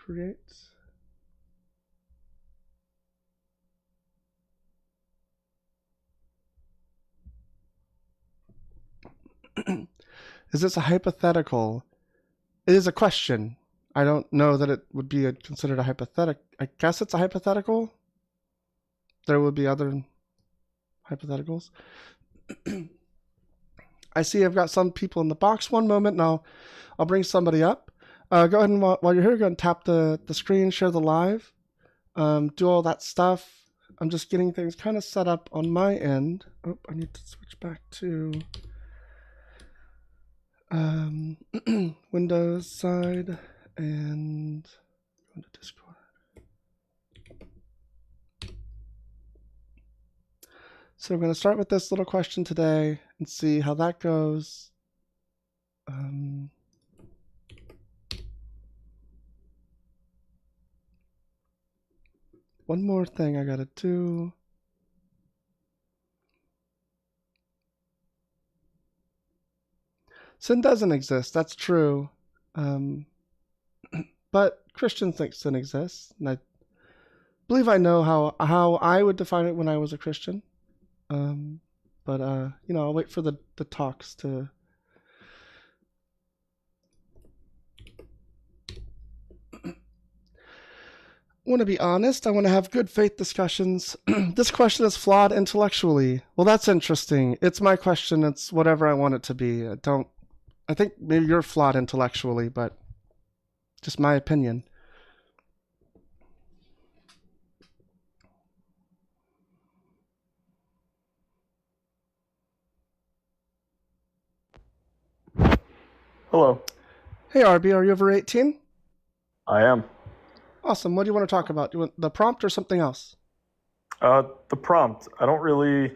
create. Is this a hypothetical? It is a question. I don't know that it would be considered a hypothetical. I guess it's a hypothetical. There would be other hypotheticals. I see I've got some people in the box. One moment now. I'll bring somebody up. Go ahead and while you're here, go ahead and tap the screen, share the live, do all that stuff. I'm just getting things kind of set up on my end. Oh, I need to switch back to Windows side and go to Discord. So we're going to start with this little question today and see how that goes. One more thing I got to do. Sin doesn't exist, that's true. But Christians think sin exists, and I believe I know how I would define it when I was a Christian. But I'll wait for the talks to. I want to be honest. I want to have good faith discussions. This question is flawed intellectually. Well, that's interesting. It's my question. It's whatever I want it to be. I think maybe you're flawed intellectually, but just my opinion. Hello. Hey, RB, are you over 18? I am. Awesome. What do you want to talk about? Do you want the prompt or something else? The prompt. I don't really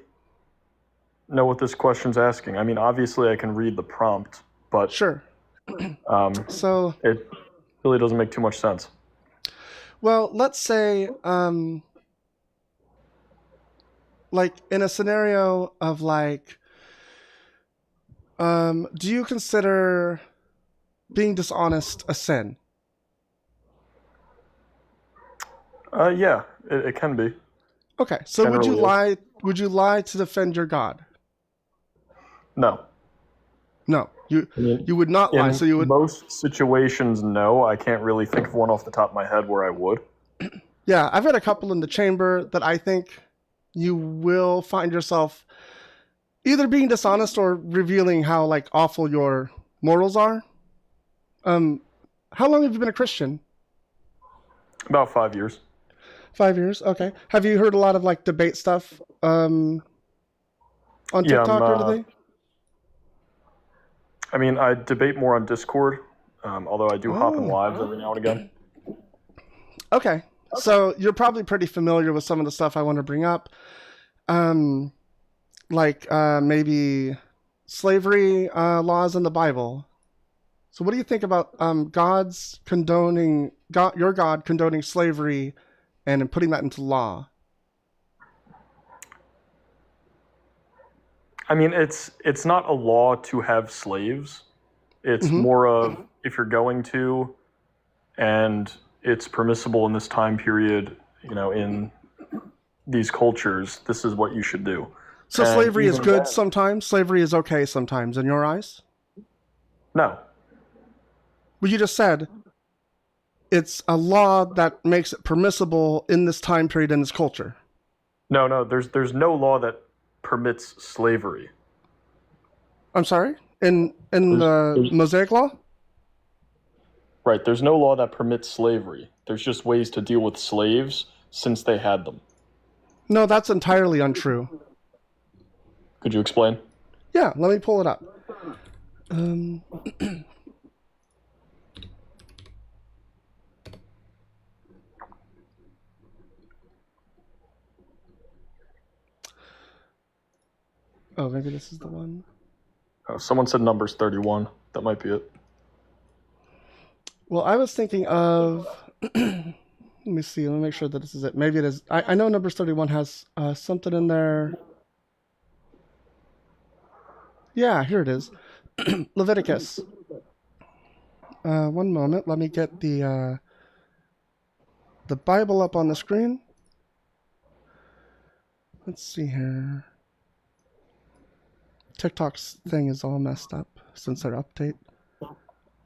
know what this question's asking. I mean, obviously I can read the prompt, but Sure. So it really doesn't make too much sense. Well, let's say, like in a scenario of like, do you consider being dishonest a sin? Yeah, it can be. Okay, so would you Generally lie? Would you lie to defend your God? No. No, I mean, you would not lie. in So you would. most situations, no. I can't really think of one off the top of my head where I would. Yeah, I've had a couple in the chamber that I think you will find yourself either being dishonest or revealing how like awful your morals are. How long have you been a Christian? About 5 years. 5 years. Okay. Have you heard a lot of like debate stuff on TikTok or anything? I mean, I debate more on Discord, although I do hop in lives every now and again. Okay. So you're probably pretty familiar with some of the stuff I want to bring up. Like maybe slavery laws in the Bible. So what do you think about your God condoning slavery and putting that into law? I mean, it's not a law to have slaves. It's more of if you're going to, and it's permissible in this time period, in these cultures, this is what you should do. So slavery is good sometimes? Slavery is okay sometimes in your eyes? No. Well, you just said it's a law that makes it permissible in this time period in this culture. No, there's no law that permits slavery. I'm sorry? In the Mosaic Law? Right, there's no law that permits slavery. There's just ways to deal with slaves since they had them. No, that's entirely untrue. Could you explain? Yeah, let me pull it up. Oh, maybe this is the one. Oh, someone said Numbers 31. That might be it. Well, I was thinking of... Let me see. Let me make sure that this is it. Maybe it is. I know Numbers 31 has something in there. Yeah, here it is. Leviticus. One moment. Let me get the the Bible up on the screen. Let's see here. TikTok's thing is all messed up since their update.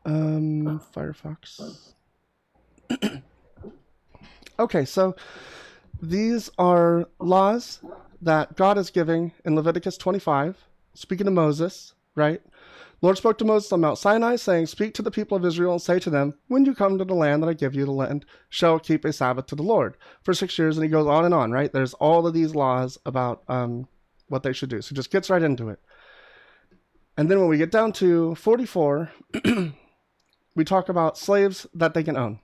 Firefox. Okay, so these are laws that God is giving in Leviticus 25, speaking to Moses, right? Lord spoke to Moses on Mount Sinai, saying, "Speak to the people of Israel and say to them, when you come to the land that I give you, the land shall keep a Sabbath to the Lord for 6 years." And he goes on, right? There's all of these laws about what they should do. So just gets right into it. And then when we get down to 44, we talk about slaves that they can own.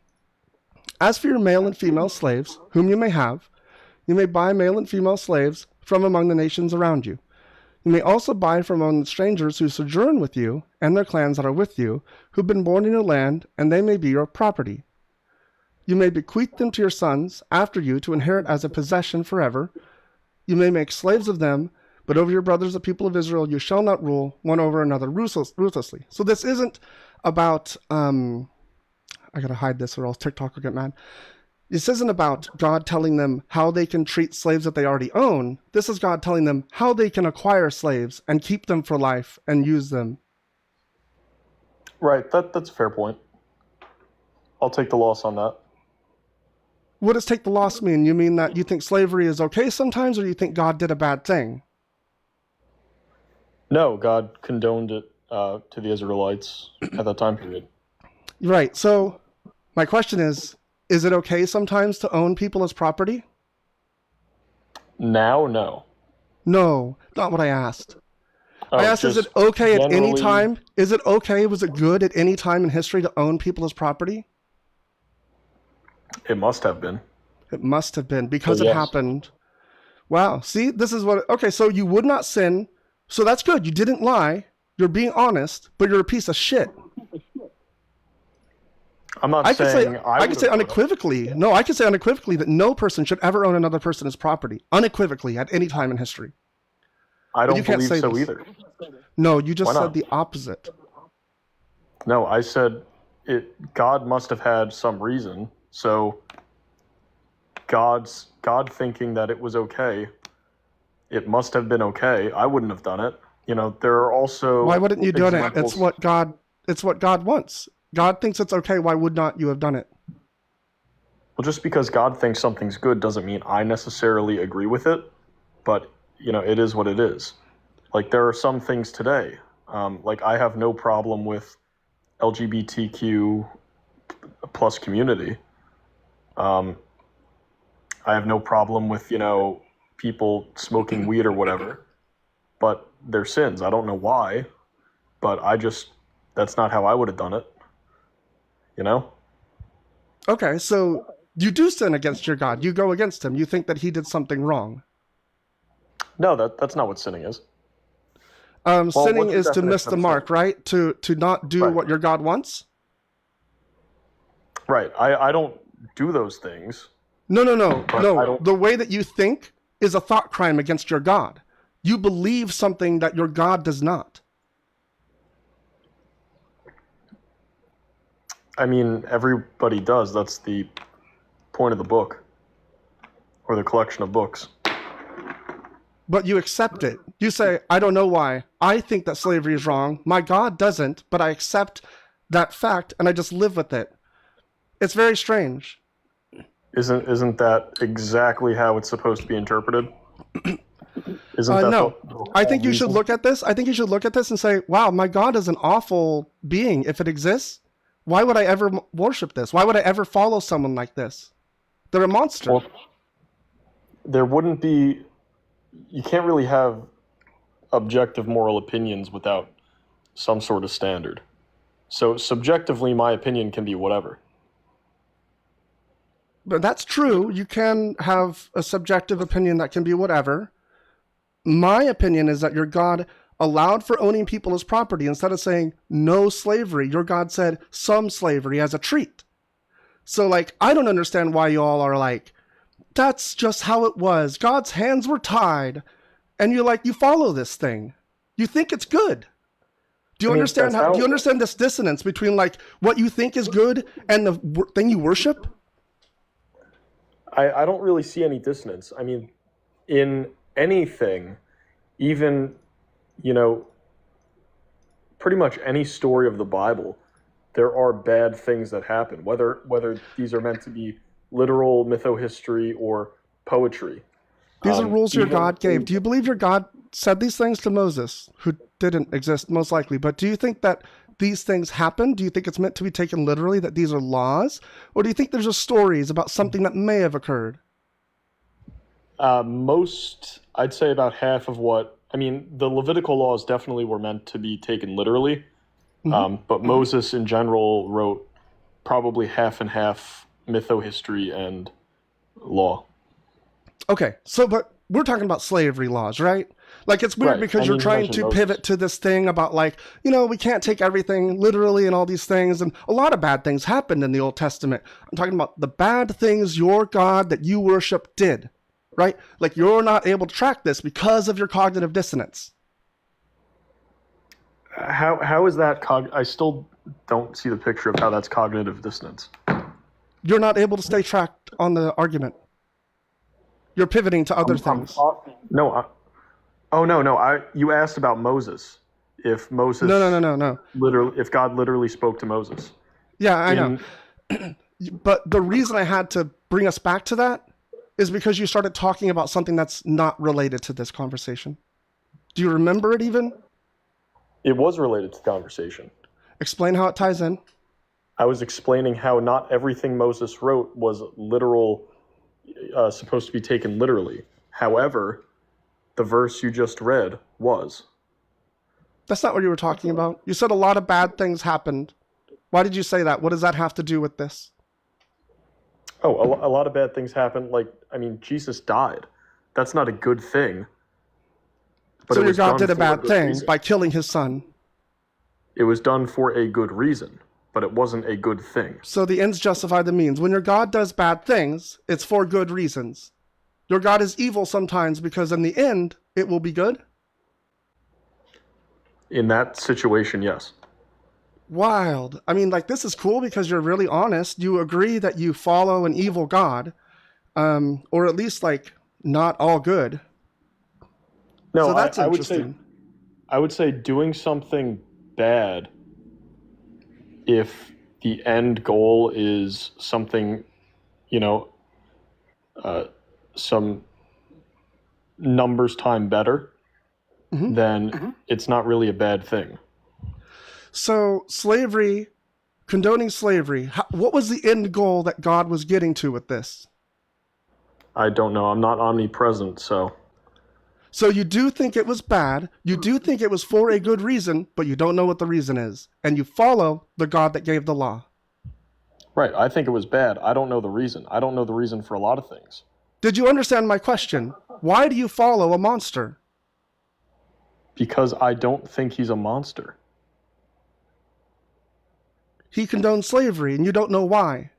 "As for your male and female slaves, whom you may have, you may buy male and female slaves from among the nations around you. You may also buy from among the strangers who sojourn with you and their clans that are with you, who've been born in your land, and they may be your property. You may bequeath them to your sons after you to inherit as a possession forever. You may make slaves of them, but over your brothers, the people of Israel, you shall not rule one over another ruthlessly." So this isn't about, I gotta hide this or else TikTok will get mad. This isn't about God telling them how they can treat slaves that they already own. This is God telling them how they can acquire slaves and keep them for life and use them. Right, that's a fair point. I'll take the loss on that. What does take the loss mean? You mean that you think slavery is okay sometimes, or you think God did a bad thing? No, God condoned it to the Israelites at that time period. Right, so my question is it okay sometimes to own people as property? Now, no. No, not what I asked. I asked, is just it okay at any generally- time? Is it okay, was it good at any time in history to own people as property? It must have been. It must have been, because Yes. it happened. Wow, see, this is what, okay, so you would not sin, so that's good. You didn't lie, you're being honest, but you're a piece of shit. I'm not I could say, saying I could say unequivocally, no, I could say unequivocally that no person should ever own another person as property, unequivocally, at any time in history. I you don't can't believe say so this. either. No, you just Why said not? the opposite. No, I said God must have had some reason. So God thinking that it was okay, it must have been okay. I wouldn't have done it. You know, there are also Why wouldn't you do it? examples- It's what God wants. God thinks it's okay. Why would not you have done it? Well, just because God thinks something's good doesn't mean I necessarily agree with it. But, you know, it is what it is. Like, there are some things today. Like, I have no problem with LGBTQ plus community. I have no problem with, you know, people smoking weed or whatever. But they're sins. I don't know why. But that's not how I would have done it. You know? Okay, so you do sin against your God. You go against him. You think that he did something wrong. No, that's not what sinning is. Sinning what's the is to miss definition the of mark, sin? right? To not do Right. what your God wants? Right. I don't do those things. No. I don't- The way that you think is a thought crime against your God. You believe something that your God does not. I mean, everybody does. That's the point of the book. Or the collection of books. But you accept it. You say, I don't know why. I think that slavery is wrong. My God doesn't, but I accept that fact and I just live with it. It's very strange. Isn't that exactly how it's supposed to be interpreted? Isn't that No. the I think whole you should reason? look at this. I think you should look at this and say, wow, my God is an awful being if it exists. Why would I ever worship this? Why would I ever follow someone like this? They're a monster. Well, there wouldn't be. You can't really have objective moral opinions without some sort of standard. So subjectively, my opinion can be whatever. But that's true. You can have a subjective opinion that can be whatever. My opinion is that your God allowed for owning people as property. Instead of saying no slavery, your God said some slavery as a treat. So, like, I don't understand why you all are like, that's just how it was. God's hands were tied. And you're like, you follow this thing. You think it's good. Do you I mean, understand that's do you how- understand this dissonance between like what you think is good and the thing you worship? I don't really see any dissonance. I mean, in anything, even, you know, pretty much any story of the Bible, there are bad things that happen, whether these are meant to be literal mythohistory or poetry. These are rules your God gave. Do you believe your God said these things to Moses, who didn't exist most likely? But do you think that these things happen? Do you think it's meant to be taken literally, that these are laws? Or do you think there's just stories about something that may have occurred? I'd say about half of the Levitical laws definitely were meant to be taken literally. But Moses in general wrote probably half and half mythohistory and law. Okay, but we're talking about slavery laws, right? Like, it's weird because you're trying to pivot to this thing about, like, we can't take everything literally and all these things. And a lot of bad things happened in the Old Testament. I'm talking about the bad things your God that you worship did, right? Like, you're not able to track this because of your cognitive dissonance. How is that I still don't see the picture of how that's cognitive dissonance. You're not able to stay tracked on the argument. You're pivoting to other things. No. You asked about Moses. If Moses. No. Literally, if God literally spoke to Moses. Yeah, I know. But the reason I had to bring us back to that is because you started talking about something that's not related to this conversation. Do you remember it even? It was related to the conversation. Explain how it ties in. I was explaining how not everything Moses wrote was literal. Supposed to be taken literally. However, the verse you just read was. That's not what you were talking about. You said a lot of bad things happened. Why did you say that? What does that have to do with this? Oh, a lot of bad things happened. Jesus died. That's not a good thing. But so your God did a bad thing by killing his son. It was done for a good reason. But it wasn't a good thing. So the ends justify the means. When your God does bad things, it's for good reasons. Your God is evil sometimes because in the end, it will be good? In that situation, yes. Wild. I mean, this is cool because you're really honest. You agree that you follow an evil God, or at least, not all good. No, so that's interesting. I would say doing something bad, if the end goal is something, some numbers time better, then it's not really a bad thing. So slavery, condoning slavery, what was the end goal that God was getting to with this? I don't know. I'm not omnipresent, so. So you do think it was bad, you do think it was for a good reason, but you don't know what the reason is, and you follow the God that gave the law. Right, I think it was bad. I don't know the reason. I don't know the reason for a lot of things. Did you understand my question? Why do you follow a monster? Because I don't think he's a monster. He condoned slavery, and you don't know why.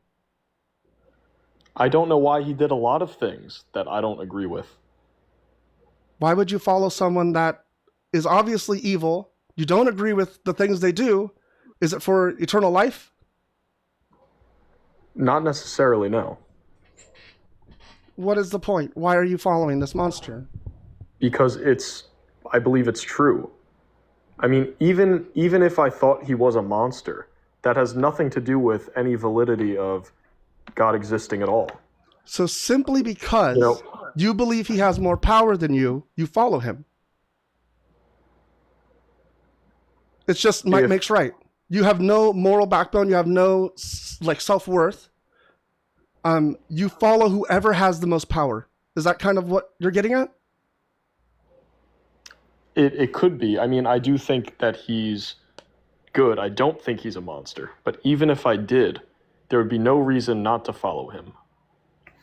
I don't know why he did a lot of things that I don't agree with. Why would you follow someone that is obviously evil? You don't agree with the things they do. Is it for eternal life? Not necessarily, no. What is the point? Why are you following this monster? Because I believe it's true. I mean, even if I thought he was a monster, that has nothing to do with any validity of God existing at all. So simply because you believe he has more power than you follow him. It's just might makes right. You have no moral backbone. You have no self-worth. You follow whoever has the most power. Is that kind of what you're getting at? It could be. I mean, I do think that he's good. I don't think he's a monster. But even if I did, there would be no reason not to follow him.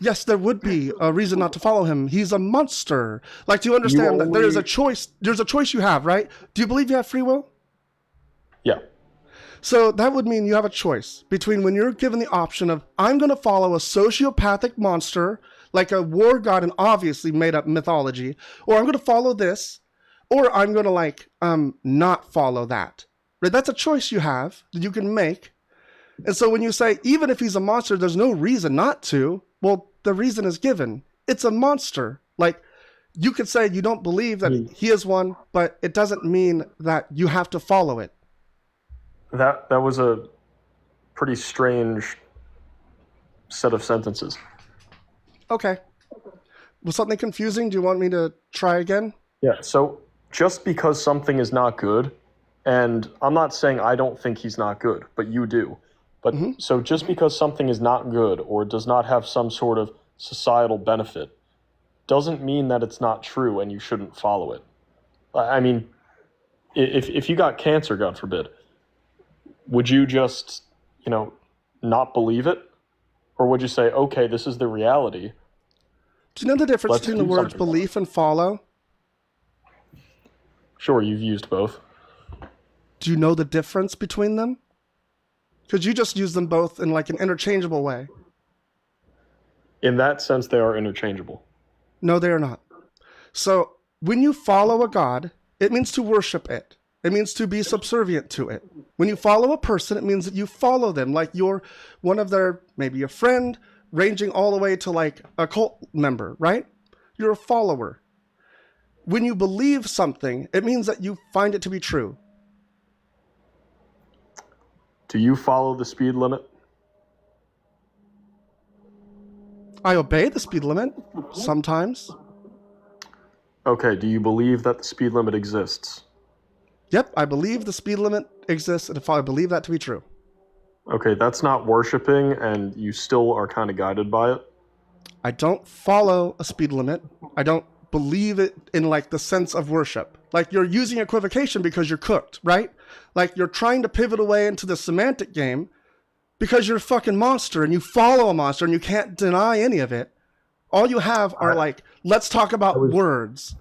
Yes, there would be a reason not to follow him. He's a monster. Do you understand that there is a choice? There's a choice you have, right? Do you believe you have free will? Yeah. So that would mean you have a choice between when you're given the option of, I'm going to follow a sociopathic monster, like a war god in obviously made up mythology, or I'm going to follow this, or I'm going to not follow that. Right? That's a choice you have that you can make. And so when you say, even if he's a monster, there's no reason not to, well, the reason is given. It's a monster. Like, you could say you don't believe that he is one, but it doesn't mean that you have to follow it. That was a pretty strange set of sentences. Okay. Was something confusing? Do you want me to try again? Yeah, so just because something is not good, and I'm not saying I don't think he's not good, but you do. But so just because something is not good or does not have some sort of societal benefit doesn't mean that it's not true and you shouldn't follow it. I mean, if you got cancer, God forbid, would you just, not believe it? Or would you say, okay, this is the reality? Do you know the difference between the words belief and follow? Sure, you've used both. Do you know the difference between them? Because you just use them both in like an interchangeable way. In that sense, they are interchangeable. No, they are not. So when you follow a god, it means to worship it. It means to be subservient to it. When you follow a person, it means that you follow them, like you're one of their, maybe a friend, ranging all the way to like a cult member, right? You're a follower. When you believe something, it means that you find it to be true. Do you follow the speed limit? I obey the speed limit sometimes. Okay, do you believe that the speed limit exists? Yep, I believe the speed limit exists, and if I believe that to be true. Okay, that's not worshiping, and you still are kind of guided by it? I don't follow a speed limit. I don't believe it in like the sense of worship. Like you're using equivocation because you're cooked, right? Like you're trying to pivot away into the semantic game because you're a fucking monster and you follow a monster and you can't deny any of it. All you have are like, let's talk about words.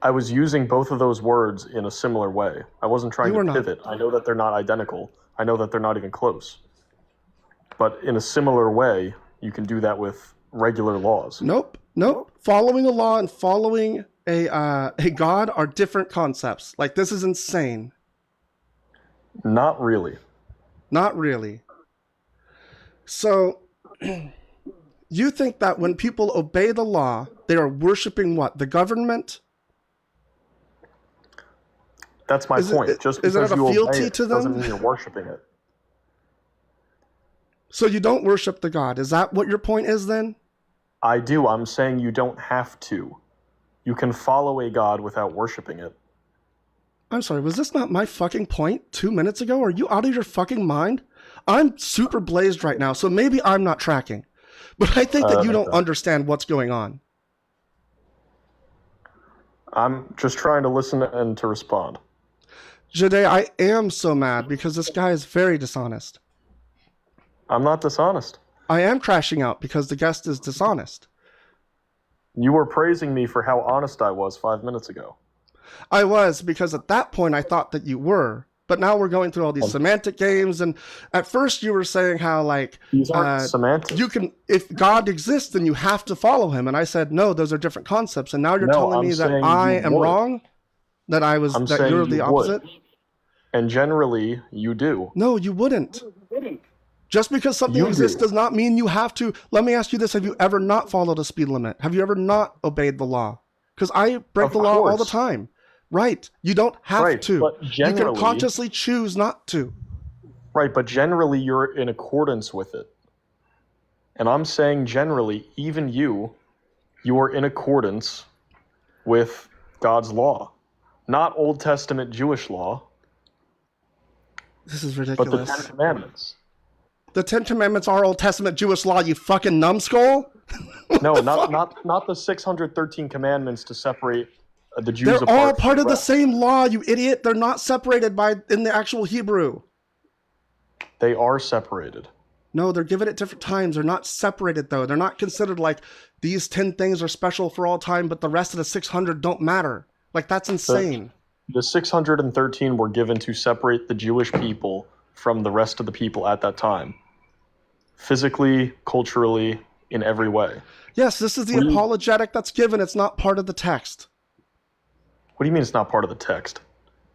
I was using both of those words in a similar way. I wasn't trying to pivot. I know that they're not identical. I know that they're not even close. But in a similar way, you can do that with regular laws. Nope. Following a law and following a god are different concepts. Like, this is insane. Not really. Not really. So, you think that when people obey the law, they are worshiping what? The government? That's my point. Just because you obey it doesn't mean you're worshiping it. So you don't worship the god. Is that what your point is then? I do. I'm saying you don't have to. You can follow a god without worshiping it. I'm sorry, was this not my fucking point 2 minutes ago? Are you out of your fucking mind? I'm super blazed right now, so maybe I'm not tracking. But I think that you don't understand what's going on. I'm just trying to listen and to respond. Jade, I am so mad because this guy is very dishonest. I'm not dishonest. I am crashing out because the guest is dishonest. You were praising me for how honest I was 5 minutes ago. I was, because at that point I thought that you were. But now we're going through all these semantic games, and at first you were saying how like these aren't semantic. You can, if God exists, then you have to follow him. And I said no, those are different concepts. And now you're telling me that I am wrong, that I was that you're the opposite. And generally, you do. No, you wouldn't. Just because something exists does not mean you have to. Let me ask you this: have you ever not followed a speed limit? Have you ever not obeyed the law? Because I break the law all the time. Right. You don't have to. But you can consciously choose not to. Right, but generally you're in accordance with it. And I'm saying generally, even you are in accordance with God's law. Not Old Testament Jewish law. This is ridiculous. But the Ten Commandments. The Ten Commandments are Old Testament Jewish law, you fucking numbskull? No, not the 613 commandments to separate the Jews They're apart. all part of the same law, you idiot. They're not separated in the actual Hebrew. They are separated. No, they're given at different times. They're not separated, though. They're not considered like these 10 things are special for all time, but the rest of the 600 don't matter. Like, that's insane. The 613 were given to separate the Jewish people from the rest of the people at that time. Physically, culturally, in every way. Yes, this is the apologetic that's given. It's not part of the text. What do you mean it's not part of the text?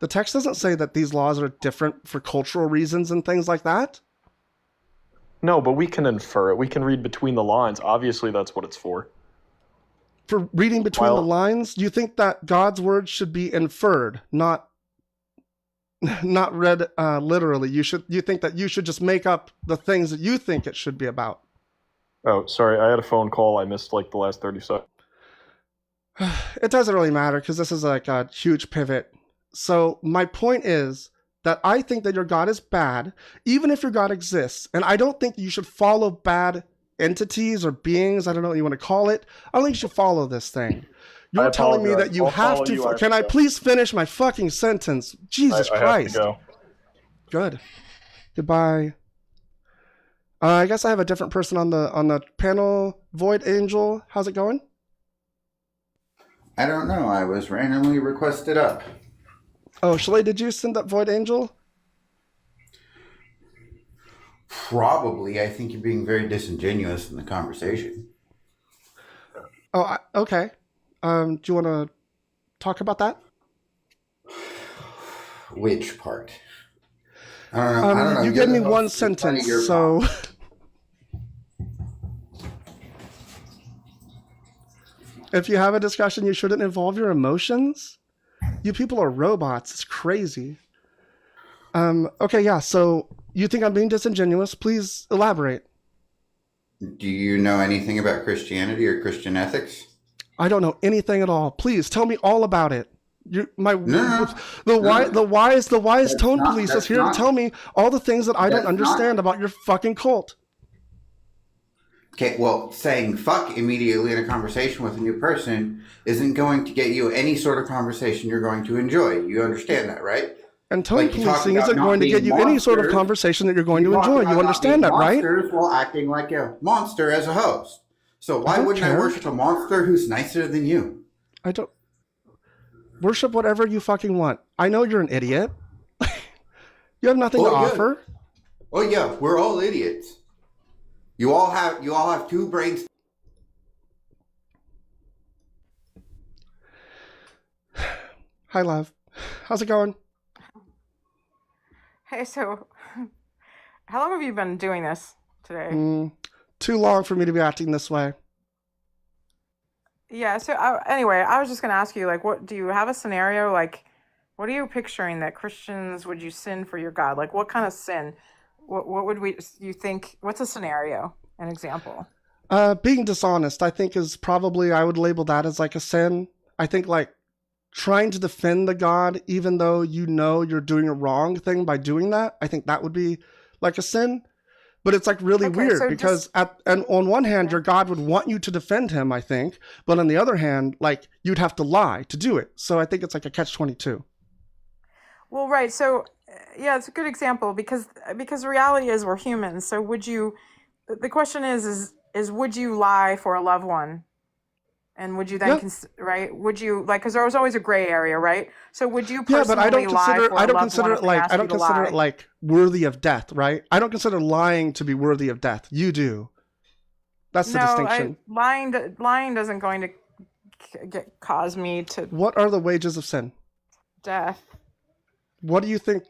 The text doesn't say that these laws are different for cultural reasons and things like that. No, but we can infer it. We can read between the lines. Obviously, that's what it's for. For reading between the Well- lines, you think that God's word should be inferred, not read literally. You think that you should just make up the things that you think it should be about. Oh, sorry, I had a phone call. I missed like the last 30 seconds. It doesn't really matter because this is like a huge pivot. So my point is that I think that your God is bad, even if your God exists. And I don't think you should follow bad entities or beings. I don't know what you want to call it. I don't think you should follow this thing. You're telling me that you I'll have follow to. you Can I after. please finish my fucking sentence? Jesus I Christ. have to go. Good. Goodbye. I guess I have a different person on the panel. Void Angel, how's it going? I don't know. I was randomly requested up. Oh, Shalay, did you send up Void Angel? Probably. I think you're being very disingenuous in the conversation. Oh, okay. Do you want to talk about that? Which part? I don't know. You gave me one sentence, so... If you have a discussion, you shouldn't involve your emotions? You people are robots. It's crazy. Okay, yeah, so you think I'm being disingenuous? Please elaborate. Do you know anything about Christianity or Christian ethics? I don't know anything at all. Please tell me all about it. The wise tone police is here to tell me all the things that I don't understand about your fucking cult. Okay, well, saying fuck immediately in a conversation with a new person isn't going to get you any sort of conversation you're going to enjoy. You understand that, right? And tone policing isn't going to get you any sort of conversation that you're going to enjoy. You understand that, right? Monsters while acting like a monster as a host. So why wouldn't I worship a monster who's nicer than you? I don't... Worship whatever you fucking want. I know you're an idiot. You have nothing to offer. Oh yeah, we're all idiots. You all have two brains. Hi, love. How's it going? Hey, so how long have you been doing this today? Too long for me to be acting this way. Yeah, so anyway, I was just going to ask you, like, what do you have a scenario? Like, what are you picturing that Christians would you sin for your God? Like, what kind of sin? What would you think? What's a scenario, an example? Being dishonest, I think, is probably, I would label that as like a sin. I think like trying to defend the God, even though you know you're doing a wrong thing by doing that, I think that would be like a sin. But it's like really weird because and on one hand, your God would want you to defend him, I think. But on the other hand, like you'd have to lie to do it. So I think it's like a catch-22. Well, right. So yeah, it's a good example because the reality is we're humans. So would you, the question is would you lie for a loved one? And would you then, right? Would you like? Because there was always a gray area, right? So would you personally lie for a loved one? I don't consider it like worthy of death, right? I don't consider lying to be worthy of death. You do. That's the distinction. Lying doesn't going to cause me to. What are the wages of sin? Death. What do you think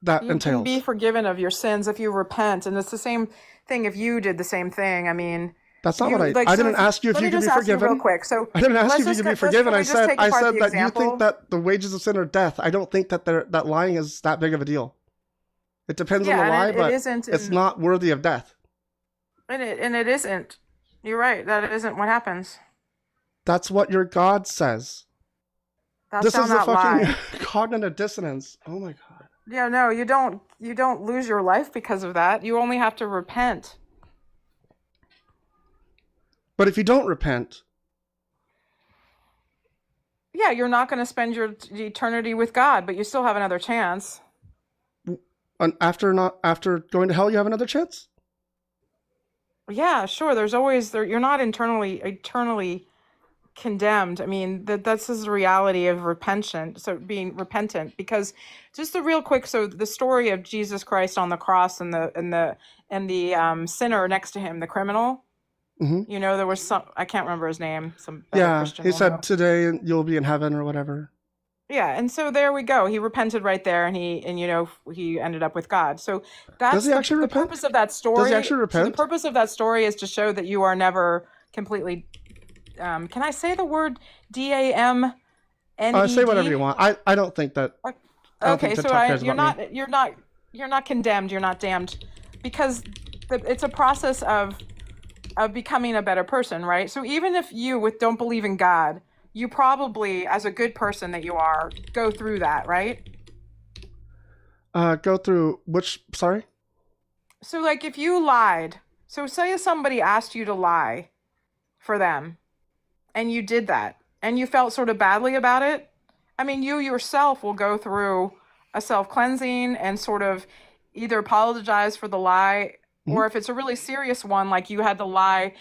that entails? You can be forgiven of your sins if you repent, and it's the same thing if you did the same thing. I mean. That's not what I didn't ask you if you could be forgiven. Real quick. So I didn't ask you if you could be forgiven. I said that you think that the wages of sin are death. I don't think that lying is that big of a deal. It depends on the lie, but it's not worthy of death. And it isn't. You're right. That isn't what happens. That's what your God says. This is a fucking cognitive dissonance. Oh my God. Yeah, no, you don't lose your life because of that. You only have to repent. But if you don't repent, yeah, you're not going to spend your eternity with God, but you still have another chance. And after going to hell, you have another chance? Yeah, sure. There's always you're not eternally condemned. I mean, that's the reality of repentance. So being repentant, because just the real quick. So the story of Jesus Christ on the cross and the sinner next to him, the criminal. Mm-hmm. You know, there was I can't remember his name. Christian he said, today you'll be in heaven or whatever. Yeah, and so there we go. He repented right there, and he ended up with God. So Does that's he actually the repent? purpose of that Does story. he actually So the repent? purpose of that story is to show that you are never completely. Can I say the word DAMNED? Say whatever you want. I don't think that. I don't Okay, think so TikTok cares you're about me. you're not condemned. You're not damned, because it's a process of becoming a better person, right? So even if you don't believe in God, you probably, as a good person that you are, go through that, right? Go through which? Sorry. So like if you lied, so say somebody asked you to lie for them and you did that and you felt sort of badly about it, I mean, you yourself will go through a self-cleansing and sort of either apologize for the lie, Mhm. or if it's a really serious one, like you had to lie,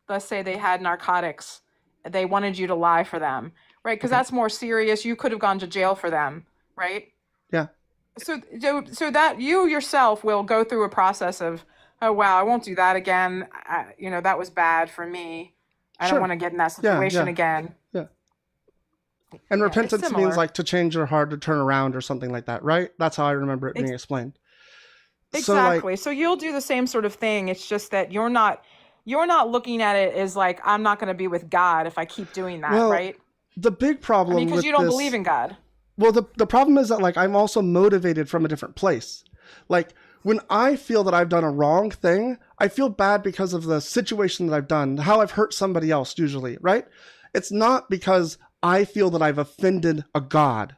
let's say they had narcotics, they wanted you to lie for them, right? Because Okay. that's more serious. You could have gone to jail for them, right? Yeah. So that you yourself will go through a process of, oh wow, I won't do that again. That was bad for me. I don't Sure. want to get in that Yeah. situation Yeah. again. Yeah. And Yeah, it's repentance means similar. like to change your heart, to turn around, or something like that, right? That's how I remember it being Ex- explained. So like, exactly. So you'll do the same sort of thing. It's just that you're not looking at it as like, I'm not going to be with God if I keep doing that, well, right? the big I mean, problem because with you don't this. believe in God. Well, the problem is that like I'm also motivated from a different place. Like when I feel that I've done a wrong thing, I feel bad because of the situation that I've done, how I've hurt somebody else usually, right? It's not because I feel that I've offended a God.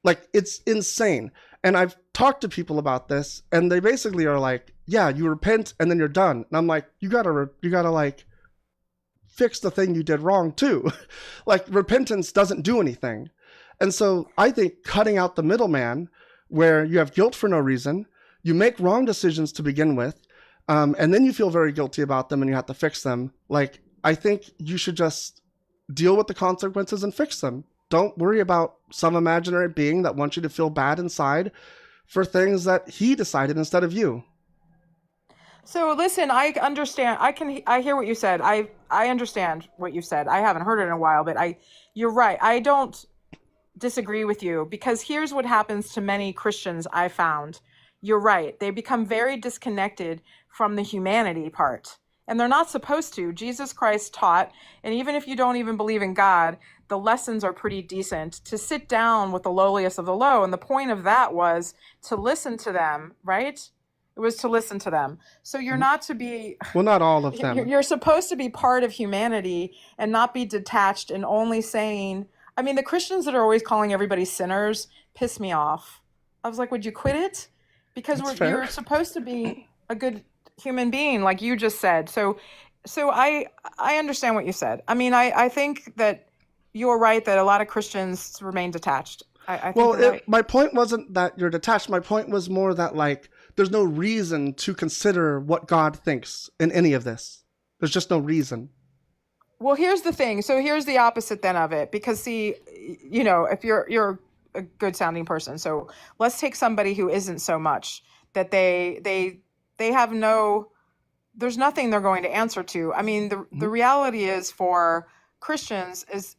Like it's insane. And I've talked to people about this and they basically are like, yeah, you repent and then you're done. And I'm like, you gotta like fix the thing you did wrong too. Like repentance doesn't do anything. And so I think cutting out the middleman where you have guilt for no reason, you make wrong decisions to begin with, and then you feel very guilty about them and you have to fix them. Like, I think you should just deal with the consequences and fix them. Don't worry about some imaginary being that wants you to feel bad inside for things that he decided instead of you. So listen, I understand. I hear what you said. I understand what you said. I haven't heard it in a while, but you're right. I don't disagree with you, because here's what happens to many Christians I found. You're right. They become very disconnected from the humanity part. And they're not supposed to. Jesus Christ taught, and even if you don't even believe in God, the lessons are pretty decent, to sit down with the lowliest of the low. And the point of that was to listen to them, right? It was to listen to them. So you're not to be, Well, not all of you're, them. you're supposed to be part of humanity and not be detached and only saying, I mean, the Christians that are always calling everybody sinners piss me off. I was like, would you quit it? Because That's fair. you're supposed to be a good human being, like you just said. So I understand what you said. I mean, I think that you're right that a lot of Christians remain detached. I think Well, you're right. my point wasn't that you're detached. My point was more that like there's no reason to consider what God thinks in any of this. There's just no reason. Well, here's the thing. So here's the opposite then of it, because see, if you're a good sounding person. So let's take somebody who isn't so much, that they have there's nothing they're going to answer to. I mean, the reality is for Christians is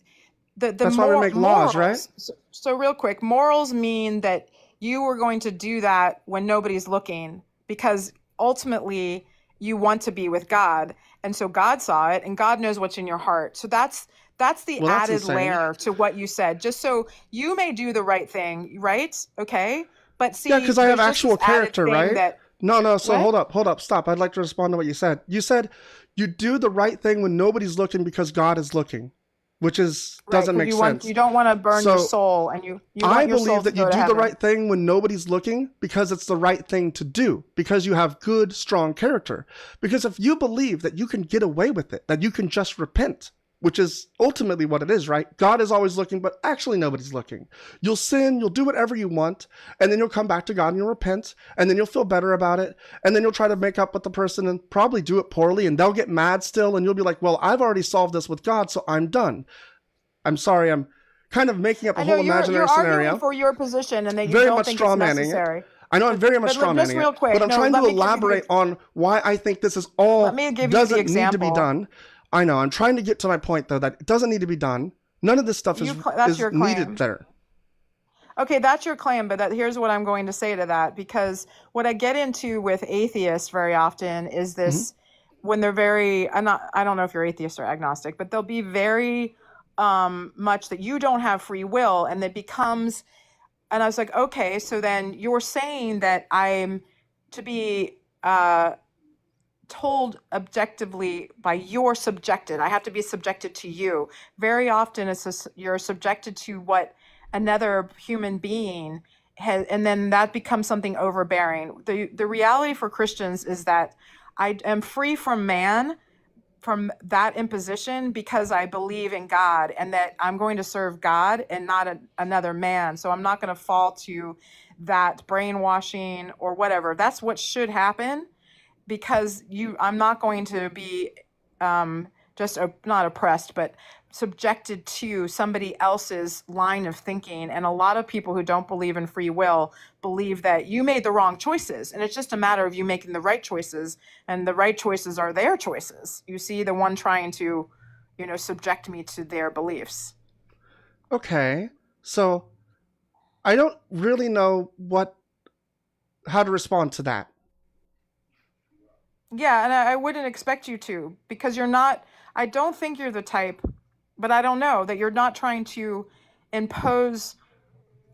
the That's why we make laws, right? morals. So real quick, morals mean that you are going to do that when nobody's looking, because ultimately you want to be with God. And so God saw it, and God knows what's in your heart. So that's the Well, that's added insane. layer to what you said. Just so you may do the right thing, right? Okay? But see, Yeah, because I have there's just actual this added character, thing right? that No. So what? hold up, stop. I'd like to respond to what you said. You said you do the right thing when nobody's looking because God is looking, which is Right, doesn't because make sense. you don't want to burn your So soul, and you I want your soul believe to that you go to do the heaven. right thing when nobody's looking because it's the right thing to do, because you have good, strong character. Because if you believe that you can get away with it, that you can just repent, which is ultimately what it is, right? God is always looking, but actually nobody's looking. You'll sin, you'll do whatever you want, and then you'll come back to God and you'll repent, and then you'll feel better about it, and then you'll try to make up with the person and probably do it poorly, and they'll get mad still, and you'll be like, well, I've already solved this with God, so I'm done. I'm sorry, I'm kind of making up a I know whole you're imaginary arguing scenario. for your position, and that you Very don't much think it's straw manning it. necessary. I know I'm very much But straw just manning real it, quick, but I'm no, trying let to me give you elaborate on why I think this is let all me give you the doesn't need to be example. done. I know, I'm trying to get to my point though, that it doesn't need to be done. None of this stuff is That's is your needed claim. there. Okay, that's your claim, but here's what I'm going to say to that, because what I get into with atheists very often is Hmm. this, when they're very, I don't know if you're atheist or agnostic, but they'll be very much that you don't have free will, and it becomes, and I was like, okay, so then you're saying that I'm to be told objectively by you're subjected. I have to be subjected to you. Very often you're subjected to what another human being has, and then that becomes something overbearing. The reality for Christians is that I am free from man, from that imposition, because I believe in God and that I'm going to serve God and not another man. So I'm not going to fall to that brainwashing or whatever. That's what should happen, because I'm not going to be just not oppressed, but subjected to somebody else's line of thinking. And a lot of people who don't believe in free will believe that you made the wrong choices, and it's just a matter of you making the right choices, and the right choices are their choices. You see, the one trying to, subject me to their beliefs. Okay, so I don't really know how to respond to that. Yeah, and I wouldn't expect you to, because you're not, I don't think you're the type, but I don't know, that you're not trying to impose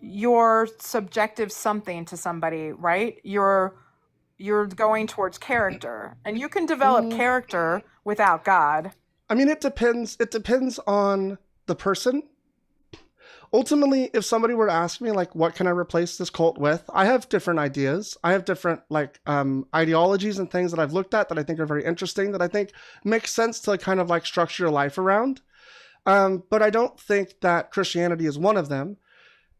your subjective something to somebody, right? You're going towards character, and you can develop Mm, character without God. I mean, it depends. It depends on the person. Ultimately, if somebody were to ask me, like, what can I replace this cult with? I have different ideas. I have different, like, ideologies and things that I've looked at that I think are very interesting, that I think make sense to kind of like structure your life around. But I don't think that Christianity is one of them.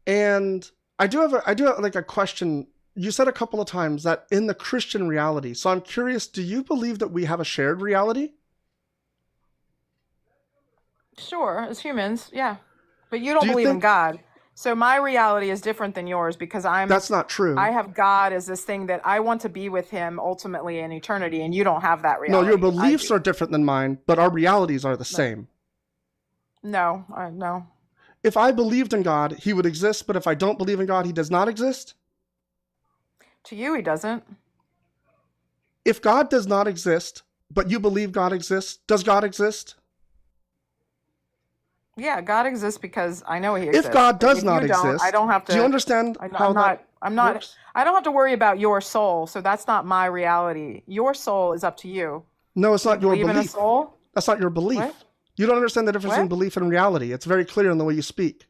And I do have like a question. You said a couple of times that in the Christian reality. So I'm curious, do you believe that we have a shared reality? Sure, as humans, yeah. But you Do don't you believe in think God. So my reality is different than yours, because that's not I true? have God as this thing that I want to be with him ultimately in eternity, and you don't have that No, your reality. I beliefs do. are different than mine, but our realities are the But same. no, no. If I believed in God, he would exist, but if I don't believe in God, he does not exist? To you, he doesn't. If God does not exist, but you believe God exists, does God exist? Yeah, God exists because I know he If exists. God But does if not you don't, I exist, don't have do you to. understand how that I'm not. works? I don't have to worry about your soul. So that's not my reality. Your soul is up to you. No, it's Do you not your believe in a belief. soul? That's not your What? belief. You don't understand the difference in What? belief and reality. It's very clear in the way you speak.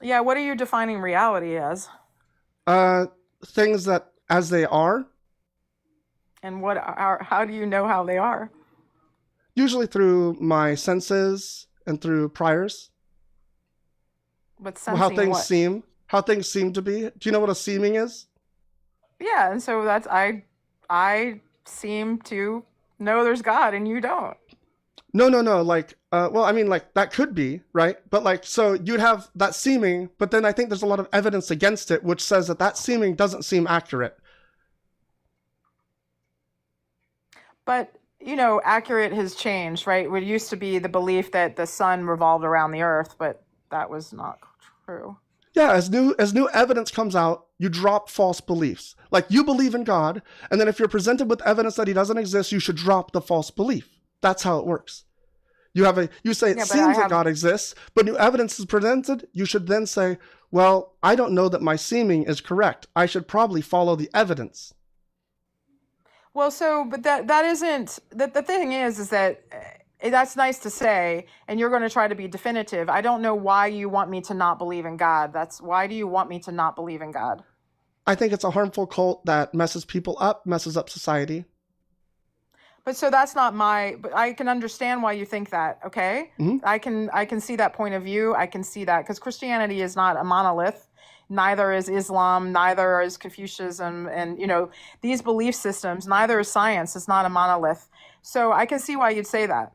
Yeah, what are you defining reality as? Uh, Things that as they are, And how do you know how they are? usually through my senses and through priors, But how sensing things what? seem to be. Do you know what a seeming is? Yeah, and so that's I seem to know there's God and you don't. No. Like, well, I mean, like that could be right, but like, so you'd have that seeming, but then I think there's a lot of evidence against it, which says that seeming doesn't seem accurate. But accurate has changed, right? It used to be the belief that the sun revolved around the earth, but that was not true. Yeah, as new evidence comes out, you drop false beliefs. Like you believe in God, and then if you're presented with evidence that he doesn't exist, you should drop the false belief. That's how it works. You say it Yeah, but I seems that have. God exists, but new evidence is presented, you should then say, well, I don't know that my seeming is correct. I should probably follow the evidence. Well, so, but that isn't, the thing is that that's nice to say, and you're going to try to be definitive. I don't know why you want me to not believe in God. Why do you want me to not believe in God? I think it's a harmful cult that messes people up, messes up society. But so but I can understand why you think that, okay? Hmm. I can see that point of view. I can see that, because Christianity is not a monolith. Neither is Islam, neither is Confucianism, and these belief systems, neither is science. It's not a monolith. So I can see why you'd say that.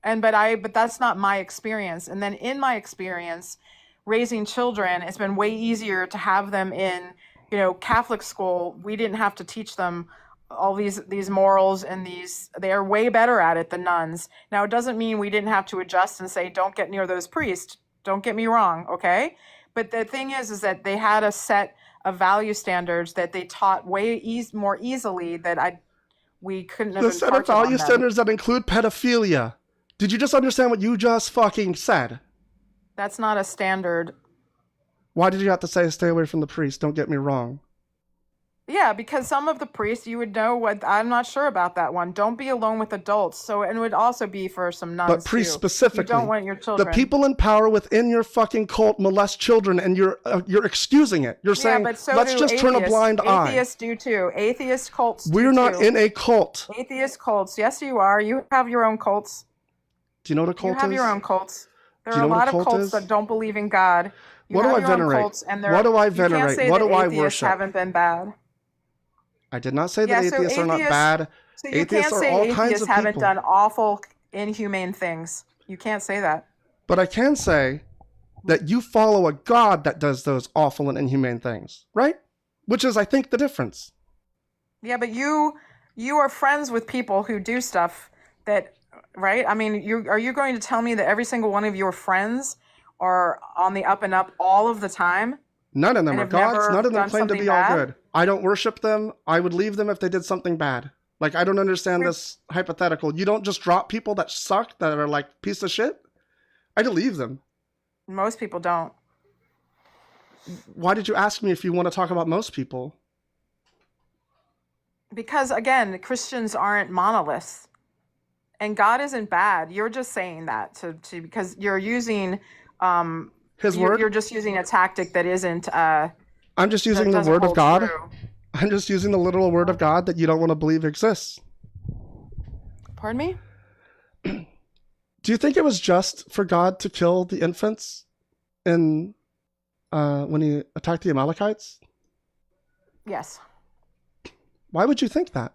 But that's not my experience. And then in my experience, raising children, it's been way easier to have them in, Catholic school. We didn't have to teach them all these morals and they're way better at it than nuns. Now, it doesn't mean we didn't have to adjust and say, don't get near those priests. Don't get me wrong, okay? But the thing is that they had a set of value standards that they taught way more easily that we couldn't have The set of imparted on value them. standards that include pedophilia. Did you just understand what you just fucking said? That's not a standard. Why did you have to say stay away from the priest? Don't get me wrong. Yeah, because some of the priests, you would know what, I'm not sure about that one. Don't be alone with adults. So, and it would also be for some nuns But priests too. specifically. You don't want your The children. people in power within your fucking cult molest children, and you're excusing it. You're saying, but so let's do just turn a atheists. blind eye. Atheists do too. Atheist cults do We're not too. in a cult. Atheist cults. Yes, you are. You have your own cults. Do you know what a cult You have is? your own cults. There Do you are a know what lot a of cult cults is? that don't believe in God. You What do have I your own venerate? cults, and What do I you venerate? can't say What that do I atheists worship? haven't been bad. I did not say that Yeah, so atheists are not atheists- bad. So you Atheists can't are say all kinds atheists of haven't people. done awful, inhumane things. You can't say that. But I can say that you follow a God that does those awful and inhumane things, right? Which is, I think, the difference. Yeah, but you are friends with people who do stuff that, right? I mean, are you going to tell me that every single one of your friends are on the up and up all of the time? None of them And are have gods. never None of them done claim to something be all bad? good. I don't worship them. I would leave them if they did something bad. Like, I don't understand this hypothetical. You don't just drop people that suck, that are like piece of shit? I'd leave them. Most people don't. Why did you ask me if you want to talk about most people? Because again, Christians aren't monoliths. And God isn't bad. You're just saying that to because you're using His word? you're just using a tactic that isn't I'm just using the doesn't word of hold God. true. I'm just using the literal word of God that you don't want to believe exists. Pardon me? Do you think it was just for God to kill the infants in when he attacked the Amalekites? Yes. Why would you think that?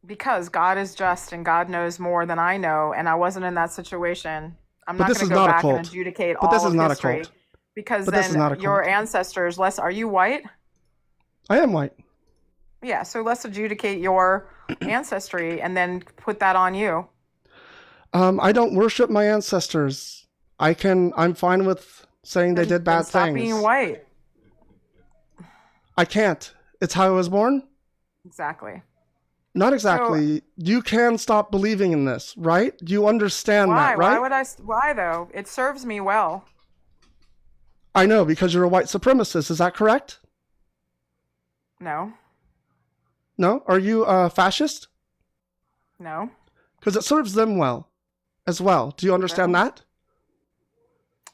Because God is just and God knows more than I know, and I wasn't in that situation. I'm But not this going is to go not a back and cult. adjudicate But all this is of not a history. cult. Because But this is then not a your cult. ancestors, are you white? I am white. Yeah, so let's adjudicate your ancestry and then put that on you. I don't worship my ancestors. I'm fine with saying they did Then bad stop things. being white. I can't. It's how I was born? Exactly. Not exactly. You can stop believing in this, right? You understand Why? that, right? Why though? It serves me well. I know, because you're a white supremacist. Is that correct? No. No? Are you a fascist? No. Because it serves them well as well. Do you understand that?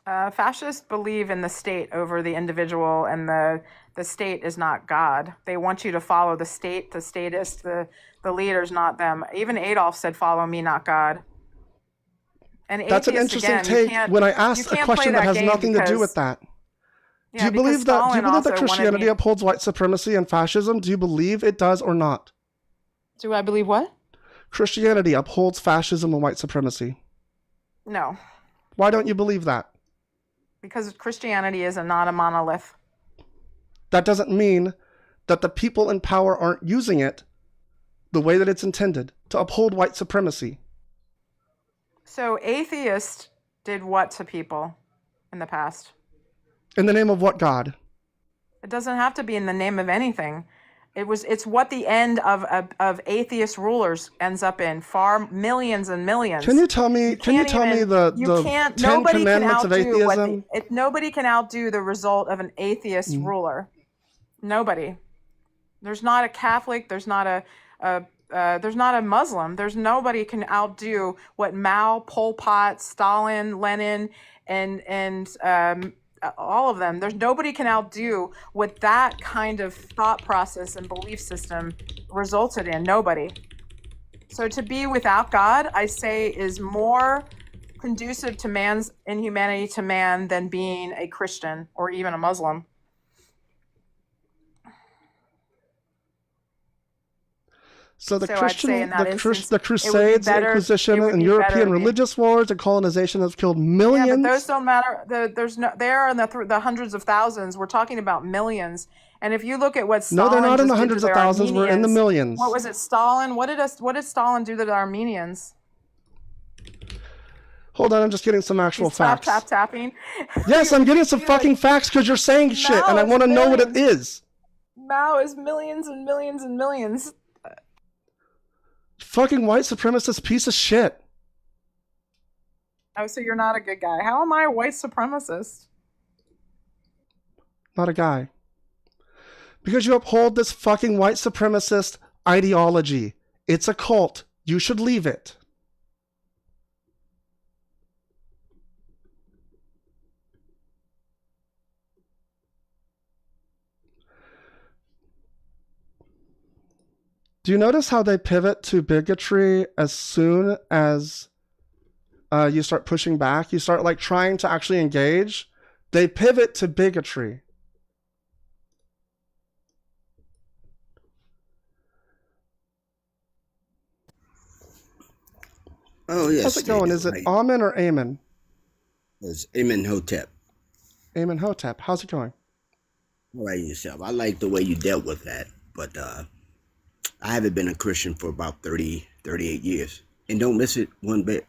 Fascists believe in the state over the individual, and the state is not God. They want you to follow the state, the statist, the leaders, not them. Even Adolf said, "Follow me, not God." And That's an atheists, interesting again, you take can't- when I you asked a can't question play that has game nothing to do because- with that. Yeah, Do you because believe that Stalin also wanted Christianity me- upholds white supremacy and fascism? Do you believe it does or not? Do I believe what? Christianity upholds fascism and white supremacy. No, Why don't you believe that? because Christianity is not a monolith. That doesn't mean that the people in power aren't using it the way that it's intended to uphold white supremacy. So atheists did what to people in the past? In the name of what God? It doesn't have to be in the name of anything. It's what the end of atheist rulers ends up in. Millions and millions. Can you tell me? Can you tell me the Ten Commandments of atheism? Nobody can outdo the result of an atheist ruler. Nobody. There's not a Catholic. There's not a Muslim. There's nobody can outdo what Mao, Pol Pot, Stalin, Lenin, and all of them. There's nobody can outdo what that kind of thought process and belief system resulted in. Nobody. So to be without God, I say, is more conducive to man's inhumanity to man than being a Christian or even a Muslim. So the So I'd say in that instance, the it would be Crusades, better. Inquisition, It would and be better European to be. religious wars and colonization have killed Yeah, millions. but those don't matter. There's no. They're in the hundreds of thousands. We're talking about millions. And if you look at what No, they're Stalin not in the just did to hundreds of the thousands. We're in the Armenians, millions. what was it, Stalin? What did Stalin do to the Armenians? Hold on, I'm just getting some actual He's tap facts. tapping. Yes, I'm getting some You're fucking like, facts because you're saying shit, and I Mao is want to know what it millions. is. Mao is millions and millions and millions. Fucking white supremacist piece of shit. Oh, so you're not a good guy. How am I a white supremacist? Not a guy. Because you uphold this fucking white supremacist ideology. It's a cult. You should leave it. Do you notice how they pivot to bigotry as soon as you start pushing back? You start like trying to actually engage. They pivot to bigotry. Oh, yes. How's it going? Is it Amen or Amen? It's Amenhotep. Amenhotep. How's it going? All right, yourself. I like the way you dealt with that, but I haven't been a Christian for about 38 years. And don't miss it one bit.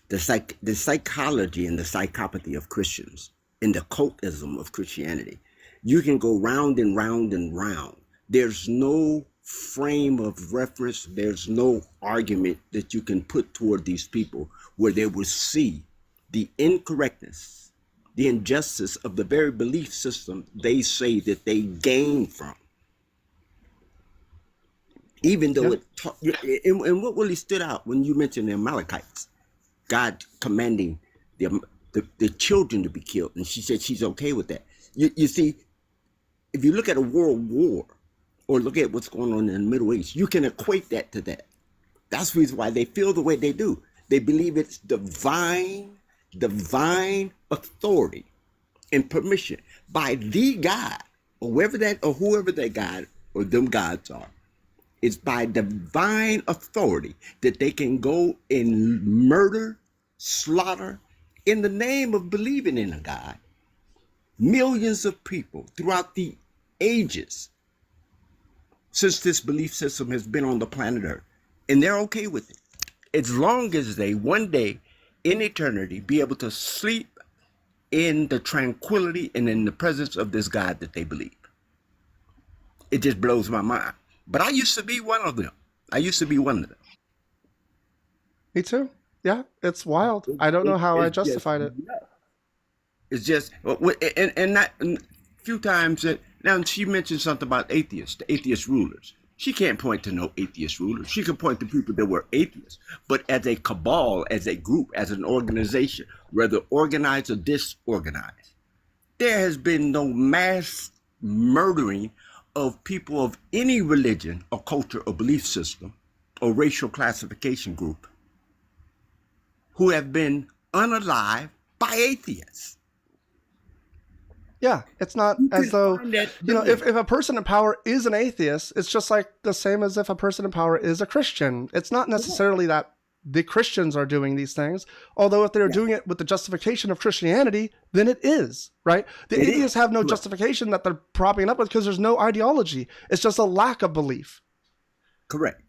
The psychology and the psychopathy of Christians and the cultism of Christianity. You can go round and round and round. There's no frame of reference. There's no argument that you can put toward these people where they will see the incorrectness, the injustice of the very belief system they say that they gain from. Even though and what really stood out when you mentioned the Amalekites, God commanding the children to be killed, and she said she's okay with that. You see, if you look at a world war or look at what's going on in the Middle East, you can equate that to that. That's the reason why they feel the way they do. They believe it's divine authority and permission by the God, or whoever that God or them gods are. It's by divine authority that they can go and murder, slaughter, in the name of believing in a God, millions of people throughout the ages since this belief system has been on the planet Earth. And they're okay with it. As long as they one day in eternity be able to sleep in the tranquility and in the presence of this God that they believe. It just blows my mind. But I used to be one of them. Me too. Yeah, it's wild. I don't know how I justified it. It's just, and not a few times that, now she mentioned something about atheists, the atheist rulers. She can't point to no atheist rulers. She can point to people that were atheists. But as a cabal, as a group, as an organization, whether organized or disorganized, there has been no mass murdering of people of any religion or culture or belief system or racial classification group who have been unalived by atheists. Yeah, it's not as though, if a person in power is an atheist, it's just like the same as if a person in power is a Christian. It's not necessarily that the Christians are doing these things, although if they're doing it with the justification of Christianity, then it is, right? The atheists have no justification that they're propping it up with because there's no ideology. It's just a lack of belief. Correct.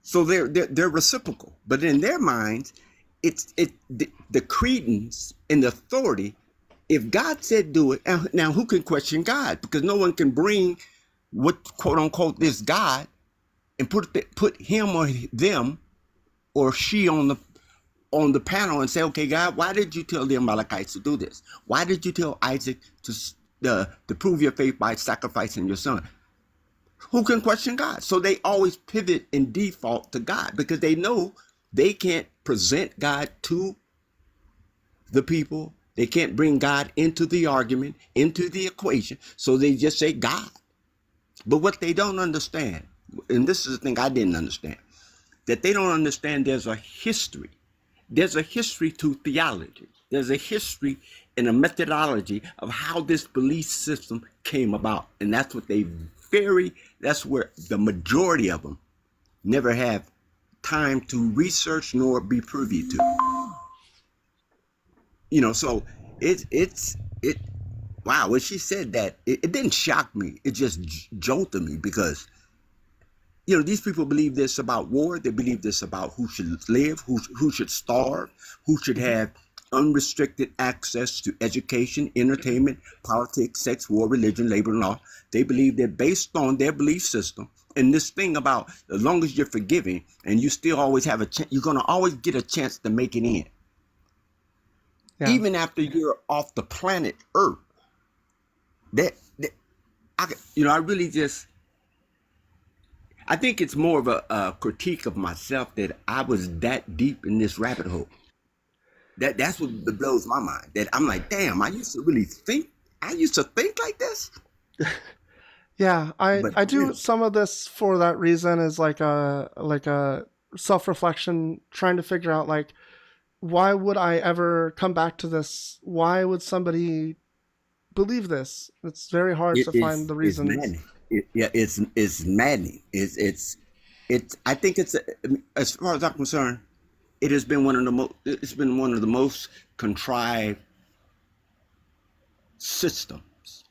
So they're reciprocal, but in their minds, the credence and the authority. If God said do it, now who can question God? Because no one can bring what quote unquote this God and put him or them or she on the panel and say, okay, God, why did you tell the Amalekites to do this? Why did you tell Isaac to prove your faith by sacrificing your son? Who can question God? So they always pivot and default to God because they know they can't present God to the people. They can't bring God into the argument, into the equation. So they just say God. But what they don't understand, and this is the thing I didn't understand, that they don't understand there's a history. There's a history to theology. There's a history and a methodology of how this belief system came about. And that's what they that's where the majority of them never have time to research nor be privy to. So it wow, when she said that, it didn't shock me. It just jolted me because these people believe this about war. They believe this about who should live, who should starve, who should have unrestricted access to education, entertainment, politics, sex, war, religion, labor, and law. They believe that based on their belief system, and this thing about as long as you're forgiving and you still always have a chance, you're going to always get a chance to make it in. Yeah. Even after you're off the planet Earth. I really just, I think it's more of a critique of myself that I was that deep in this rabbit hole. That's what blows my mind. That I'm like, damn, I used to think like this. Yeah, But I do some of this for that reason, is like a self-reflection, trying to figure out, like, why would I ever come back to this? Why would somebody believe this? It's very hard to find the reasons. It's maddening. It's maddening. I think it's, as far as I'm concerned, it has been one of the most contrived systems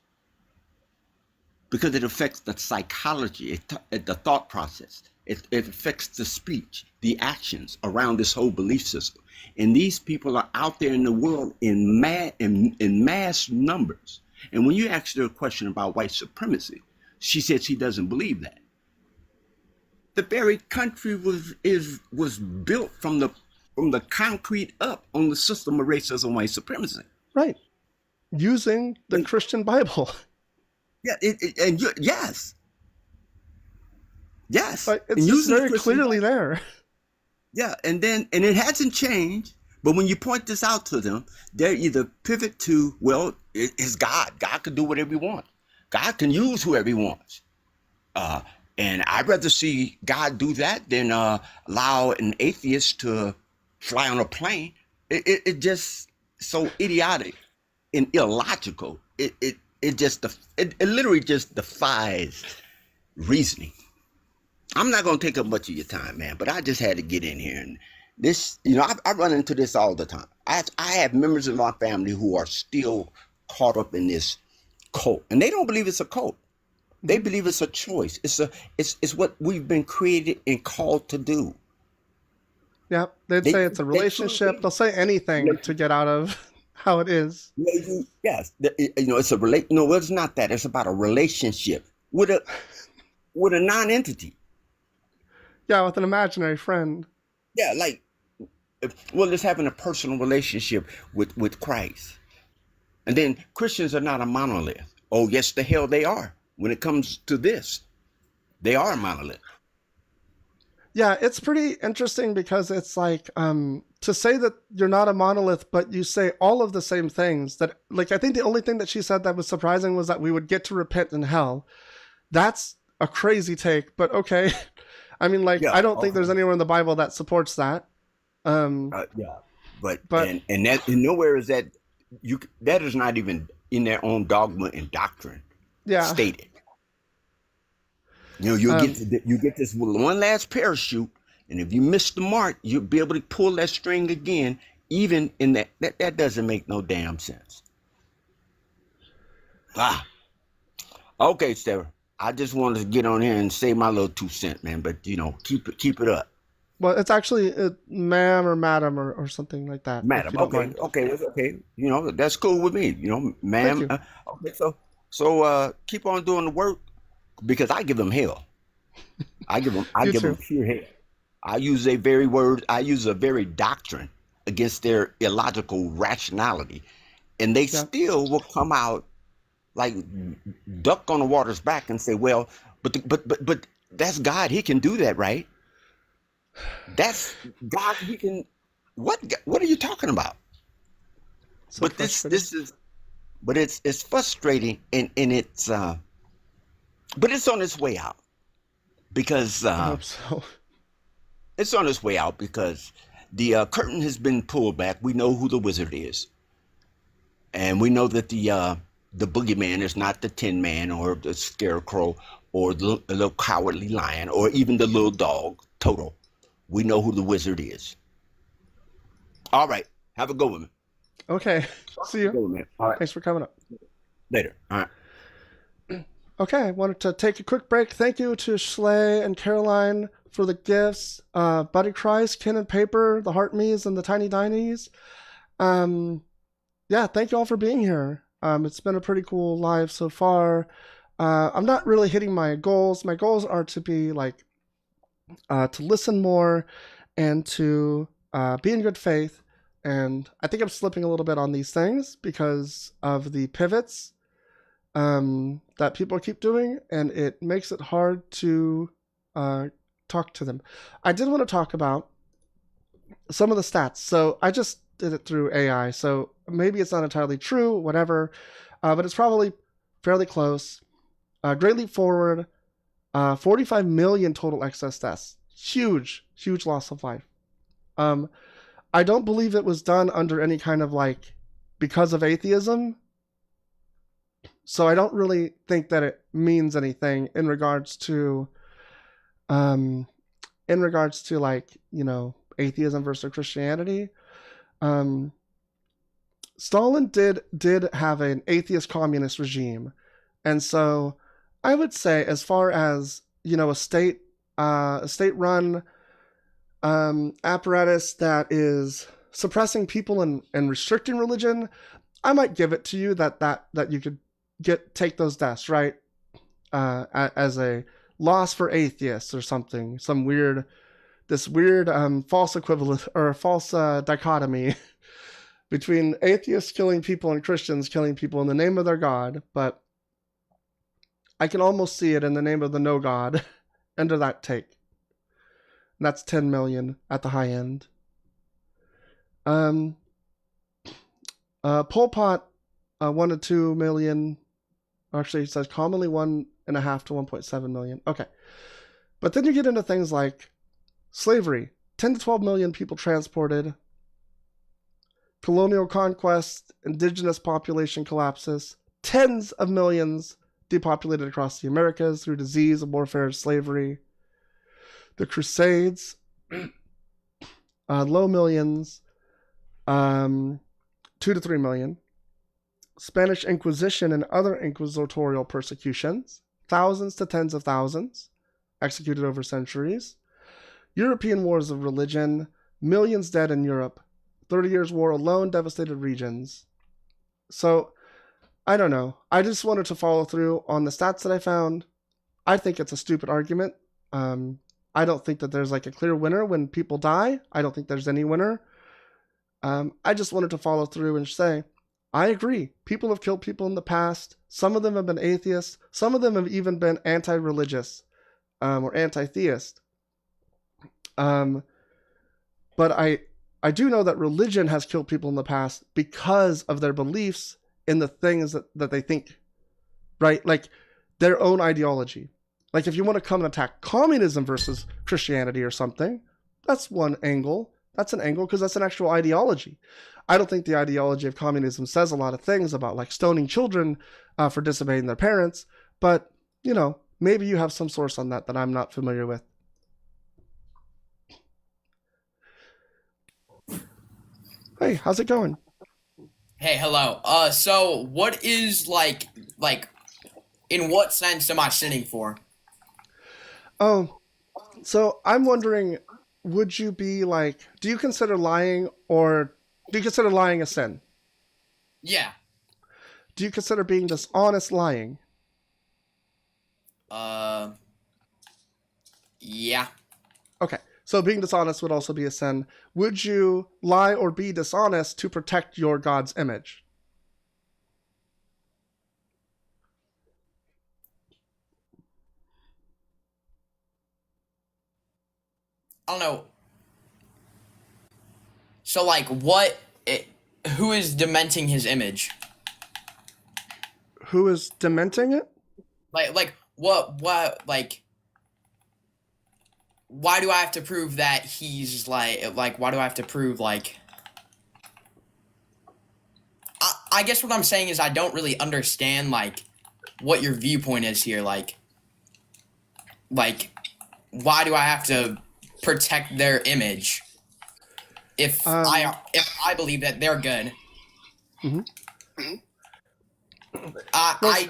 because it affects the psychology, the thought process. It affects the speech, the actions around this whole belief system. And these people are out there in the world in mass numbers. And when you asked her a question about white supremacy, she said she doesn't believe that. The very country was built from the concrete up on the system of racism and white supremacy. Right. Using the Christian Bible. Yeah, yes. But it's And just using the very Christian clearly Bible. there. Yeah, and it hasn't changed. But when you point this out to them, they either pivot to, well, it's God. God can do whatever he wants. God can use whoever he wants. And I'd rather see God do that than allow an atheist to fly on a plane. It just so idiotic and illogical. It literally just defies reasoning. I'm not going to take up much of your time, man, but I just had to get in here. And this, I run into this all the time. I have members of my family who are still caught up in this cult, and they don't believe it's a cult. They believe it's a choice. It's what we've been created and called to do. Yeah, they'd say it's a relationship. They'll say anything to get out of how it is. Yes, it's a No, it's not that. It's about a relationship with a non-entity. Yeah, with an imaginary friend. Yeah, like, it's having a personal relationship with Christ. And then Christians are not a monolith. Oh, yes, the hell they are. When it comes to this, they are a monolith. Yeah, it's pretty interesting because it's like, to say that you're not a monolith, but you say all of the same things. That, like, I think the only thing that she said that was surprising was that we would get to repent in hell. That's a crazy take, but okay. I mean, like, I don't think there's anywhere in the Bible that supports that. But and that, and nowhere is that that is not even in their own dogma and doctrine stated. You get this one last parachute, and if you miss the mark, you'll be able to pull that string again. Even in that doesn't make no damn sense. Okay, Sarah. I just wanted to get on here and say my little 2 cents, man. But keep it up. Well, it's actually ma'am or madam or something like that. Madam, okay. That's cool with me. Ma'am. Okay, so keep on doing the work, because I give them hell. I give them pure hell. I use a very doctrine against their illogical rationality, and they still will come out like duck on the water's back and say, well, but that's God. He can do that, right? That's God. He can. What are you talking about? So but this is, but it's frustrating, and it's but it's on its way out, because I hope so. It's on its way out because the curtain has been pulled back. We know who the wizard is, and we know that the boogeyman is not the Tin Man or the Scarecrow or the little cowardly lion, or even the little dog, Toto. We know who the wizard is. All right. Have a good one. Okay. See you. Good one, man. All right. Thanks for coming up. Later. All right. Okay, I wanted to take a quick break. Thank you to Schley and Caroline for the gifts. Buddy Cries, Kin and Paper, the Heart Me's, and the Tiny Dinies. Yeah, thank you all for being here. It's been a pretty cool live so far. I'm not really hitting my goals. My goals are to be like, to listen more and to be in good faith. And I think I'm slipping a little bit on these things because of the pivots that people keep doing, and it makes it hard to talk to them. I did want to talk about some of the stats. So I just did it through AI, so maybe it's not entirely true, whatever, but it's probably fairly close. Great leap forward, 45 million total excess deaths. Huge loss of life. I don't believe it was done under any kind of like, because of atheism. So I don't really think that it means anything in regards to like, you know, atheism versus Christianity. Stalin did have an atheist communist regime. And so I would say, as far as, you know, a state run apparatus that is suppressing people and restricting religion, I might give it to you that you could take those deaths, right? As a loss for atheists or something, this weird false equivalent or false dichotomy between atheists killing people and Christians killing people in the name of their God. But I can almost see it in the name of the no God under that take. And that's 10 million at the high end. Pol Pot, 1 to 2 million. Actually, it says commonly 1.5 to 1.7 million. Okay. But then you get into things like slavery, 10 to 12 million people transported. Colonial conquest, indigenous population collapses, tens of millions depopulated across the Americas through disease, warfare, slavery. The Crusades, low millions, 2 to 3 million. Spanish Inquisition and other inquisitorial persecutions, thousands to tens of thousands, executed over centuries. European wars of religion, millions dead in Europe. 30 Years' War alone devastated regions. So, I don't know. I just wanted to follow through on the stats that I found. I think it's a stupid argument. I don't think that there's like a clear winner when people die. I don't think there's any winner. I just wanted to follow through and say, I agree. People have killed people in the past. Some of them have been atheists. Some of them have even been anti-religious or anti-theist. But I do know that religion has killed people in the past because of their beliefs in the things that they think, right? Like their own ideology. Like if you want to come and attack communism versus Christianity or something, that's one angle. That's an angle because that's an actual ideology. I don't think the ideology of communism says a lot of things about like stoning children for disobeying their parents, but you know, maybe you have some source on that I'm not familiar with. Hey, how's it going? Hey, hello. So what is like in what sense am I sinning for? Oh, so I'm wondering, would you be like, do you consider lying a sin? Yeah. Do you consider being dishonest lying? Yeah. Okay. So being dishonest would also be a sin. Would you lie or be dishonest to protect your God's image? I don't know. So like who is dementing his image? Who is dementing it? Like what like why do I have to prove that he's like why do I have to prove like I guess what I'm saying is I don't really understand like what your viewpoint is here, like like, why do I have to protect their image if I believe that they're good? Mhm. I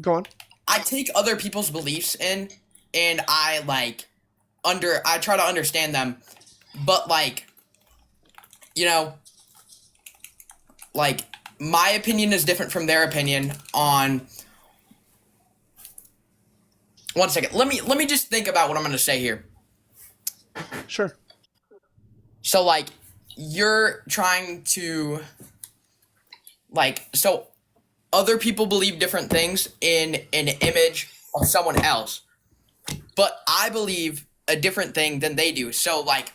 Go on. I take other people's beliefs in, and I try to understand them, but like, like, my opinion is different from their opinion on. One second. Let me just think about what I'm gonna say here. Sure. So like, you're trying to so other people believe different things in an image of someone else, but I believe a different thing than they do. So like,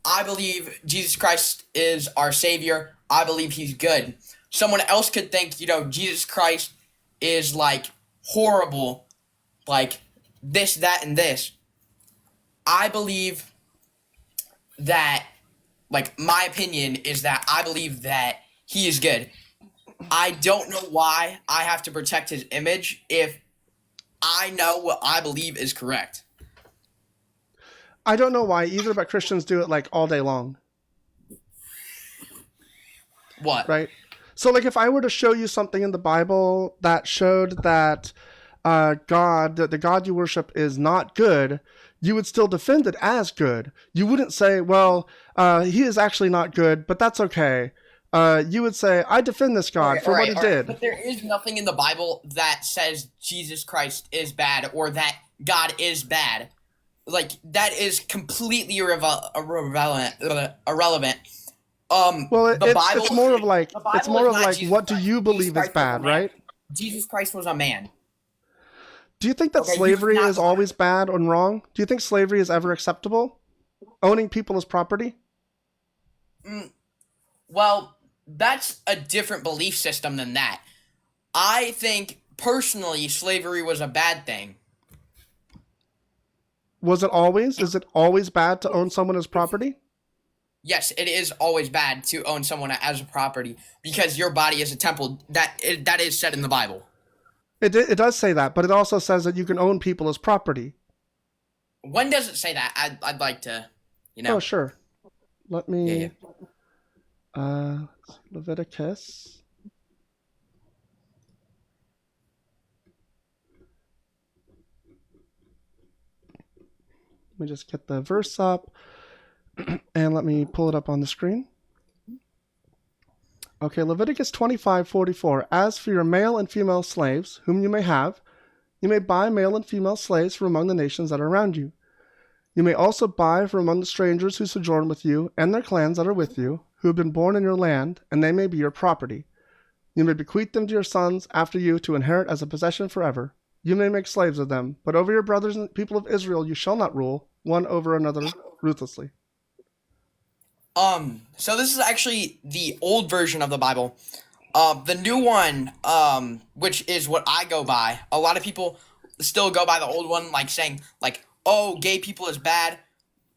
I believe Jesus Christ is our Savior. I believe he's good. Someone else could think, Jesus Christ is like horrible, like this, that, and this. I believe that, like, my opinion is that I believe that he is good. I don't know why I have to protect his image if I know what I believe is correct. I don't know why either, but Christians do it like all day long. What? Right? So like if I were to show you something in the Bible that showed that God, the God you worship is not good, you would still defend it as good. You wouldn't say, well, he is actually not good, but that's okay. You would say, I defend this God for what he did. But there is nothing in the Bible that says Jesus Christ is bad or that God is bad. Like, that is completely irrelevant. Well, it's more of like Jesus what do Christ. you believe Jesus is Christ was a bad, man. right? Jesus Christ was a man. Do you think that Okay, you slavery cannot- is always bad and wrong? Do you think slavery is ever acceptable? Owning people as property? Well, that's a different belief system than that. I think, personally, slavery was a bad thing. Was it always? Is it always bad to own someone as property? Yes, it is always bad to own someone as a property because your body is a temple. That is said in the Bible. It does say that, but it also says that you can own people as property. When does it say that? I'd like to, Oh, sure. Let me... Yeah. Leviticus. Let me just get the verse up and let me pull it up on the screen. Okay, Leviticus 25:44. As for your male and female slaves, whom you may have, you may buy male and female slaves from among the nations that are around you. You may also buy from among the strangers who sojourn with you and their clans that are with you, who have been born in your land, and they may be your property. You may bequeath them to your sons after you to inherit as a possession forever. You may make slaves of them, but over your brothers and people of Israel you shall not rule, one over another ruthlessly. So this is actually the old version of the Bible. The new one, which is what I go by, a lot of people still go by the old one, like saying, like, oh, gay people is bad,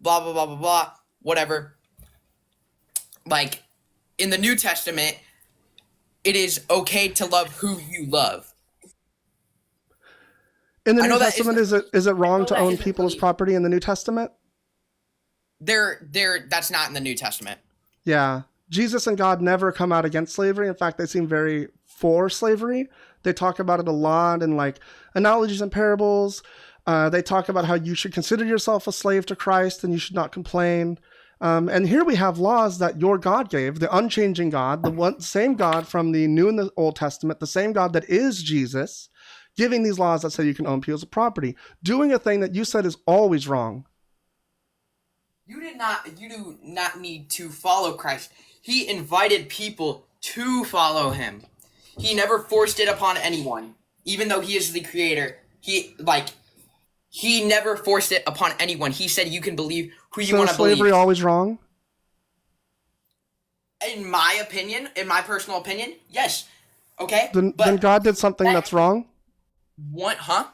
blah, blah, blah, blah, blah, whatever. Like, in the New Testament, it is okay to love who you love. In the I New know that Testament, is it wrong to that own isn't people as really- property in the New Testament? That's not in the New Testament. Yeah. Jesus and God never come out against slavery. In fact, they seem very for slavery. They talk about it a lot in like analogies and parables. They talk about how you should consider yourself a slave to Christ and you should not complain. And here we have laws that your God gave, the unchanging God, same God from the New and the Old Testament, the same God that is Jesus, giving these laws that say you can own people as property, doing a thing that you said is always wrong. You do not need to follow Christ. He invited people to follow him. He never forced it upon anyone. Even though he is the creator, he never forced it upon anyone. He said you can believe who you So want is to believe. slavery always wrong? In my opinion, in my personal opinion, yes. Okay? Then God did something that's wrong? What, huh?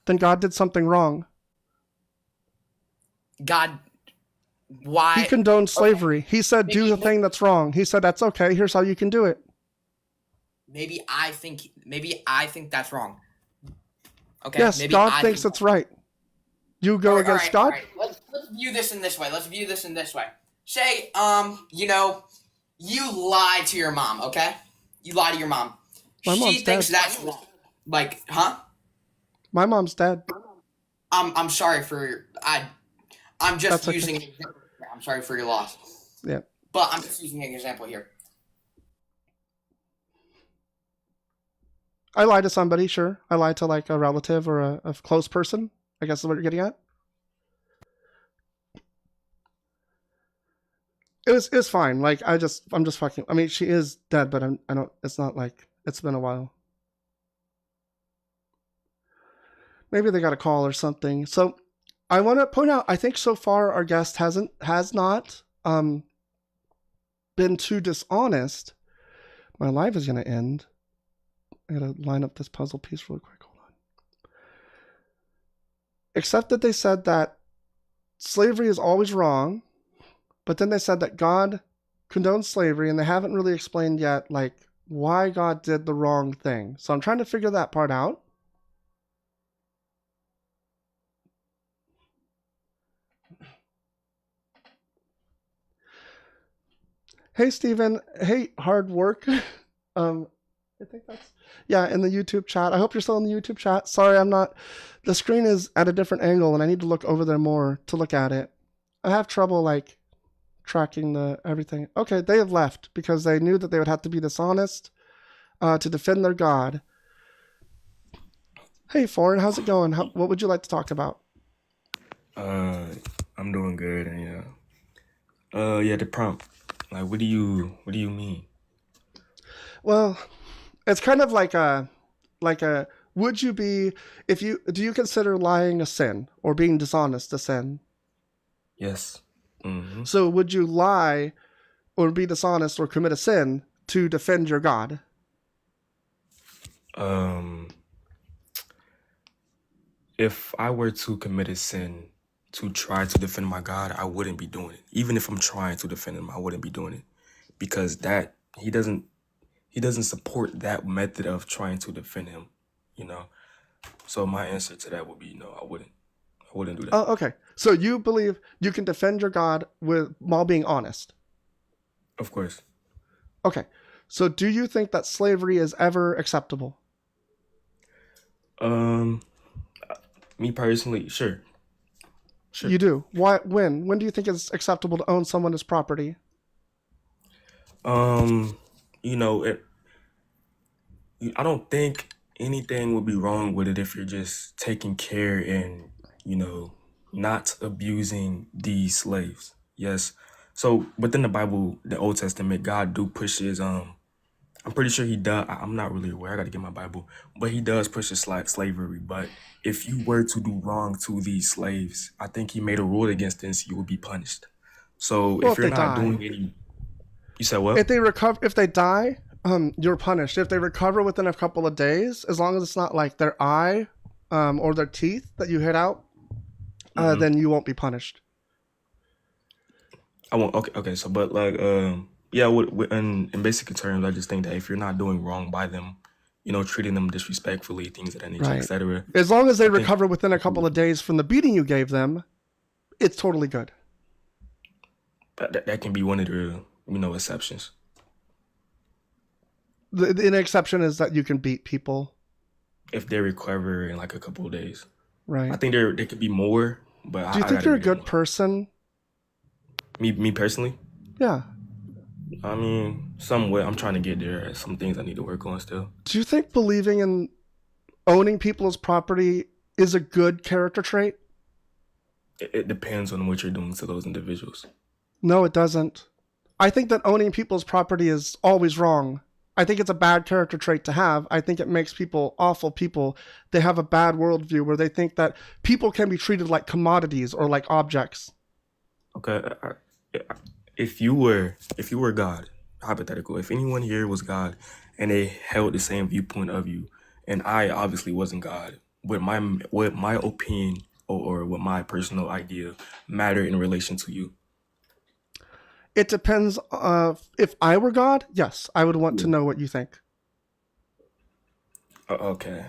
Then God did something wrong. God, why? He condoned slavery. He said, do Maybe- the thing that's wrong. He said, that's okay. Here's how you can do it. Maybe I think that's wrong. Okay, Yes, maybe God I thinks think it's right. You go against God? all right. Let's view this in this way. Let's view this in this way. Say, you know, you lie to your mom. Okay, you lie to your mom. My mom's She thinks dead. that's wrong. Like, huh? My mom's dead. I'm sorry for I'm just That's okay. using an example. I'm sorry for your loss. Yeah. But I'm just using an example here. I lie to somebody, sure. I lie to like a relative or a close person, I guess is what you're getting at. It was fine. Like I'm just fucking. I mean, she is dead, but I don't. It's not like it's been a while. Maybe they got a call or something. So I want to point out. I think so far our guest has not been too dishonest. My life is gonna end. I gotta line up this puzzle piece really quick. Hold on. Except that they said that slavery is always wrong. But then they said that God condones slavery, and they haven't really explained yet, like, why God did the wrong thing. So I'm trying to figure that part out. Hey, Steven. Hey, hard work. I think that's, yeah, in the YouTube chat. I hope you're still in the YouTube chat. Sorry, I'm not, the screen is at a different angle, and I need to look over there more to look at it. I have trouble, like, tracking the everything. Okay, they have left because they knew that they would have to be dishonest to defend their God. Hey, Foreign, how's it going? What would you like to talk about? I'm doing good, and yeah, the prompt. Like, what do you mean? Well, it's kind of like a would you be do you consider lying a sin or being dishonest a sin? Yes. Mm-hmm. So would you lie or be dishonest or commit a sin to defend your God? If I were to commit a sin to try to defend my God, I wouldn't be doing it. Even if I'm trying to defend him, I wouldn't be doing it because that he doesn't support that method of trying to defend him, you know. So my answer to that would be no, I wouldn't do that. Oh, okay. So you believe you can defend your God while being honest? Of course. Okay. So do you think that slavery is ever acceptable? Me personally, sure. You do. Why? When do you think it's acceptable to own someone as property? You know, I don't think anything would be wrong with it if you're just taking care and, you know, not abusing these slaves. Yes. So within the Bible, the Old Testament, God do pushes, I'm pretty sure he does. I'm not really aware. I got to get my Bible, but he does push slavery. But if you were to do wrong to these slaves, I think he made a rule against this. You would be punished. So Well, if you're not doing any, you said what? If they die, you're punished. If they recover within a couple of days, as long as it's not like their eye, or their teeth that you hit out, then you won't be punished. I won't. Okay. So, but like, yeah, in basic terms, I just think that if you're not doing wrong by them, you know, treating them disrespectfully, things of that nature, Right. etc. As long as they recover within a couple of days from the beating you gave them, it's totally good. That can be one of the, you know, exceptions. The exception is that you can beat people. If they recover in like a couple of days, Right. I think there could be more. But Do you think you're a good person? Me personally, Yeah. I mean, somewhat. I'm trying to get there. Some things I need to work on still. Do you think believing in owning people as property is a good character trait? It depends on what you're doing to those individuals. No, it doesn't. I think that owning people's property is always wrong. I think it's a bad character trait to have. I think it makes people awful people. They have a bad worldview where they think that people can be treated like commodities or like objects. Okay, if you were God, hypothetical, if anyone here was God and they held the same viewpoint of you, and I obviously wasn't God, would my opinion or what my personal idea matter in relation to you? It depends. If I were God, yes, I would want to know what you think. Okay.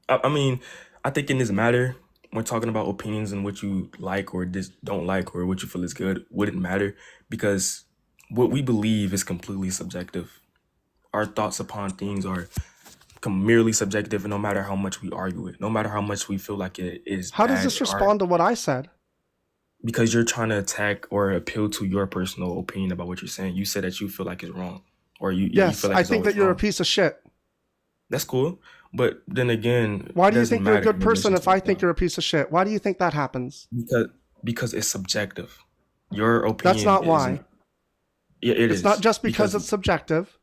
I mean, I think in this matter, when talking about opinions and what you like or don't like or what you feel is good, wouldn't matter because what we believe is completely subjective. Our thoughts upon things are merely subjective, and no matter how much we argue it, no matter how much we feel like it is How does bad, this respond to what I said? because you're trying to attack or appeal to your personal opinion about what you're saying. You said that you feel like it's wrong, or you Yes, feel like I it's think that always you're a wrong. piece of shit. That's cool, but then again, Why it do you doesn't think you're a matter good in person relation if to I think God you're a piece of shit? Why do you think that happens? because it's subjective. Your That's opinion not isn't. why. Yeah, it It's not is just because because it's subjective.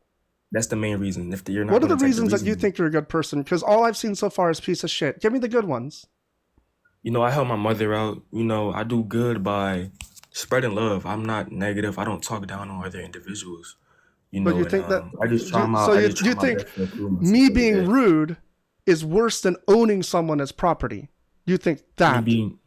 that's the main reason. If you're not What are going the to take the reasons that you reason, think you're a good person? Because all I've seen so far is piece of shit. Give me the good ones. I help my mother out. I do good by spreading love. I'm not negative. I don't talk down on other individuals. But you And think that, I just try so my you think best to improve myself me every being day. rude is worse than owning someone as property? You think Me that? being,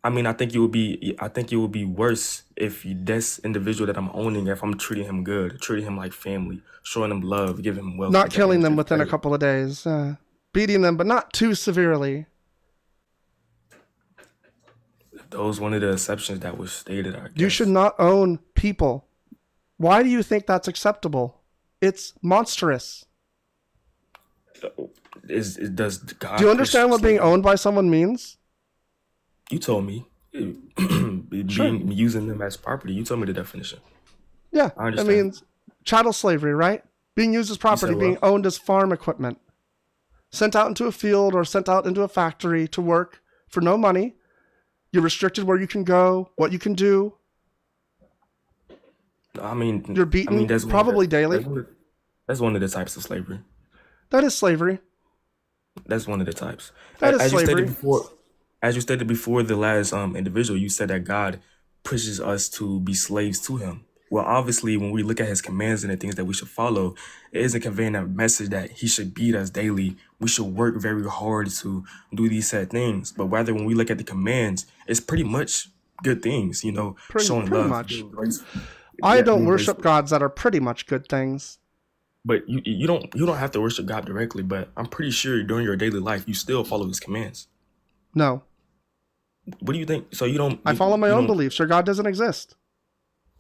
I mean, I think it would be worse if this individual that I'm owning, if I'm treating him good, treating him like family, showing him love, giving him wealth, Not like that killing is them just within a better. couple of days. Beating them, but not too severely. Those one of the exceptions that was stated, I You should guess. not own people. Why do you think that's acceptable? It's monstrous. Does God Do you push understand what being slavery? owned by someone means? You told me Sure. being using them as property. You told me the definition. Yeah, I it understand. means chattel slavery, right? Being used as You property, said being what? owned as farm equipment. Sent out into a field or sent out into a factory to work for no money. You're restricted where you can go, what you can do. I mean, You're beaten that's probably daily. that's one of the types of slavery. That is slavery. That's one of the types. That is As you stated slavery. before, the last individual, you said that God pushes us to be slaves to Him. Well, obviously, when we look at His commands and the things that we should follow, it isn't conveying a message that He should beat us daily. We should work very hard to do these said things. But rather, when we look at the commands, it's pretty much good things. Showing Pretty love, much. being graceful. I don't Being worship graceful. gods that are pretty much good things. But you don't have to worship God directly. But I'm pretty sure during your daily life, you still follow His commands. No, What do you think? So you don't. I follow my you own don't. beliefs. Your God doesn't exist.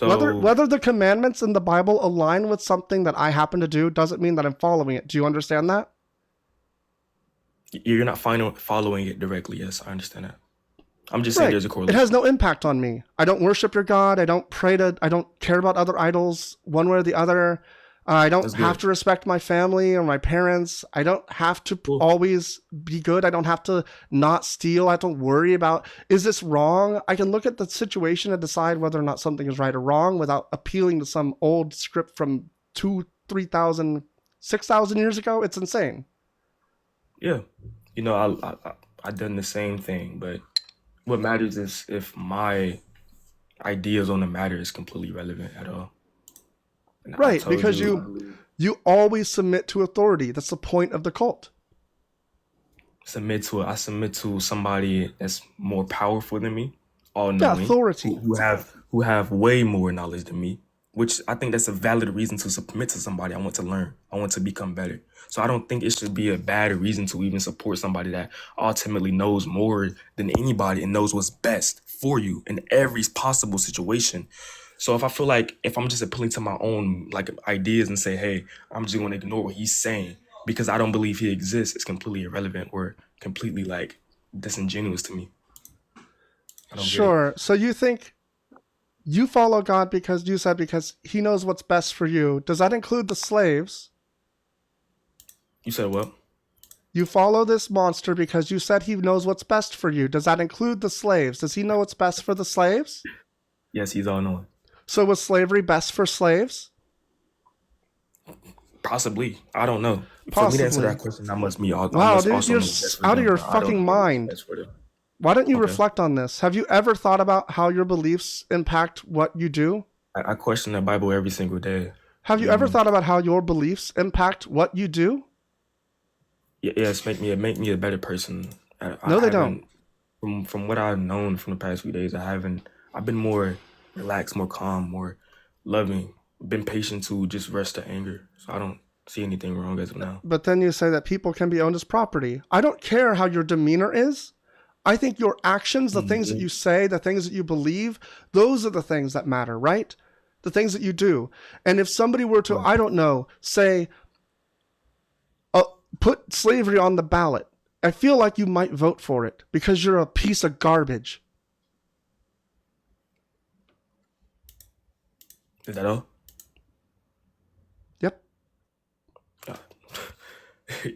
So Whether the commandments in the Bible align with something that I happen to do doesn't mean that I'm following it. Do you understand that? you're not following it directly. Yes, I understand that. I'm just saying Right. there's a It correlation. has no impact on me. I don't worship your God. I don't I don't care about other idols one way or the other. I don't That's have good. to respect my family or my parents. I don't have to Cool. always be good. I don't have to not steal. I don't worry about, is this wrong? I can look at the situation and decide whether or not something is right or wrong without appealing to some old script from 2, 3,000, 6,000 years ago. It's insane. Yeah, I done the same thing, but what matters is if my ideas on the matter is completely relevant at all. And I Right, told because you, you always submit to authority. That's the point of the cult. I submit to somebody that's more powerful than me, all Yeah, knowing, authority. who have way more knowledge than me, which I think that's a valid reason to submit to somebody. I want to learn. I want to become better. So I don't think it should be a bad reason to even support somebody that ultimately knows more than anybody and knows what's best for you in every possible situation. So if I'm just appealing to my own ideas and say, hey, I'm just going to ignore what he's saying because I don't believe he exists, it's completely irrelevant or completely disingenuous to me. I don't get it. Sure. So you think you follow God because you said because he knows what's best for you. Does that include the slaves? You said what? You follow this monster because you said he knows what's best for you. Does that include the slaves? Does he know what's best for the slaves? Yes, he's all knowing. So was slavery best for slaves? Possibly. I don't know. For me to answer Possibly. that question, I must be all. I Wow, must dude, also you're know what's best for out of them, your but I don't fucking know what's mind. best for them. Why don't you Okay. reflect on this? Have you ever thought about how your beliefs impact what you do? I question the Bible every single day. Have you ever thought about how your beliefs impact what you do? Yes, make me a better person. No, they don't. From what I've known from the past few days, I've been more relaxed, more calm, more loving, been patient to just rest the anger. So see anything wrong as of now. But then you say that people can be owned as property. I don't care how your demeanor is. I think your actions, the things that you say, the things that you believe, those are the things that matter, right? The things that you do. And if somebody were to, I don't know, say, put slavery on the ballot, I feel like you might vote for it because you're a piece of garbage. Is that all? Yep.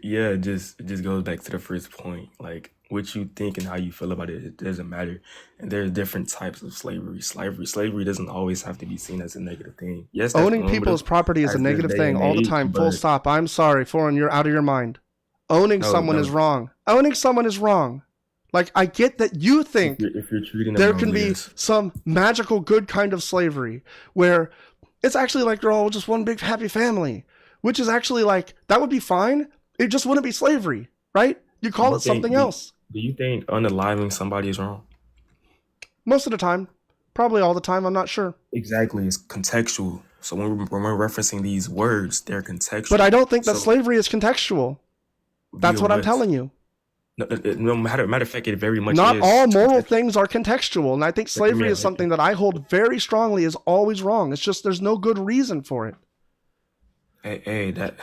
Yeah, it just goes back to the first point. Like, what you think and how you feel about it doesn't matter. And there's different types of slavery. Slavery doesn't always have to be seen as a negative thing. Yes, that's Owning people as normative property is a as this negative day thing and all the age, time, full but stop. I'm sorry, Foreign, you're out of your mind. Owning no, someone is wrong. Owning someone is wrong. Like, I get that you think if you're treating them there can wrongly, be yes. some magical good kind of slavery where it's actually like you're all just one big happy family, which is actually like, that would be fine. It just wouldn't be slavery, right? You call it something else. Do you think unaliving somebody is wrong? Most of the time. Probably all the time. I'm not sure. Exactly. It's contextual. So when we're referencing these words, they're contextual. But I don't think that So slavery is contextual. That's via what I'm what? telling you. No matter of fact, it very much Not is all moral contextual. things are contextual. And I think Like, slavery is something that I hold very strongly is always wrong. It's just there's no good reason for it. hey, that,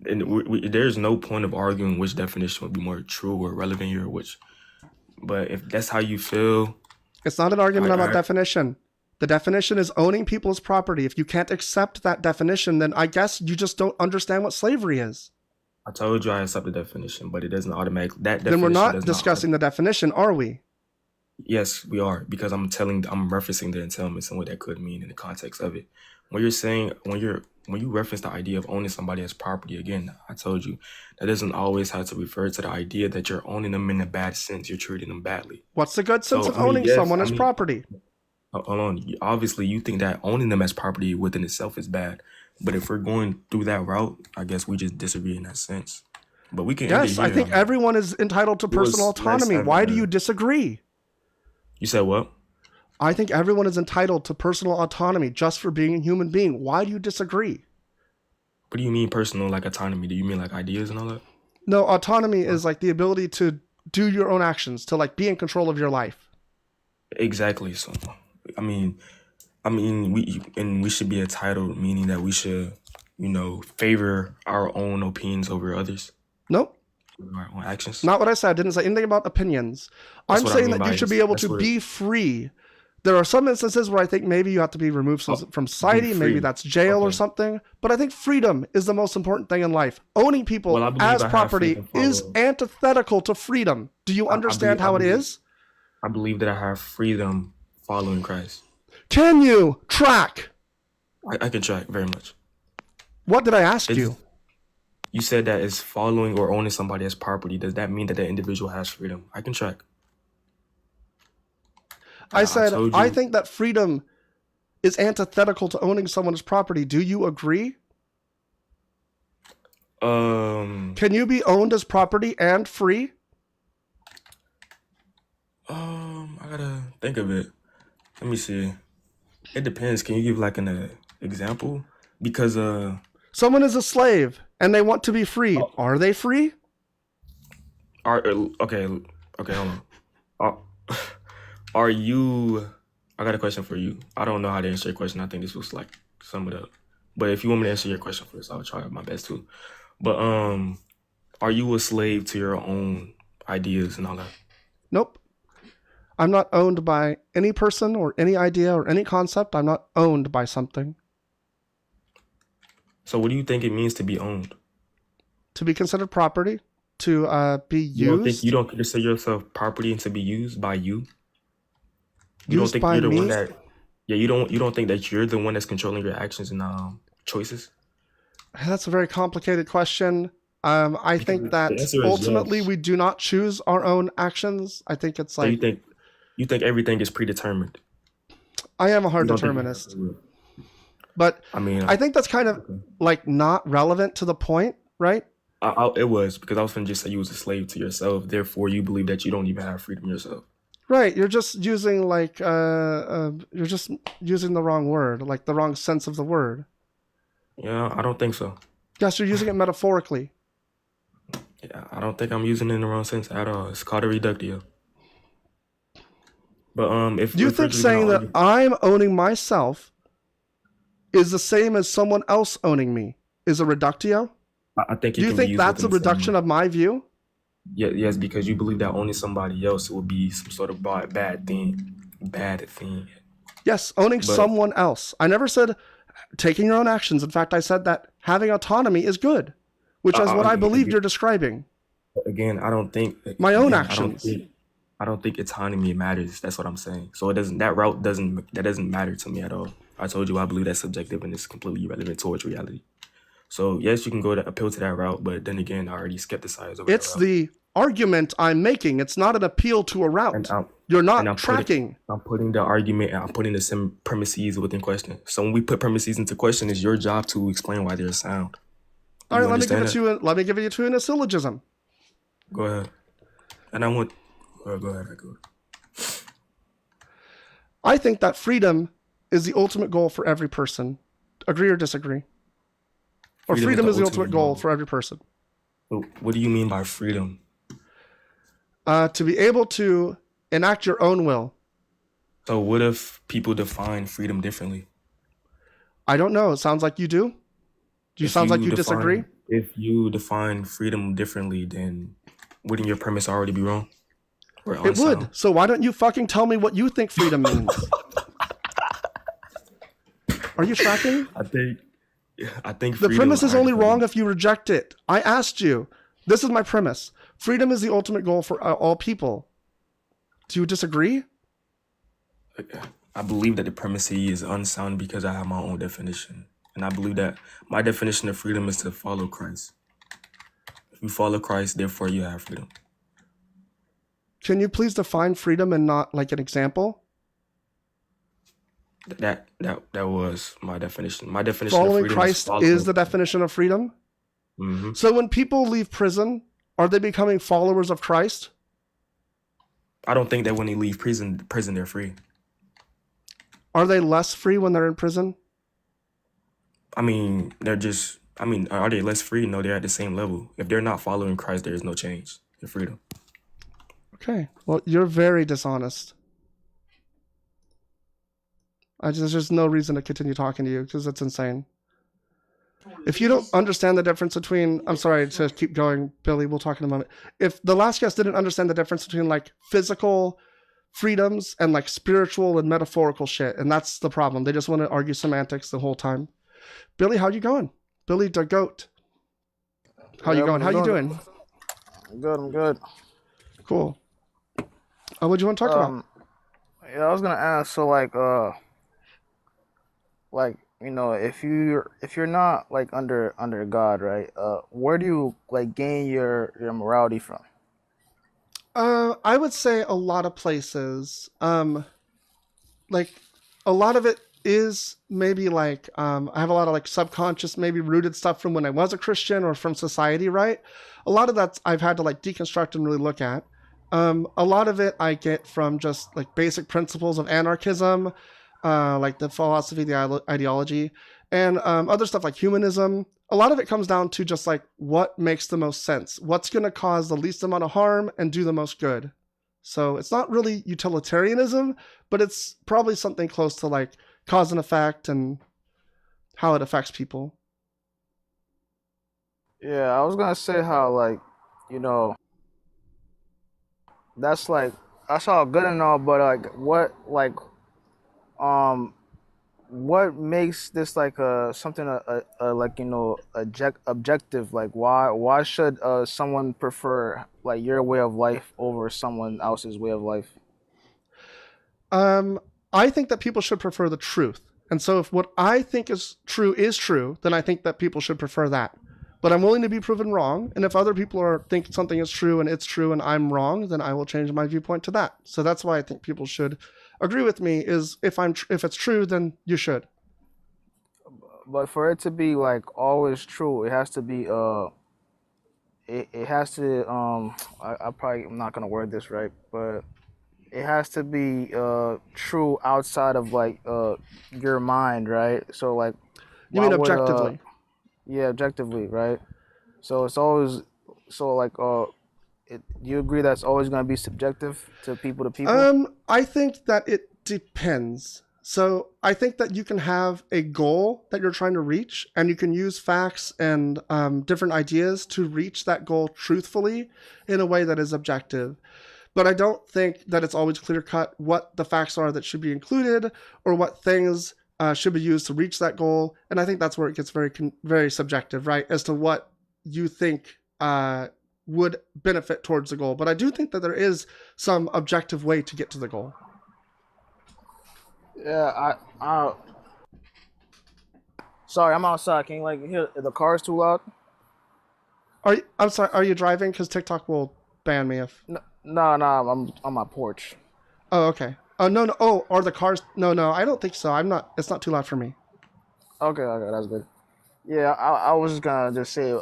and there's no point of arguing which definition would be more true or relevant here, but if that's how you feel, It's not an argument about I definition. The definition is owning people as property. If you can't accept that definition, then I guess you just don't understand what slavery is. I told you I accept the definition, but it doesn't automatically, that Then we're definition not does not discussing the definition, are we? Yes, we are, because I'm referencing the entailments and what that could mean in the context of it. When you reference the idea of owning somebody as property, again, I told you that doesn't always have to refer to the idea that you're owning them in a bad sense. You're treating them badly. What's the good sense So, of I mean, owning yes, someone I as mean, property? hold on. Obviously, you think that owning them as property within itself is bad, but if we're going through that route, I guess we just disagree in that sense. But we can end it Yes, here. I think everyone is entitled to it was personal nice autonomy. having Why do a. you disagree? You said what? I think everyone is entitled to personal autonomy just for being a human being. Why do you disagree? What do you mean personal, like autonomy? Do you mean like ideas and all that? No, autonomy is like the ability to do your own actions, to like be in control of your life. Exactly. So, I mean, we should be entitled, meaning that we should, favor our own opinions over others, Nope, our own actions. not what I said. I didn't say anything about opinions. That's I'm what I saying mean that you by should be able that's to where be free. There are some instances where I think maybe you have to be removed from be society. Maybe free. that's jail or Okay. something. But I think freedom is the most important thing in life. Owning people Well, I believe as I have property freedom is follow. antithetical to freedom. Do you understand how it is? I believe that I have freedom following Christ. Can you track? I can track very much. What did I ask It's, you? you said that it's following or owning somebody as property. Does that mean that the individual has freedom? I can track. I I said, told I you. think that freedom is antithetical to owning someone's property. Do you agree? Um, Can you be owned as property and free? I gotta think of it. Let me see. It depends. Can you give like an example? Because Someone is a slave and they want to be free. Are they free? okay, hold on. Are, are you? I got a question for you. I don't know how to answer your question. I think this was like sum it up. But if you want me to answer your question first, I'll try my best to. But are you a slave to your own ideas and all that? Nope. I'm not owned by any person or any idea or any concept. I'm not owned by something. So what do you think it means to be owned? To be considered property, to be used. You don't consider yourself property and to be used by you? You don't Used think by you're the one me? that you don't think that you're the one that's controlling your actions and choices? That's a very complicated question. I think The that answer is ultimately yes. we do not choose our own actions. I think it's So you like, think everything is predetermined? I am a You hard don't think determinist, but I mean, I think that's kind of okay. like not relevant to the point, right? It was because I was going to just say you was a slave to yourself. Therefore, you believe that you don't even have freedom yourself. Right. You're just using like, you're just using the wrong word, like the wrong sense of the word. Yeah, I don't think so. Yes, you're using it metaphorically. Yeah, I don't think I'm using it in the wrong sense at all. It's called a reductio. But if Do you if we're think just gonna saying that argue, I'm owning myself is the same as someone else owning me is a reductio? I think it Do you can be think used that's a within the same. reduction of my view? Yeah, yes, because you believe that owning somebody else will be some sort of bad thing, Yes, owning But someone else. I never said taking your own actions. In fact, I said that having autonomy is good, which is what I believe you're describing. again, I don't think My own again, actions. I don't think autonomy matters. That's what I'm saying. So it doesn't that route doesn't matter to me at all. I told you I believe that's subjective and it's completely irrelevant towards reality. So yes, you can go to appeal to that route, but then again, I already skepticized over It's that route. the argument I'm making. It's not an appeal to a And route. I'm You're and not I'm tracking. putting the argument and I'm putting the same premises within question. So when we put premises into question, it's your job to explain why they're sound. Do All you right, let me give understand it to you. Let me give it to you in a syllogism. Go ahead. And I want go ahead, go. I think that freedom is the ultimate goal for every person. Agree or disagree? Or freedom is the ultimate goal for every person. But what do you mean by freedom? To be able to enact your own will. So what if people define freedom differently? I don't know. It sounds like you do. Sounds like you disagree. If you define freedom differently, then wouldn't your premise already be wrong? Or It unsound? would. So why don't you fucking tell me what you think freedom means? Are you tracking? I think The freedom, premise is only I- wrong if you reject it. I asked you. This is my premise. Freedom is the ultimate goal for all people. Do you disagree? I believe that the premise is unsound because I have my own definition. And I believe that my definition of freedom is to follow Christ. If you follow Christ, therefore you have freedom. Can you please define freedom and not like an example? That was my definition. My definition of Following freedom Christ is the definition of freedom. Mhm. So when people leave prison, are they becoming followers of Christ? I don't think that when they leave prison they're free. Are they less free when they're in prison? I mean, are they less free? No, they're at the same level. If they're not following Christ, there is no change in freedom. Okay. Well, you're very dishonest. There's just no reason to continue talking to you because it's insane. If you don't understand the difference between, I'm sorry to keep going, Billy, we'll talk in a moment. If the last guest didn't understand the difference between like physical freedoms and like spiritual and metaphorical shit, and that's the problem. They just want to argue semantics the whole time. Billy, how you going? Billy the goat. How you going? How you doing? I'm good. Cool. What do you want to talk about? Yeah, I was gonna ask. So, if you're not like under God, right? Where do you like gain your morality from? I would say a lot of places. Like a lot of it is maybe like I have a lot of like subconscious, maybe rooted stuff from when I was a Christian or from society, right? A lot of that I've had to like deconstruct and really look at. A lot of it I get from just like basic principles of anarchism, like the philosophy, the ideology, and other stuff like humanism. A lot of it comes down to just like what makes the most sense, what's going to cause the least amount of harm and do the most good. So it's not really utilitarianism, but it's probably something close to like cause and effect and how it affects people. Yeah, I was gonna say how that's all good and all, but what makes this like something objective? Like why should someone prefer like your way of life over someone else's way of life? I think that people should prefer the truth. And so if what I think is true, then I think that people should prefer that. But I'm willing to be proven wrong. And if other people think something is true and it's true and I'm wrong, then I will change my viewpoint to that. So that's why I think people should agree with me is if it's true, then you should. But for it to be like always true, it has to be it has to I probably I'm not gonna word this right, but it has to be true outside of like your mind, right? So like You mean why would, objectively? Yeah, objectively, right? So it's always so like do you agree that's always going to be subjective to people to people? I think that it depends. So I think that you can have a goal that you're trying to reach, and you can use facts and different ideas to reach that goal truthfully in a way that is objective. But I don't think that it's always clear cut what the facts are that should be included or what things should be used to reach that goal. And I think that's where it gets very subjective, right? As to what you think would benefit towards the goal. But I do think that there is some objective way to get to the goal. Yeah, I sorry, I'm outside. Can you like hear the car's too loud? I'm sorry, are you driving? Because TikTok will ban me if... No, I'm on my porch. Oh, okay. Oh, no. Oh, are the cars... No, I don't think so. It's not too loud for me. Okay, that's good. Yeah, I was just gonna just say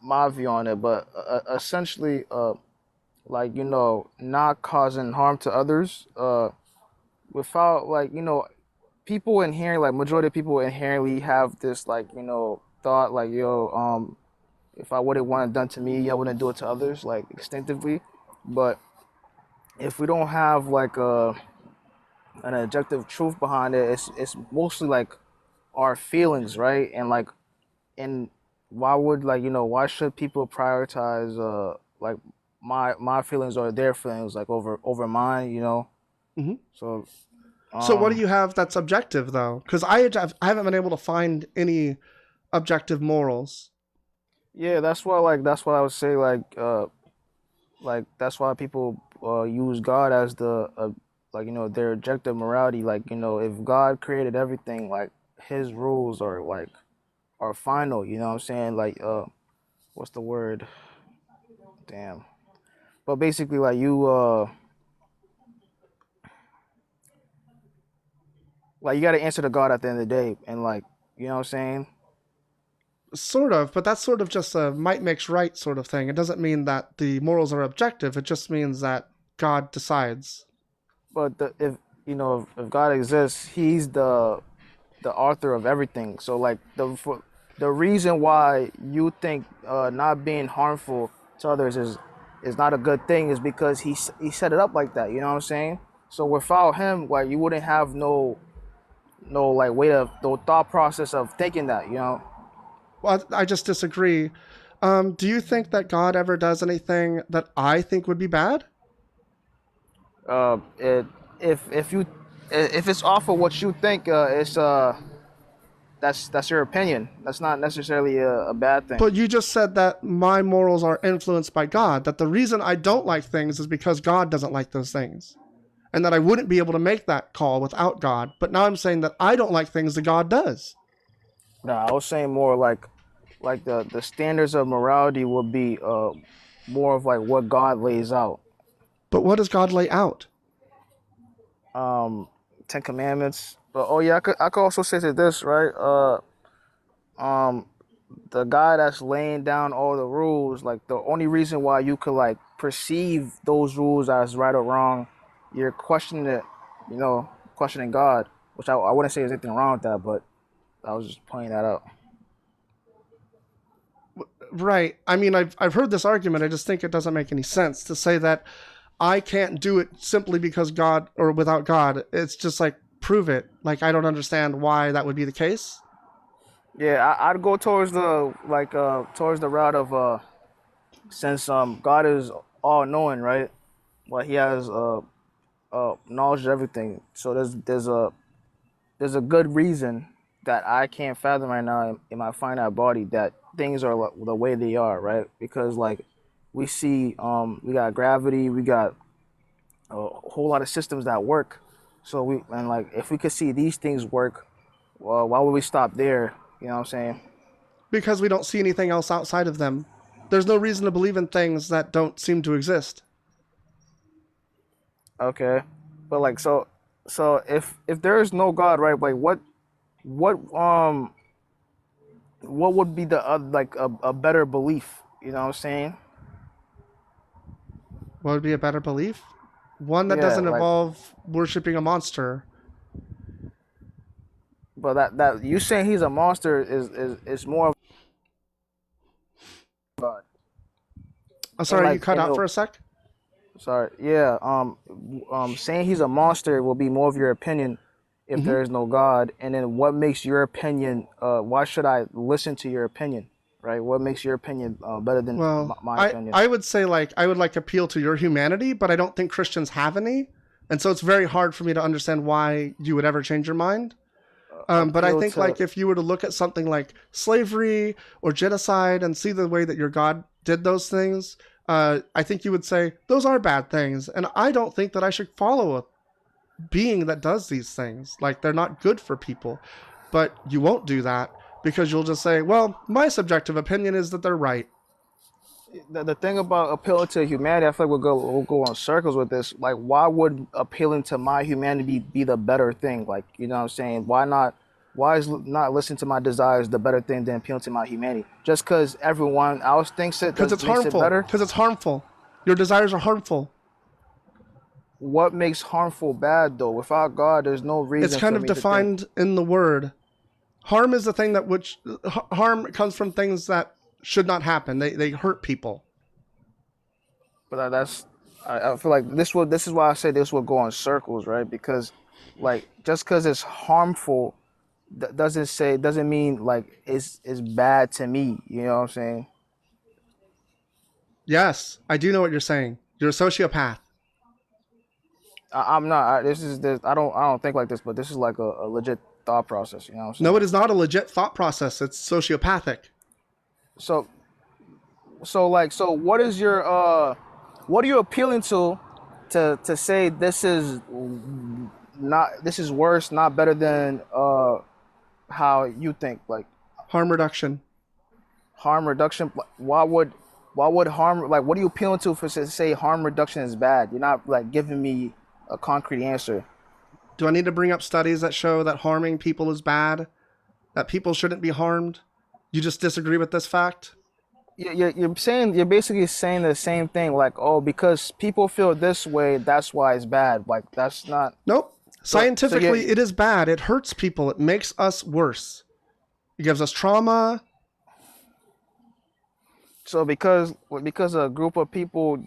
my view on it, but essentially, like not causing harm to others, without like people inherently, like majority of people inherently have this like thought like if I wouldn't want it done to me, I wouldn't do it to others like instinctively. But if we don't have like an objective truth behind it, it's mostly like our feelings, right? And why would why should people prioritize like my feelings or their feelings like over mine, Mm-hmm. So So what do you have that's objective, though? Because I haven't been able to find any objective morals. yeah, that's why I would say like that's why people use God as the like their objective morality. Like if God created everything, like His rules are final. You know what I'm saying? Like what's the word? Damn. But basically, like you got to answer to God at the end of the day, and like you know what I'm saying? Sort of, but that's sort of just a might makes right sort of thing. It doesn't mean that the morals are objective. It just means that God decides. But if if God exists, He's the author of everything. So like the reason why you think not being harmful to others is not a good thing is because he set it up like that. You know what I'm saying? So without Him, like you wouldn't have no like way of the thought process of thinking that. Well, I just disagree. Do you think that God ever does anything that I think would be bad? If it's off of what you think, it's that's your opinion. That's not necessarily a bad thing. But you just said that my morals are influenced by God, that the reason I don't like things is because God doesn't like those things, and that I wouldn't be able to make that call without God. But now I'm saying that I don't like things that God does. No, I was saying more like the standards of morality would be more of like what God lays out. But what does God lay out? 10 Commandments. But oh yeah, I could also say to this, right? The guy that's laying down all the rules, like the only reason why you could like perceive those rules as right or wrong, you're questioning it, questioning God, which I wouldn't say there's anything wrong with that, but I was just pointing that out. Right. I mean, I've heard this argument. I just think it doesn't make any sense to say that I can't do it simply because God or without God. It's just like, prove it. Like, I don't understand why that would be the case. Yeah, I'd go towards the towards the route of since God is all knowing, right? Well, He has knowledge of everything. So there's a good reason that I can't fathom right now in my finite body that things are the way they are, right? Because like we see, we got gravity, we got a whole lot of systems that work. So if we could see these things work, well, why would we stop there? You know what I'm saying? Because we don't see anything else outside of them. There's no reason to believe in things that don't seem to exist. Okay, but like so if there is no God, right? Like what would be the like a better belief? You know what I'm saying? What would be a better belief? One that Yeah, doesn't like, involve worshiping a monster. but that you saying he's a monster is more. God. I'm sorry, you like, cut and out for a sec. sorry, yeah. Saying he's a monster will be more of your opinion if Hmm. there is no God. And then what makes your opinion? Why should I listen to your opinion? Right? What makes your opinion better than Well, my I opinion? I would say like I would like appeal to your humanity, but I don't think Christians have any, and so it's very hard for me to understand why you would ever change your mind. But I Appeal think to like if you were to look at something like slavery or genocide and see the way that your God did those things, I think you would say those are bad things, and I don't think that I should follow a being that does these things. Like they're not good for people. But you won't do that because you'll just say, well, my subjective opinion is that they're right. the thing about appealing to humanity. I feel like we'll go on circles with this. Like, why would appealing to my humanity be the better thing? Like, you know what I'm saying? Why not? Why is not listening to my desires the better thing than appealing to my humanity? Just because everyone else thinks it Because does, it's makes it harmful. better. Because it's harmful. Your desires are harmful. What makes harmful bad though? Without God, there's no reason It's kind for of me to think. defined in the word. Harm is the thing that harm comes from things that should not happen. They hurt people. But I feel like this is why I say this will go in circles, right? Because like just because it's harmful doesn't mean like it's bad to me. You know what I'm saying? Yes, I do know what you're saying. You're a sociopath. I'm not. I don't think like this, but this is like a legit thought process. You know what I'm saying? No, it is not a legit thought process. It's sociopathic. So so what is your what are you appealing to say this is worse, not better than how you think, like Harm reduction. harm reduction? Why would harm, like, what are you appealing to for to say harm reduction is bad? You're not like giving me a concrete answer. Do I need to bring up studies that show that harming people is bad? That people shouldn't be harmed? You just disagree with this fact? You're basically saying the same thing, like, oh, because people feel this way, that's why it's bad. Like, that's not. Nope. So Scientifically, it is bad. It hurts people. It makes us worse. It gives us trauma. So because a group of people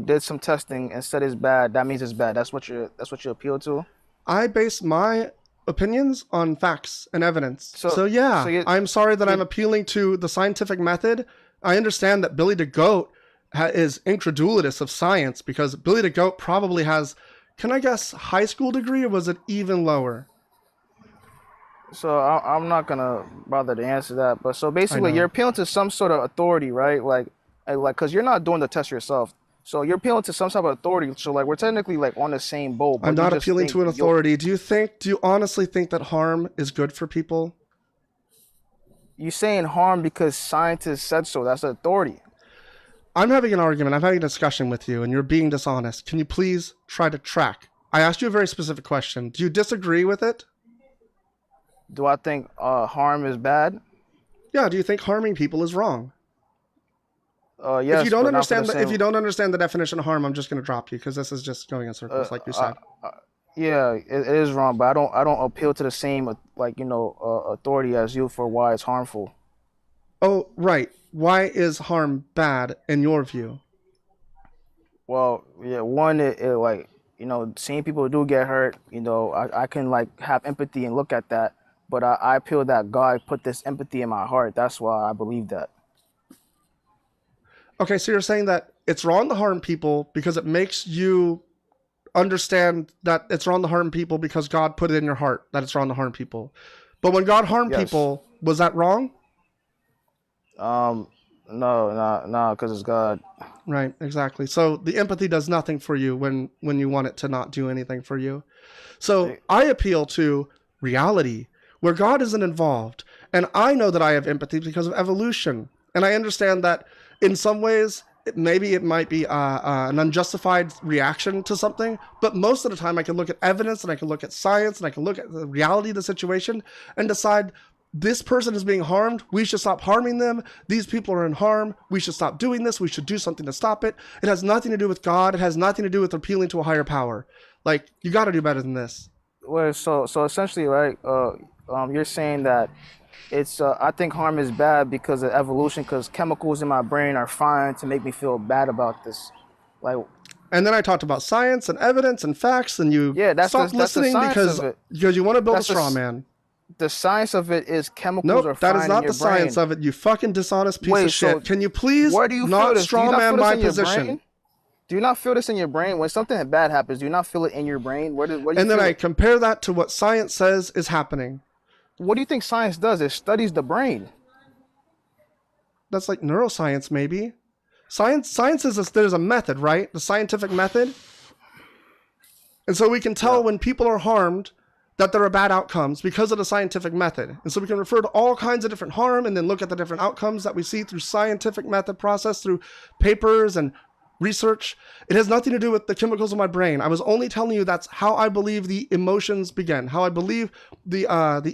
did some testing and said it's bad, that means it's bad. That's what you appeal to. I base my opinions on facts and evidence. So yeah, so you- I'm sorry that you- I'm appealing to the scientific method. I understand that Billy the Goat is incredulous of science because Billy the Goat probably has, can I guess, high school degree, or was it even lower? So I'm not gonna bother to answer that. But so basically, know. you're appealing to some sort of authority, right? Like because you're not doing the test yourself. So you're appealing to some type of authority. So like we're technically like on the same boat. But I'm you not just appealing think to an you'll- authority. Do you honestly think that harm is good for people? You're saying harm because scientists said so. That's authority. I'm having an argument. I'm having a discussion with you, and you're being dishonest. Can you please try to track? I asked you a very specific question. Do you disagree with it? Do I think harm is bad? Yeah. Do you think harming people is wrong? Yes. If you don't but not for understand, the if same- you don't understand the definition of harm, I'm just going to drop you because this is just going in circles, like you said. Yeah, it is wrong, but I don't appeal to the same authority as you for why it's harmful. Oh, right. Why is harm bad in your view? Well, yeah, one, it like, seeing people do get hurt, I can like have empathy and look at that, but I feel that God put this empathy in my heart. That's why I believe that. Okay, so you're saying that it's wrong to harm people because it makes you understand that it's wrong to harm people because God put it in your heart that it's wrong to harm people. But when God harmed Yes. people, was that wrong? No, because it's God. Right, exactly. So the empathy does nothing for you when you want it to not do anything for you. So I appeal to reality where God isn't involved. And I know that I have empathy because of evolution. And I understand that in some ways, maybe it might be an unjustified reaction to something. But most of the time I can look at evidence and I can look at science and I can look at the reality of the situation and decide this person is being harmed. We should stop harming them. These people are in harm. We should stop doing this. We should do something to stop it. It has nothing to do with God. It has nothing to do with appealing to a higher power. Like, you got to do better than this. Well, so essentially, right? You're saying that It's I think harm is bad because of evolution. Because chemicals in my brain are fine to make me feel bad about this. Like, And then I talked about science and evidence and facts, and you yeah, stopped that's the listening science because of it. you want to build a That's the straw s- man. The science of it is chemicals Nope, are that fine is not in your the science brain. of it, you fucking dishonest piece Wait, of so shit. Can you please where do you feel not this? Do you straw not man feel this my in your position? brain? Do you not feel this in your brain when something bad happens? Do you not feel it in your brain? Where do you And then feel I it? compare that to what science says is happening. What do you think science does? It studies the brain. That's like neuroscience, maybe. Science is there's a method, right? The scientific method. And so we can tell when people are harmed that there are bad outcomes because of the scientific method. And so we can refer to all kinds of different harm and then look at the different outcomes that we see through scientific method process, through papers and research. It has nothing to do with the chemicals in my brain. I was only telling you that's how I believe the emotions begin, how I believe the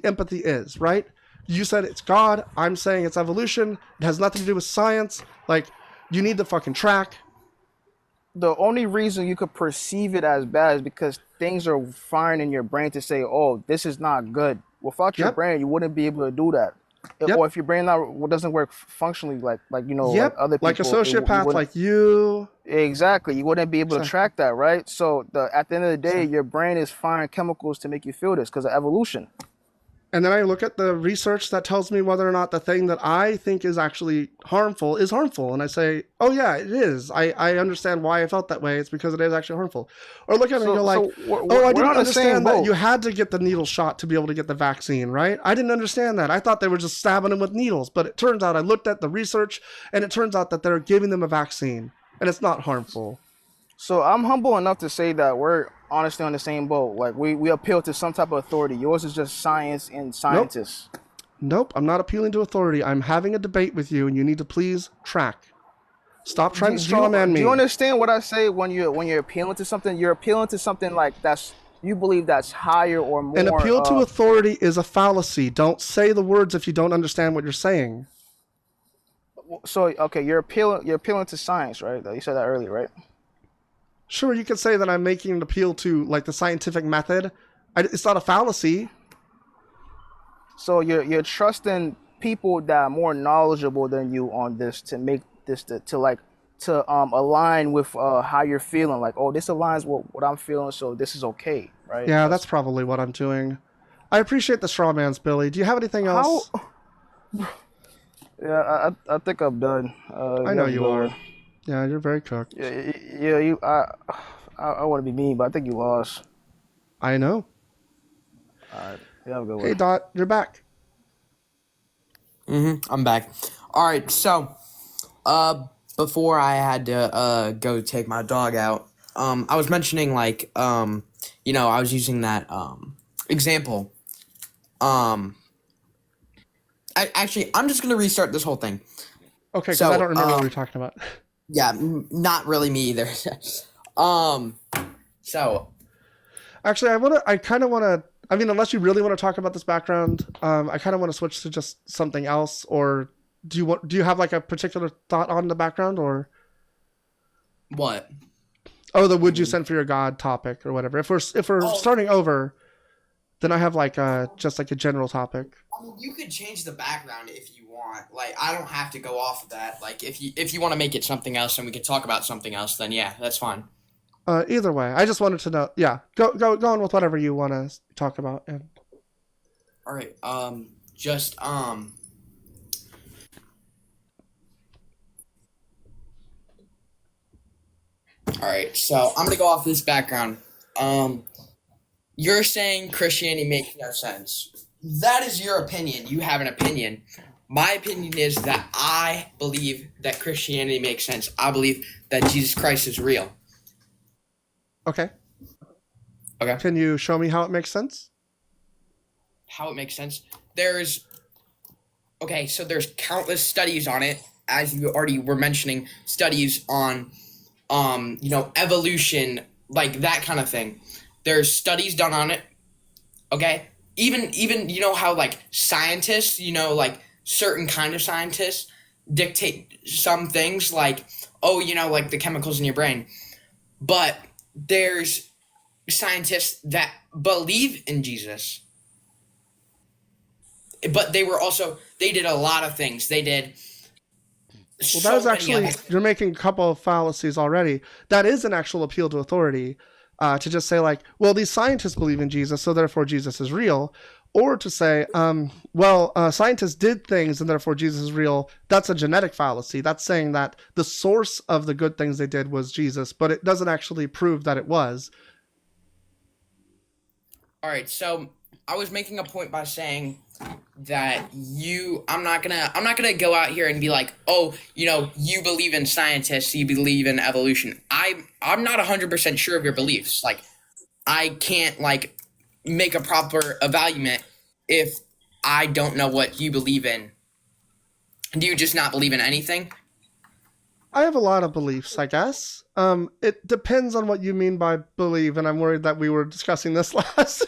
empathy is, right? You said it's God. I'm saying it's evolution. It has nothing to do with science. Like, you need to fucking track. The only reason you could perceive it as bad is because things are firing in your brain to say, "Oh, this is not good." Without your Yep. brain, you wouldn't be able to do that. Yep. Or if your brain not doesn't work functionally like Yep. like other people, Like a you sociopath wouldn't like you. exactly you wouldn't be able to So- track that, right? So at the end of the day, so- your brain is firing chemicals to make you feel this because of evolution. And then I look at the research that tells me whether or not the thing that I think is actually harmful is harmful. And I say, oh, yeah, it is. I understand why I felt that way. It's because it is actually harmful. Or look at it and go like, oh, I didn't understand that you had to get the needle shot to be able to get the vaccine, right? I didn't understand that. I thought they were just stabbing them with needles. But it turns out I looked at the research and it turns out that they're giving them a vaccine and it's not harmful. So I'm humble enough to say that we're honestly on the same boat. Like we appeal to some type of authority. Yours is just science and scientists. Nope, I'm not appealing to authority. I'm having a debate with you and you need to please track. Stop trying to straw man me. Do you understand what I say when you're appealing to something? You're appealing to something like that's you believe that's higher or more. An appeal to authority is a fallacy. Don't say the words if you don't understand what you're saying. So okay, you're appealing to science, right? You said that earlier, right? Sure, you could say that I'm making an appeal to like the scientific method. It's not a fallacy. So you're trusting people that are more knowledgeable than you on this to make this to align with how you're feeling. Like, oh, this aligns with what I'm feeling, so this is okay, right? Yeah, that's probably what I'm doing. I appreciate the straw man's, Billy. Do you have anything else? Yeah, I think I'm done. I know you are. Yeah, you're very cooked. Yeah, I want to be mean, but I think you lost. I know. All right, you have a good one. Hey, Dot, you're back. I'm back. All right, so before I had to go take my dog out, I was mentioning like I was using that example. I'm just gonna restart this whole thing. Okay, because So, I don't remember what we were talking about. Yeah, not really me either. So Actually, I kind of want to. I mean, unless you really want to talk about this background, I kind of want to switch to just something else. Or do you have like a particular thought on the background, or what? oh, the would you send for your God topic or whatever? If we're starting over, then I have like just like a general topic. I mean, you could change the background if you want. Like, I don't have to go off of that. Like, if you want to make it something else and we could talk about something else, then yeah, that's fine. Either way, I just wanted to know. Yeah, go on with whatever you want to talk about. And All right. All right. So I'm gonna go off this background. You're saying Christianity makes no sense. That is your opinion. You have an opinion. My opinion is that I believe that Christianity makes sense. I believe that Jesus Christ is real. okay, Okay. can you show me how it makes sense? How it makes sense. There's countless studies on it, as you already were mentioning, studies on evolution, like that kind of thing. There's studies done on it. Okay? Even how like scientists, like certain kind of scientists dictate some things like, like the chemicals in your brain. But there's scientists that believe in Jesus. but they did a lot of things. They did Well, that is many actually, other. you're making a couple of fallacies already. That is an actual appeal to authority, to just say like, well, these scientists believe in Jesus, so therefore Jesus is real. Or to say, scientists did things and therefore Jesus is real. That's a genetic fallacy. That's saying that the source of the good things they did was Jesus, but it doesn't actually prove that it was. All right, so I was making a point by saying that I'm not gonna go out here and be like, oh, you believe in scientists, you believe in evolution. I'm not 100% sure of your beliefs. Like, I can't like make a proper evaluation if I don't know what you believe in. Do you just not believe in anything? I have a lot of beliefs, I guess. It depends on what you mean by believe, and I'm worried that we were discussing this last.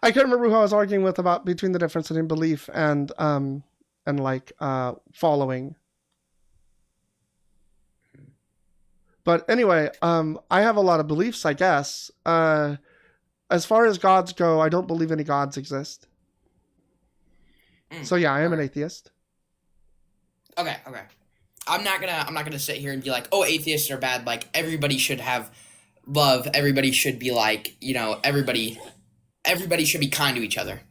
I can't remember who I was arguing with about between the difference between belief and following. But anyway, I have a lot of beliefs, I guess. As far as gods go, I don't believe any gods exist. So yeah, I am an atheist. Okay. I'm not gonna sit here and be like, oh, atheists are bad. Like, everybody should have love. Everybody should be like, everybody should be kind to each other.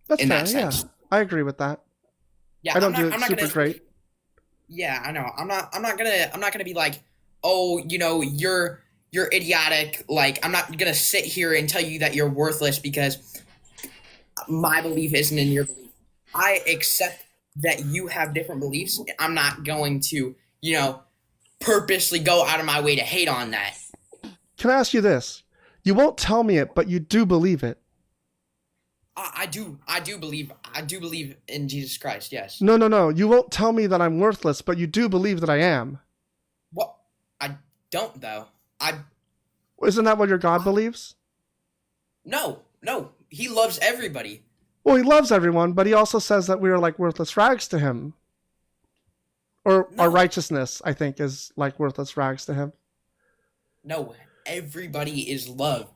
That's in fair, that sense. yeah. I agree with that. Yeah, I don't do I'm it not super gonna, great. Yeah, I know. I'm not gonna be like, oh, you're idiotic. Like, I'm not gonna sit here and tell you that you're worthless because my belief isn't in your belief. I accept that you have different beliefs. I'm not going to, purposely go out of my way to hate on that. Can I ask you this? You won't tell me it, but you do believe it. I do believe in Jesus Christ. Yes. No. You won't tell me that I'm worthless, but you do believe that I am. What? I don't though. Isn't that what your God believes? No. He loves everybody. Well, he loves everyone, but he also says that we are like worthless rags to him. Or No. our righteousness, I think, is like worthless rags to him. No, everybody is loved.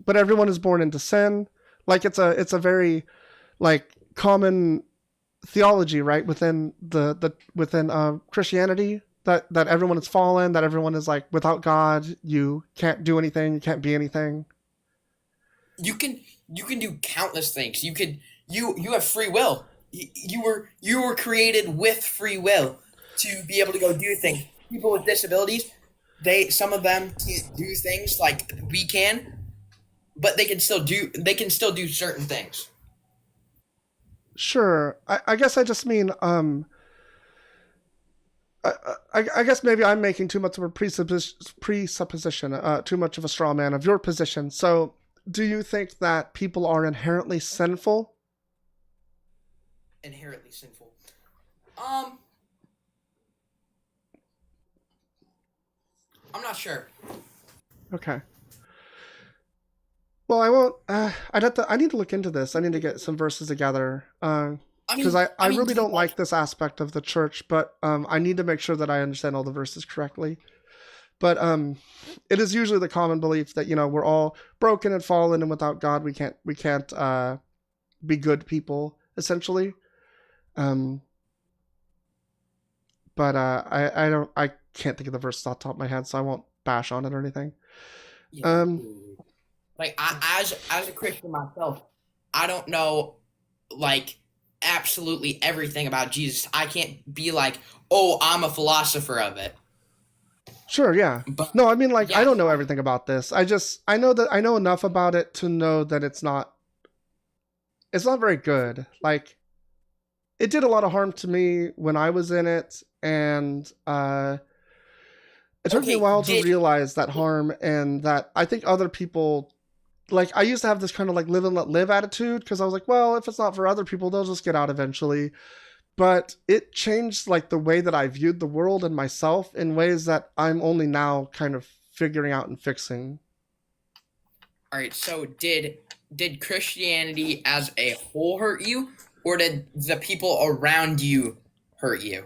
But everyone is born into sin. Like it's a very like common theology, right? Within within Christianity, that everyone is fallen, that everyone is like without God, you can't do anything, you can't be anything. You can do countless things. You have free will. You were created with free will to be able to go do things. People with disabilities, some of them can't do things like we can, but they can still do certain things. Sure. I guess I just mean I guess maybe I'm making too much of a presupposition, too much of a straw man of your position. So do you think that people are inherently sinful? Inherently sinful. I'm not sure. Okay. Well, I won't. I need to look into this. I need to get some verses together. Because I really don't like this aspect of the church, but I need to make sure that I understand all the verses correctly. But it is usually the common belief that we're all broken and fallen, and without God we can't be good people, essentially. But I can't think of the verses off the top of my head, so I won't bash on it or anything. Yeah. Like as a Christian myself, I don't know like absolutely everything about Jesus. I can't be like, oh, I'm a philosopher of it. Sure, yeah. But, no, I mean, like, yeah. I don't know everything about this. I know enough about it to know that it's not very good. Like, it did a lot of harm to me when I was in it, and it took me a while to realize that harm, and that I think other people, like, I used to have this kind of like live and let live attitude, because I was like, well, if it's not for other people, they'll just get out eventually. But it changed like the way that I viewed the world and myself in ways that I'm only now kind of figuring out and fixing. All right, so did Christianity as a whole hurt you, or did the people around you hurt you?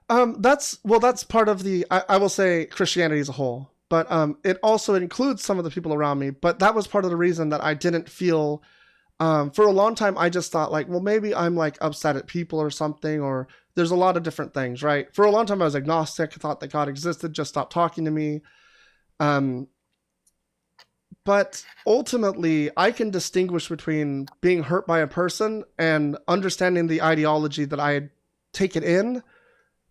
That's part of the, I will say Christianity as a whole, but it also includes some of the people around me. But that was part of the reason that I didn't feel For a long time, I just thought like, well, maybe I'm like upset at people or something, or there's a lot of different things, right? For a long time, I was agnostic, thought that God existed, just stopped talking to me. But ultimately, I can distinguish between being hurt by a person and understanding the ideology that I had taken in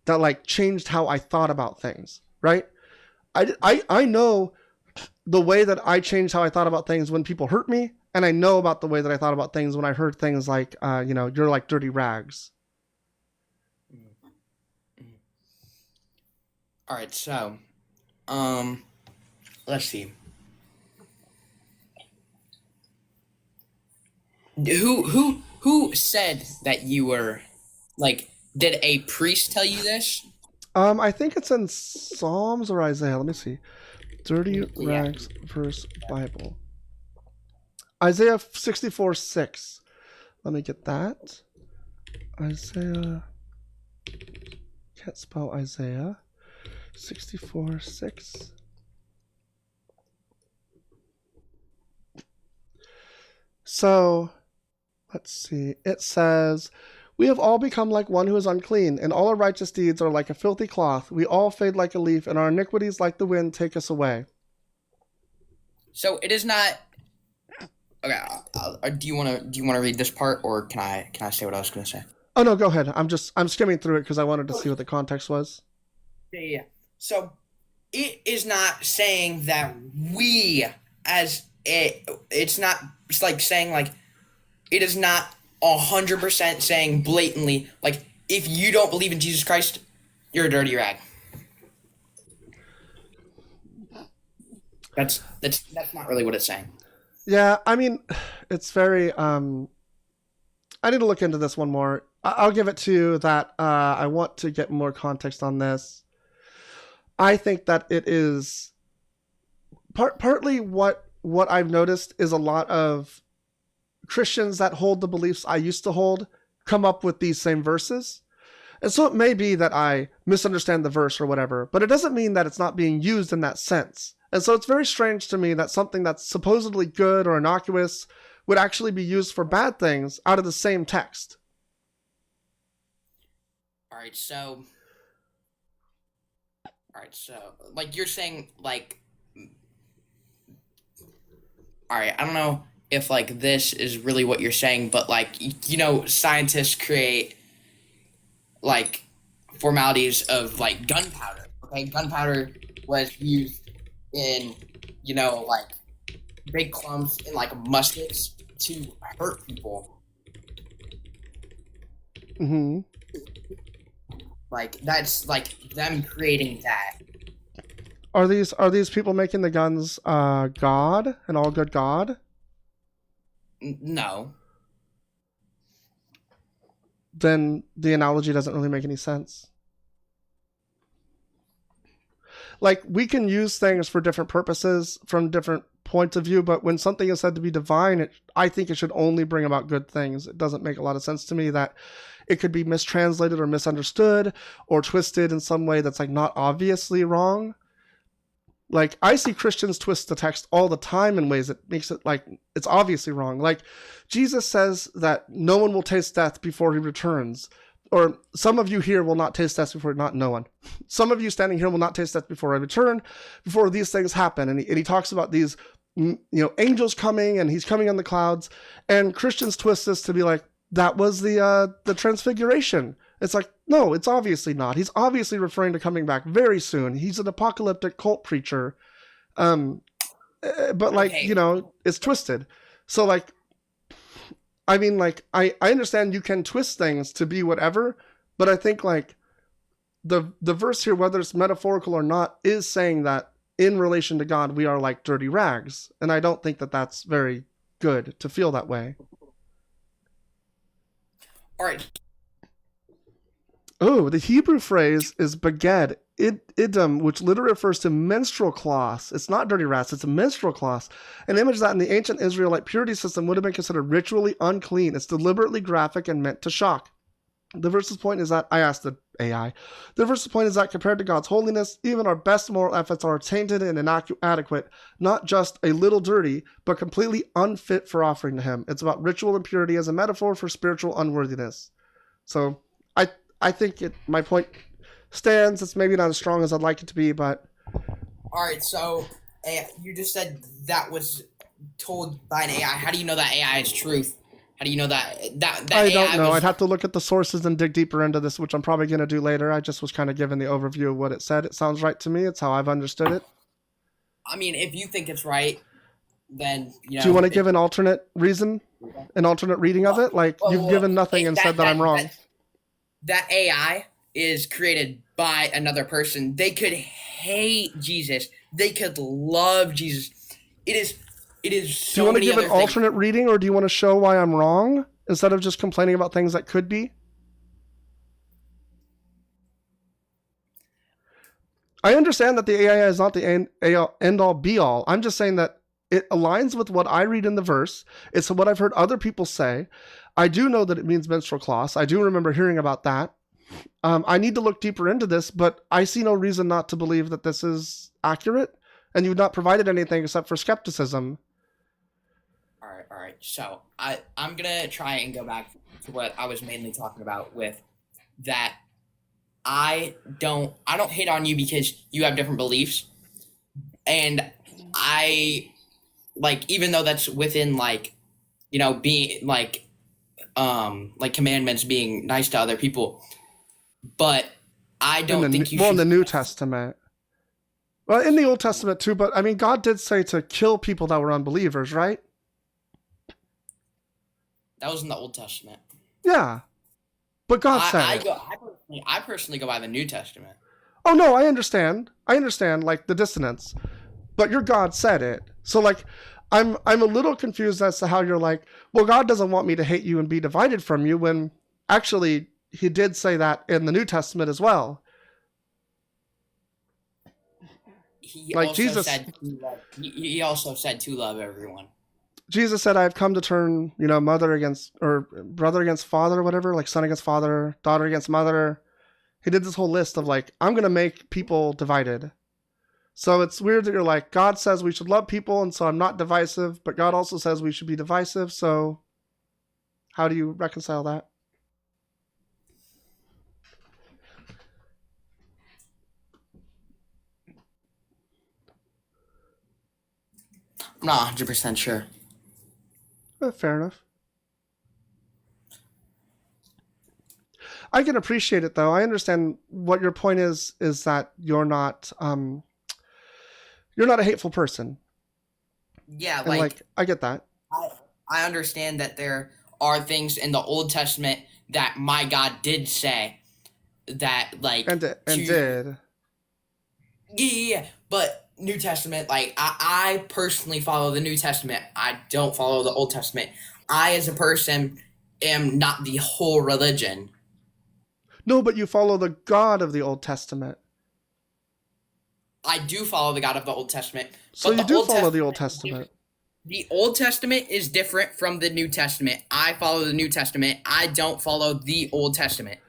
that like changed how I thought about things, right? I know the way that I changed how I thought about things when people hurt me, and I know about the way that I thought about things when I heard things like, you're like dirty rags. All right, so, let's see. Who said that you were, like, did a priest tell you this? I think it's in Psalms or Isaiah. Let me see. Dirty Yeah. rags verse Bible. Isaiah 64:6. Let me get that. Isaiah. Can't spell Isaiah. 64:6. So, let's see. It says, "We have all become like one who is unclean, and all our righteous deeds are like a filthy cloth. We all fade like a leaf, and our iniquities like the wind take us away." So it is not. Okay, do you want to read this part, or can I say what I was going to say? Oh no, go ahead. I'm skimming through it because I wanted to see what the context was. Yeah. So it is not saying that we, it's not. It's like saying like, it is not 100% saying blatantly like, if you don't believe in Jesus Christ, you're a dirty rag. That's not really what it's saying. Yeah, I mean, it's very. I need to look into this one more. I'll give it to you that I want to get more context on this. I think that it is partly what I've noticed is a lot of Christians that hold the beliefs I used to hold come up with these same verses. And so it may be that I misunderstand the verse or whatever, but it doesn't mean that it's not being used in that sense. And so it's very strange to me that something that's supposedly good or innocuous would actually be used for bad things out of the same text. All right, so like you're saying like, all right, I don't know if like this is really what you're saying, but like, scientists create like formalities of like gunpowder. Okay, gunpowder was used in like big clumps in like muskets to hurt people. Mm-hmm. Like that's like them creating that. Are these people making the guns God, an all good God? No. Then the analogy doesn't really make any sense. Like, we can use things for different purposes from different points of view, but when something is said to be divine, I think it should only bring about good things. It doesn't make a lot of sense to me that it could be mistranslated or misunderstood or twisted in some way that's like not obviously wrong. Like, I see Christians twist the text all the time in ways that makes it like it's obviously wrong. Like, Jesus says that no one will taste death before he returns. Or some of you here will not taste death before, not no one. Some of you standing here will not taste death before I return, before these things happen. And he talks about these, angels coming, and he's coming on the clouds. And Christians twist this to be like, that was the transfiguration. It's like, no, it's obviously not. He's obviously referring to coming back very soon. He's an apocalyptic cult preacher. But like, Okay. it's twisted. So like, I mean, like, I understand you can twist things to be whatever, but I think like the verse here, whether it's metaphorical or not, is saying that in relation to God, we are like dirty rags. And I don't think that that's very good to feel that way. All right. Oh, the Hebrew phrase is beged, idum, which literally refers to menstrual cloths. It's not dirty rats, it's a menstrual cloth. An image that in the ancient Israelite purity system would have been considered ritually unclean. It's deliberately graphic and meant to shock. The verse's point is that, I asked the AI, the verse's point is that compared to God's holiness, even our best moral efforts are tainted and inadequate, not just a little dirty, but completely unfit for offering to him. It's about ritual impurity as a metaphor for spiritual unworthiness. So I think my point stands. It's maybe not as strong as I'd like it to be, but... All right, so you just said that was told by an AI. How do you know that AI is truth? How do you know that I don't AI know. was- I'd have to look at the sources and dig deeper into this, which I'm probably going to do later. I just was kind of given the overview of what it said. It sounds right to me. It's how I've understood it. I mean, if you think it's right, then you know. Do you want to give an alternate reason, an alternate reading of it? Like, you've given nothing and said that I'm wrong. That AI is created by another person. They could hate Jesus. They could love Jesus. It is so Do you want to many give other an things. alternate reading, or do you want to show why I'm wrong instead of just complaining about things that could be? I understand that the AI is not the end all be all. I'm just saying that it aligns with what I read in the verse. It's what I've heard other people say. I do know that it means menstrual cloths. I do remember hearing about that. I need to look deeper into this, but I see no reason not to believe that this is accurate, and you've not provided anything except for skepticism. All right. So I'm gonna try and go back to what I was mainly talking about with that. I don't hate on you because you have different beliefs, and I like, even though that's within like, you know, being like commandments, being nice to other people, but I don't think you should. In the New Testament. Well, in the Old Testament too, but I mean, God did say to kill people that were unbelievers, right? That was in the Old Testament. Yeah. But God said it. I personally go by the New Testament. Oh no, I understand. Like the dissonance. But your God said it. So like I'm a little confused as to how you're like, well, God doesn't want me to hate you and be divided from you, when actually he did say that in the New Testament as well. He Like also Jesus said he also said to love everyone. Jesus said, I've come to turn, mother against, or brother against father, or whatever, like son against father, daughter against mother. He did this whole list of like, I'm going to make people divided. So it's weird that you're like, God says we should love people, and so I'm not divisive, but God also says we should be divisive. So how do you reconcile that? I'm not 100% sure. Fair enough. I can appreciate it though. I understand what your point is that you're not a hateful person. Yeah, And like I get that. I understand that there are things in the Old Testament that my God did say that like did. Yeah, but New Testament, like I personally follow the New Testament. I don't follow the Old Testament. I as a person am not the whole religion. No, but you follow the God of the Old Testament. I do follow the God of the Old Testament. So but you the do Old follow the Testament Old is Testament. The Old Testament is different from the New Testament. I follow the New Testament. I don't follow the Old Testament.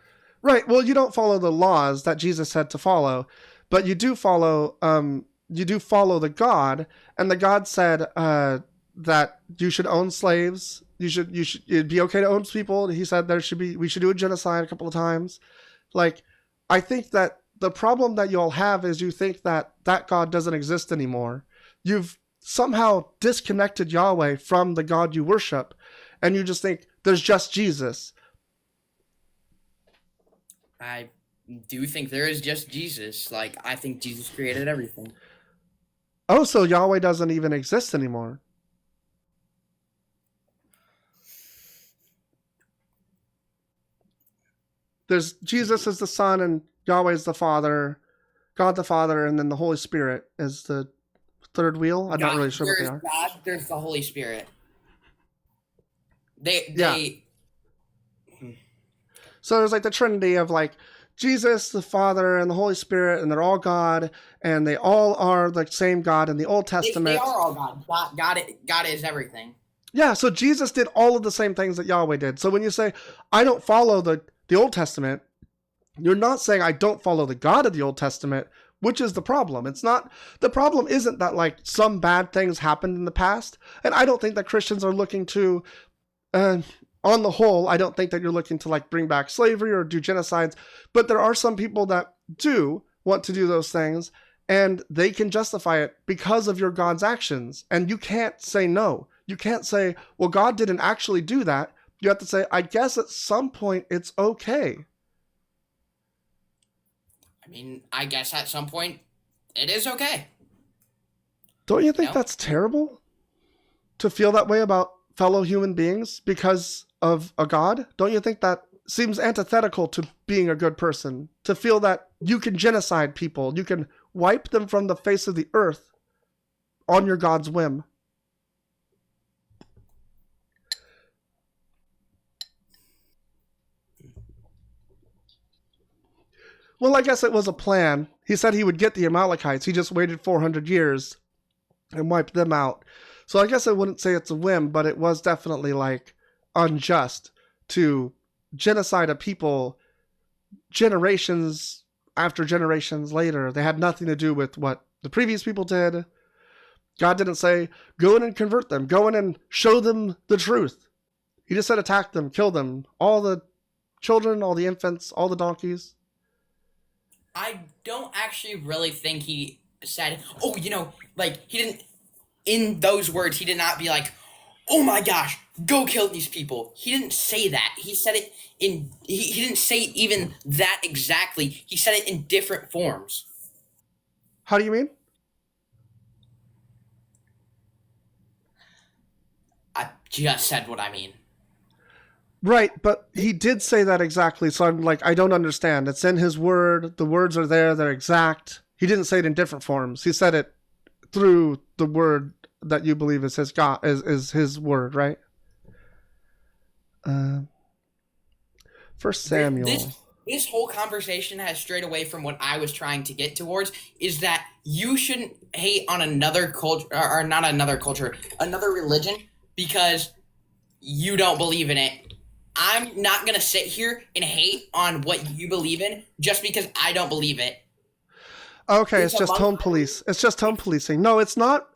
Right. Well, you don't follow the laws that Jesus said to follow, but you do follow the God, and the God said that you should own slaves. It'd be okay to own people. He said we should do a genocide a couple of times. Like, I think that the problem that you all have is you think that God doesn't exist anymore. You've somehow disconnected Yahweh from the God you worship, and you just think there's just Jesus. I do think there is just Jesus. Like, I think Jesus created everything. Oh, so Yahweh doesn't even exist anymore. There's Jesus is the Son, and Yahweh is the Father, God the Father, and then the Holy Spirit is the third wheel. I'm not really sure what they are. God, there's the Holy Spirit. So there's like the Trinity of like Jesus, the Father, and the Holy Spirit, and they're all God, and they all are the same God in the Old Testament. They are all God. God is everything. Yeah, so Jesus did all of the same things that Yahweh did. So when you say, I don't follow the the Old Testament, you're not saying I don't follow the God of the Old Testament, which is the problem. It's not, the problem isn't that like some bad things happened in the past. And I don't think that Christians are looking to, on the whole, I don't think that you're looking to like bring back slavery or do genocides, but there are some people that do want to do those things, and they can justify it because of your God's actions. And you can't say no. You can't say, well, God didn't actually do that. You have to say, I guess at some point it's okay. I mean, I guess at some point it is okay. Don't you think No. that's terrible? To feel that way about fellow human beings because of a God? Don't you think that seems antithetical to being a good person? To feel that you can genocide people, you can wipe them from the face of the earth on your God's whim. Well, I guess it was a plan. He said he would get the Amalekites. He just waited 400 years and wiped them out. So I guess I wouldn't say it's a whim, but it was definitely like unjust to genocide a people generations after generations later. They had nothing to do with what the previous people did. God didn't say, go in and convert them. Go in and show them the truth. He just said, attack them, kill them. All the children, all the infants, all the donkeys. I don't actually really think he said, oh, like, he didn't, in those words, he did not be like, oh my gosh, go kill these people. He didn't say that. He said it he didn't say even that exactly. He said it in different forms. How do you mean? I just said what I mean. Right, but he did say that exactly, so I'm like, I don't understand. It's in his word, the words are there, they're exact. He didn't say it in different forms. He said it through the word that you believe is his God, is his word, right? First Samuel. This whole conversation has strayed away from what I was trying to get towards, is that you shouldn't hate on another culture, or not another culture, another religion, because you don't believe in it. I'm not going to sit here and hate on what you believe in just because I don't believe it. Okay, it's just tone police. It's just tone policing. No, it's not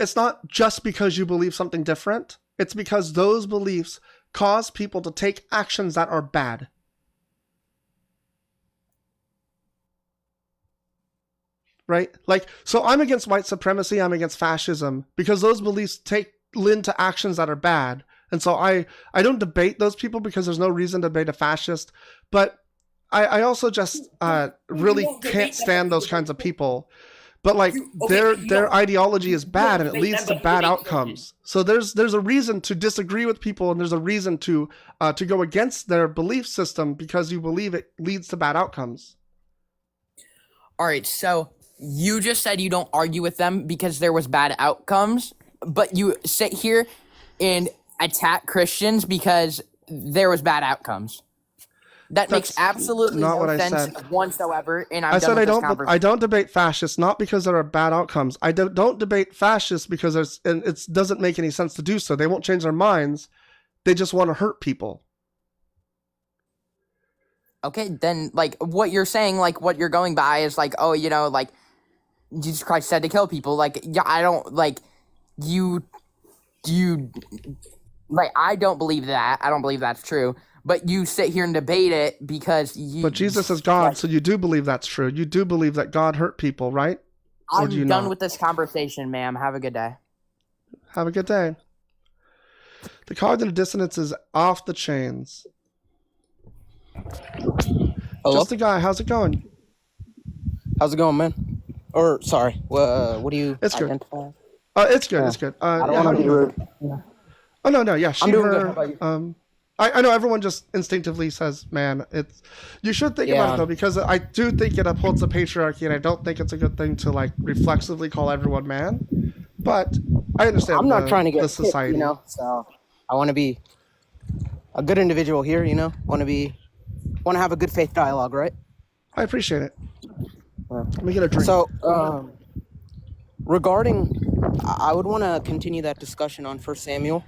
just because you believe something different. It's because those beliefs cause people to take actions that are bad. Right? Like, so I'm against white supremacy, I'm against fascism, because those beliefs lend to actions that are bad. And so I don't debate those people because there's no reason to debate a fascist. But I also just really can't stand those kinds of people. But like their ideology is bad and it leads to bad outcomes. So there's a reason to disagree with people, and there's a reason to go against their belief system because you believe it leads to bad outcomes. All right, so you just said you don't argue with them because there was bad outcomes, but you sit here and attack Christians because there was bad outcomes. That makes absolutely not what no I sense said. whatsoever. And I said I don't debate fascists, not because there are bad outcomes. I don't debate fascists because it doesn't make any sense to do so. They won't change their minds. They just want to hurt people. Okay, then like what you're saying, like what you're going by is like, oh, like Jesus Christ said to kill people. Like, yeah, I don't like you. Like, I don't believe that. I don't believe that's true. But you sit here and debate it because you... But Jesus is God, so you do believe that's true. You do believe that God hurt people, right? I'm done with this conversation, ma'am. Have a good day. Have a good day. The cognitive dissonance is off the chains. Hello? Just a guy. How's it going? How's it going, man? Or, sorry, what do you It's good. identify? It's good. Yeah. It's good. I don't yeah, want to be rude. Yeah. Oh no, yeah. She, I'm doing her, good. How about you? I know everyone just instinctively says, "Man, it's." You should think about it though, because I do think it upholds the patriarchy, and I don't think it's a good thing to like reflexively call everyone man. But I understand. I'm not trying to get the society. hit, So I want to be a good individual here. Want to have a good faith dialogue, right? I appreciate it. Let me get a drink. So, regarding, I would want to continue that discussion on 1 Samuel.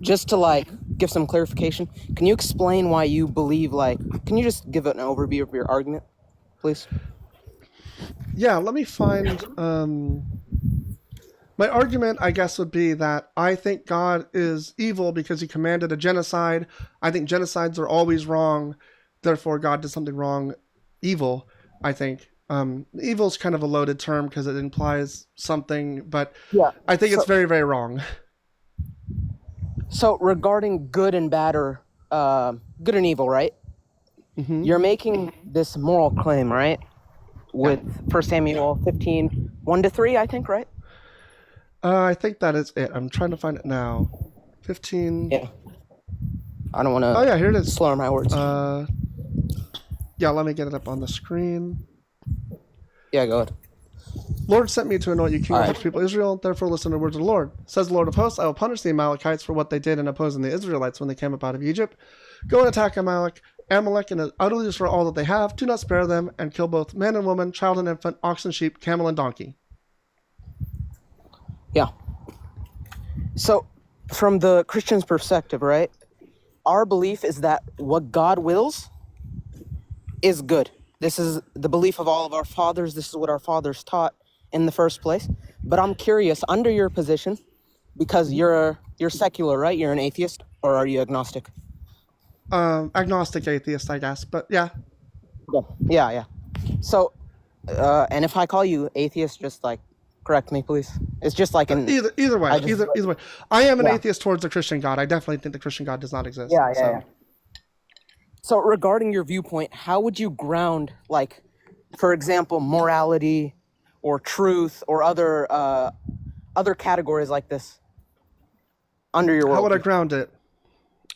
Just to like give some clarification, can you explain why you believe like? Can you just give an overview of your argument, please? Yeah, let me find. My argument, I guess, would be that I think God is evil because he commanded a genocide. I think genocides are always wrong. Therefore, God did something wrong. Evil, I think. Evil is kind of a loaded term because it implies something, but Yeah. I think So, it's very, very wrong. so regarding good and bad or good and evil, right? You're making this moral claim, right? With 1 Samuel 15, 1-3, I think, right? I think that is it. I'm trying to find it now. 15. Yeah. I don't want Oh, to yeah, here it is. slur my words. Yeah, let me get it up on the screen. Yeah, go ahead. Lord sent me to anoint you king All of right. the people of Israel. Therefore, listen to the words of the Lord. Says the Lord of hosts, I will punish the Amalekites for what they did in opposing the Israelites when they came up out of Egypt. Go and attack Amalek, and utterly destroy all that they have. Do not spare them, and kill both man and woman, child and infant, ox and sheep, camel and donkey. Yeah. So, from the Christian's perspective, right? Our belief is that what God wills is good. This is the belief of all of our fathers. This is what our fathers taught in the first place. But I'm curious, under your position, because you're secular, right? You're an atheist, or are you agnostic? Agnostic atheist, I guess, but yeah. Yeah. So, and if I call you atheist, just like correct me, please. It's just like an Either way, I just- either way. I am an Yeah. atheist towards the Christian God. I definitely think the Christian God does not exist. Yeah. So regarding your viewpoint, how would you ground, like, for example, morality or truth or other categories like this under your How would I worldview? ground it?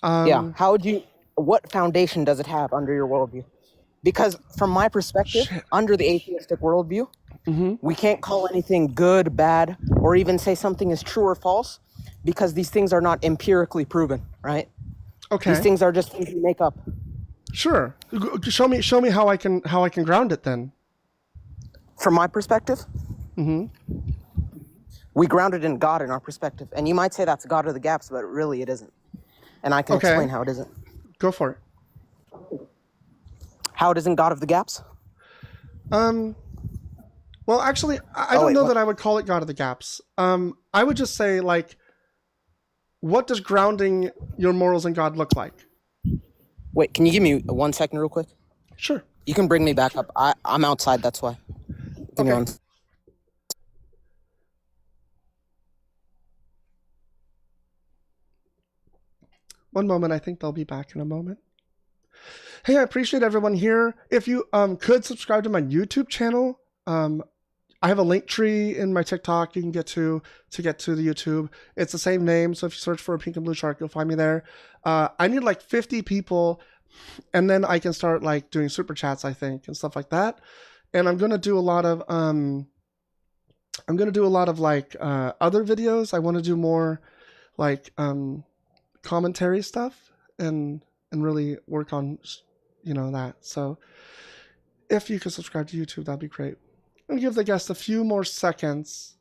Yeah. How would you? What foundation does it have under your worldview? Because from my perspective, under the atheistic worldview, we can't call anything good, bad, or even say something is true or false, because these things are not empirically proven, right? Okay. These things are just things you make up. Sure. Show me how I can ground it then. From my perspective, we ground it in God in our perspective. And you might say that's God of the gaps, but really it isn't. And I can Okay. explain how it isn't. Go for it. How it isn't God of the gaps? Well, actually, I Oh, don't wait, know what? that I would call it God of the gaps. I would just say, like, what does grounding your morals in God look like? Wait, can you give me 1 second real quick? Sure. You can bring me back up. I'm outside, that's why. Give me Okay. one. One moment. I think they'll be back in a moment. Hey, I appreciate everyone here. If you could subscribe to my YouTube channel, I have a link tree in my TikTok you can get to get to the YouTube. It's the same name, so if you search for a pink and blue shark, you'll find me there. I need like 50 people, and then I can start like doing super chats, I think, and stuff like that. And I'm gonna do a lot of like other videos. I want to do more like commentary stuff and really work on that. So if you could subscribe to YouTube, that'd be great. And give the guest a few more seconds.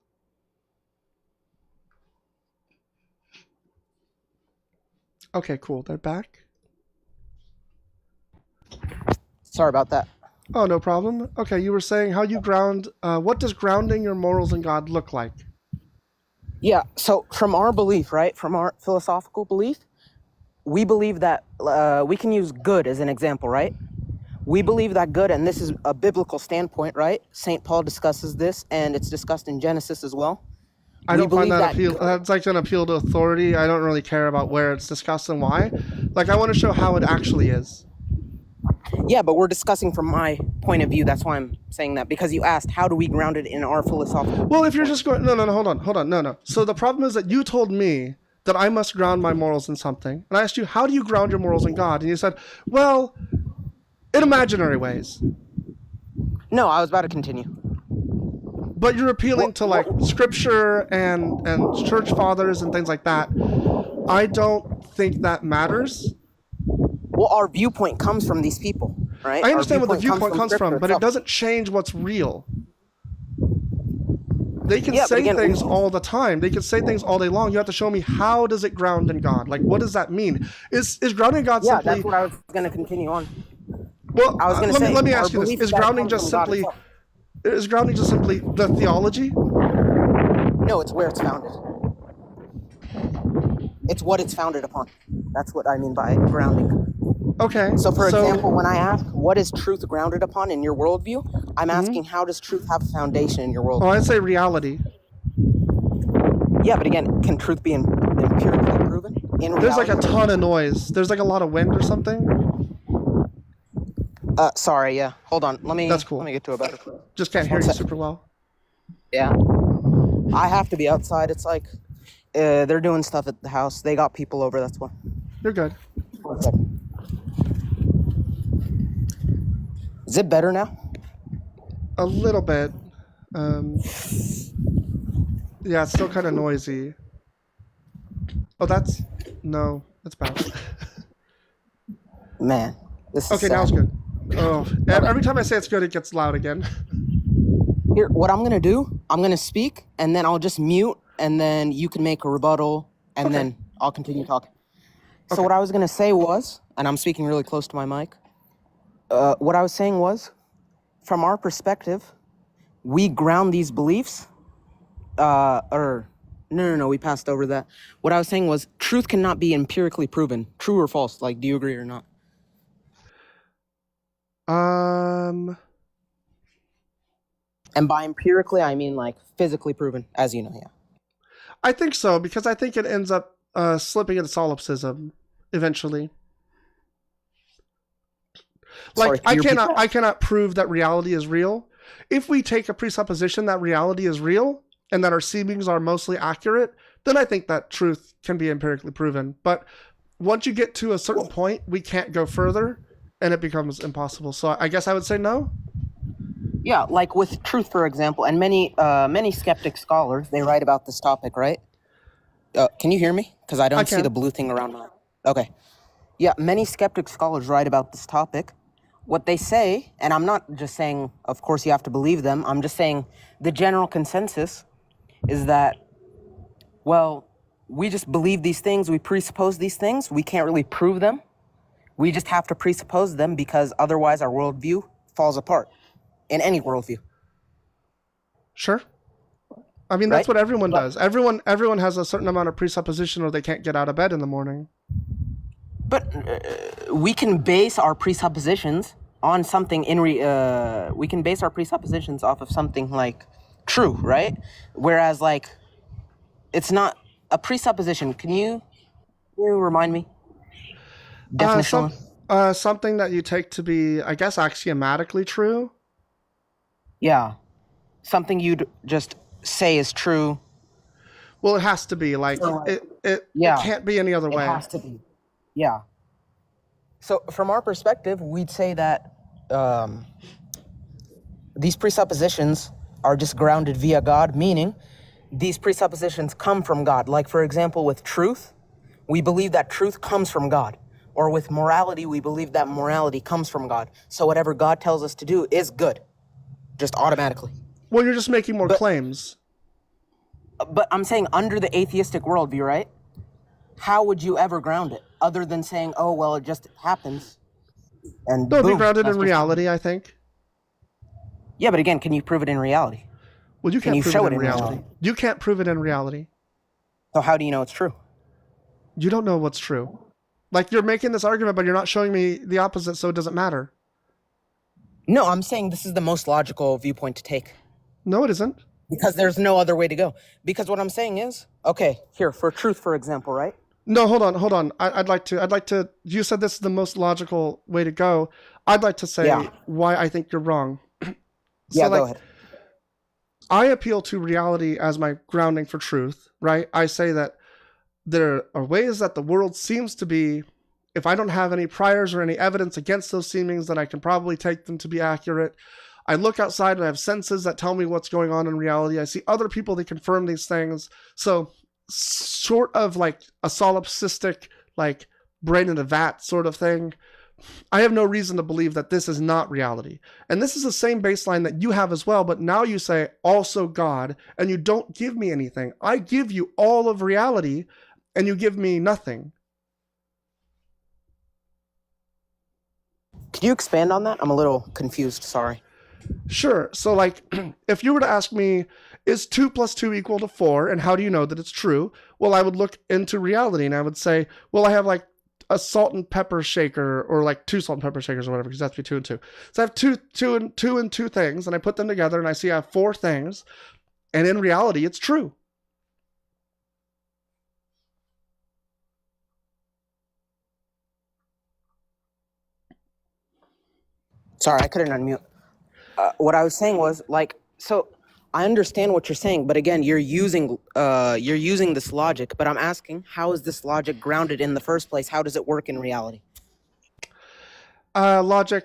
Okay, cool. They're back. Sorry about that. Oh, no problem. Okay, you were saying how you ground. What does grounding your morals in God look like? Yeah, so from our belief, right, from our philosophical belief, we believe that we can use good as an example, right? We believe that good, and this is a biblical standpoint, right? St. Paul discusses this, and it's discussed in Genesis as well. I We don't find believe that that appeal. That's like an appeal to authority. I don't really care about where it's discussed and why. Like, I want to show how it actually is. Yeah, but we're discussing from my point of view. That's why I'm saying that, because you asked, how do we ground it in our philosophical... Well, if you're just going, no, hold on, no. So the problem is that you told me that I must ground my morals in something, and I asked you, how do you ground your morals in God? And you said, well, in imaginary ways. No, I was about to continue. But you're appealing to like scripture and church fathers and things like that. I don't think that matters. Well, our viewpoint comes from these people, right? I understand Our where the viewpoint comes Scripture from, but it itself. doesn't change what's real. They can Yeah, but say again, things all the time. They can say things all day long. You have to show me, how does it ground in God? Like, what does that mean? Is grounding God yeah, simply? that's what I was going to continue on. Well, I was going to say, let me our ask you this: belief Is that grounding comes just from God simply? itself. Is grounding just simply the theology? No, it's where it's founded. It's what it's founded upon. That's what I mean by grounding. Okay. So, for example, when I ask, what is truth grounded upon in your worldview? I'm asking, how does truth have a foundation in your oh, worldview? I'd say reality. Yeah, but again, can truth be empirically proven in reality? There's like a ton of noise. There's like a lot of wind or something. Sorry, yeah. Hold on. That's cool. Let me get to a better place. Just can't hear you super well. Yeah. I have to be outside. It's like they're doing stuff at the house. They got people over, that's why. You're good. 1 second. Is it better now? A little bit. Yeah, it's still kind of noisy. Oh, that's bad. Man, this is Okay, sad. now it's good. Oh, every time I say it's good, it gets loud again. Here, what I'm gonna do, I'm gonna speak, and then I'll just mute, and then you can make a rebuttal, and then I'll continue talking. So what I was gonna say was, and I'm speaking really close to my mic. What I was saying was, from our perspective, we ground these beliefs, No, we passed over that. What I was saying was, truth cannot be empirically proven, true or false. Like, do you agree or not? And by empirically, I mean like physically proven, as you know, yeah. I think so, because I think it ends up slipping into solipsism eventually. Like, Sorry, can you repeat I cannot prove that reality is real. If we take a presupposition that reality is real and that our seemings are mostly accurate, then I think that truth can be empirically proven. But once you get to a certain point, we can't go further, and it becomes impossible. So I guess I would say no. Yeah, like with truth, for example, and many skeptic scholars, they write about this topic, right? Can you hear me? Because I don't see can. the blue thing around my... Okay. Yeah, many skeptic scholars write about this topic. What they say, and I'm not just saying, of course you have to believe them, I'm just saying the general consensus is that, well, we just believe these things, we presuppose these things, we can't really prove them. We just have to presuppose them because otherwise our worldview falls apart in any worldview. Sure. I mean, that's what everyone does. Everyone has a certain amount of presupposition or they can't get out of bed in the morning. But we can base our presuppositions on something we can base our presuppositions off of something like true, right? Whereas like it's not a presupposition. Can you remind me? Definition. Something that you take to be, I guess, axiomatically true. Yeah. Something you'd just say is true. Well, it has to be like it can't be any other way. It has to be. Yeah. So from our perspective, we'd say that these presuppositions are just grounded via God, meaning these presuppositions come from God. Like, for example, with truth, we believe that truth comes from God. Or with morality, we believe that morality comes from God. So whatever God tells us to do is good, just automatically. Well, you're just making more claims. But I'm saying under the atheistic worldview, right? How would you ever ground it other than saying, oh, well, it just happens? And No, boom, be grounded in that's just- reality, I think. Yeah, but again, can you prove it in reality? Well, you Can can't you prove show it in it in reality. reality? You can't prove it in reality. So how do you know it's true? You don't know what's true. Like, you're making this argument, but you're not showing me the opposite, so it doesn't matter. No, I'm saying this is the most logical viewpoint to take. No, it isn't. Because there's no other way to go. Because what I'm saying is, okay, here, for truth, for example, right? No, hold on. I'd like to, you said this is the most logical way to go. I'd like to say why I think you're wrong. Yeah, go ahead. I appeal to reality as my grounding for truth, right? I say that there are ways that the world seems to be. If I don't have any priors or any evidence against those seemings, then I can probably take them to be accurate. I look outside and I have senses that tell me what's going on in reality. I see other people that confirm these things. So sort of like a solipsistic, like brain in a vat sort of thing. I have no reason to believe that this is not reality. And this is the same baseline that you have as well, but now you say also God, and you don't give me anything. I give you all of reality, and you give me nothing. Could you expand on that? I'm a little confused. Sorry. Sure. So like, if you were to ask me, is 2 + 2 equal to 4, and how do you know that it's true? Well, I would look into reality, and I would say, well, I have like a salt and pepper shaker, or like 2 salt and pepper shakers or whatever, because that's be 2 and 2. So I have two and two things, and I put them together, and I see I have 4 things, and in reality, it's true. Sorry, I couldn't unmute. What I was saying was like, so I understand what you're saying, but again, you're using this logic. But I'm asking, how is this logic grounded in the first place? How does it work in reality? Logic,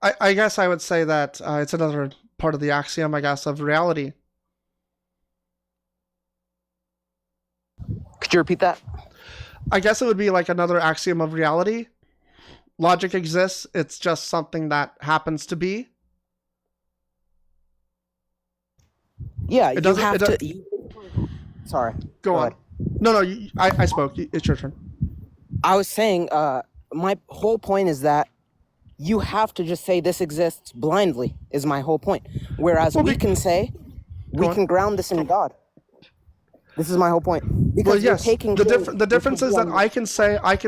I guess I would say that it's another part of the axiom, I guess, of reality. Could you repeat that? I guess it would be like another axiom of reality. Logic exists. It's just something that happens to be. Yeah, It you doesn't. have It do- to. Sorry. Go on. ahead. No, I spoke. It's your turn. I was saying, my whole point is that you have to just say this exists blindly, is my whole point. Whereas Well, we be- can say, Go we on. can ground this in God. This is my whole point. Because Well, you're yes. taking The things difference is that from- I can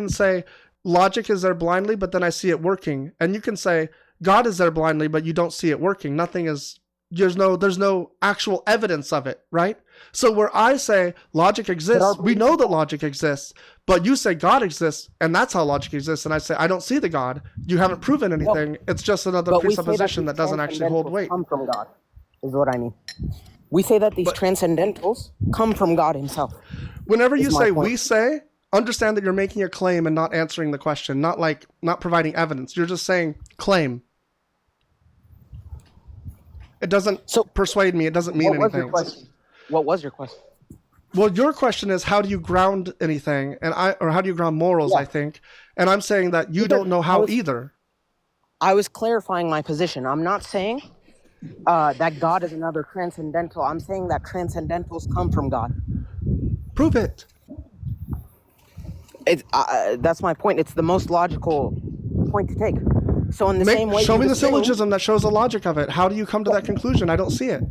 say logic is there blindly, but then I see it working, and you can say God is there blindly, but you don't see it working. Nothing is. There's no actual evidence of it, right? So where I say logic exists, we know that logic exists, but you say God exists, and that's how logic exists, and I say I don't see the God. You haven't proven anything. It's just another But we say presupposition these that doesn't actually hold transcendentals weight. Come from God, is what I mean. We say that these transcendentals come from God Himself. Whenever you is my say point. we say, understand that you're making a claim and not answering the question, not providing evidence. You're just saying claim. It doesn't persuade me. It doesn't mean What was anything. your question? What was your question? Well, your question is how do you ground anything, or how do you ground morals? Yeah. I think, and I'm saying that you Because don't know I how was- either. I was clarifying my position. I'm not saying that God is another transcendental. I'm saying that transcendentals come from God. Prove it. That's my point. It's the most logical point to take. So in the same way, Show you me the would say- syllogism that shows the logic of it. How do you come to that conclusion? I don't see it.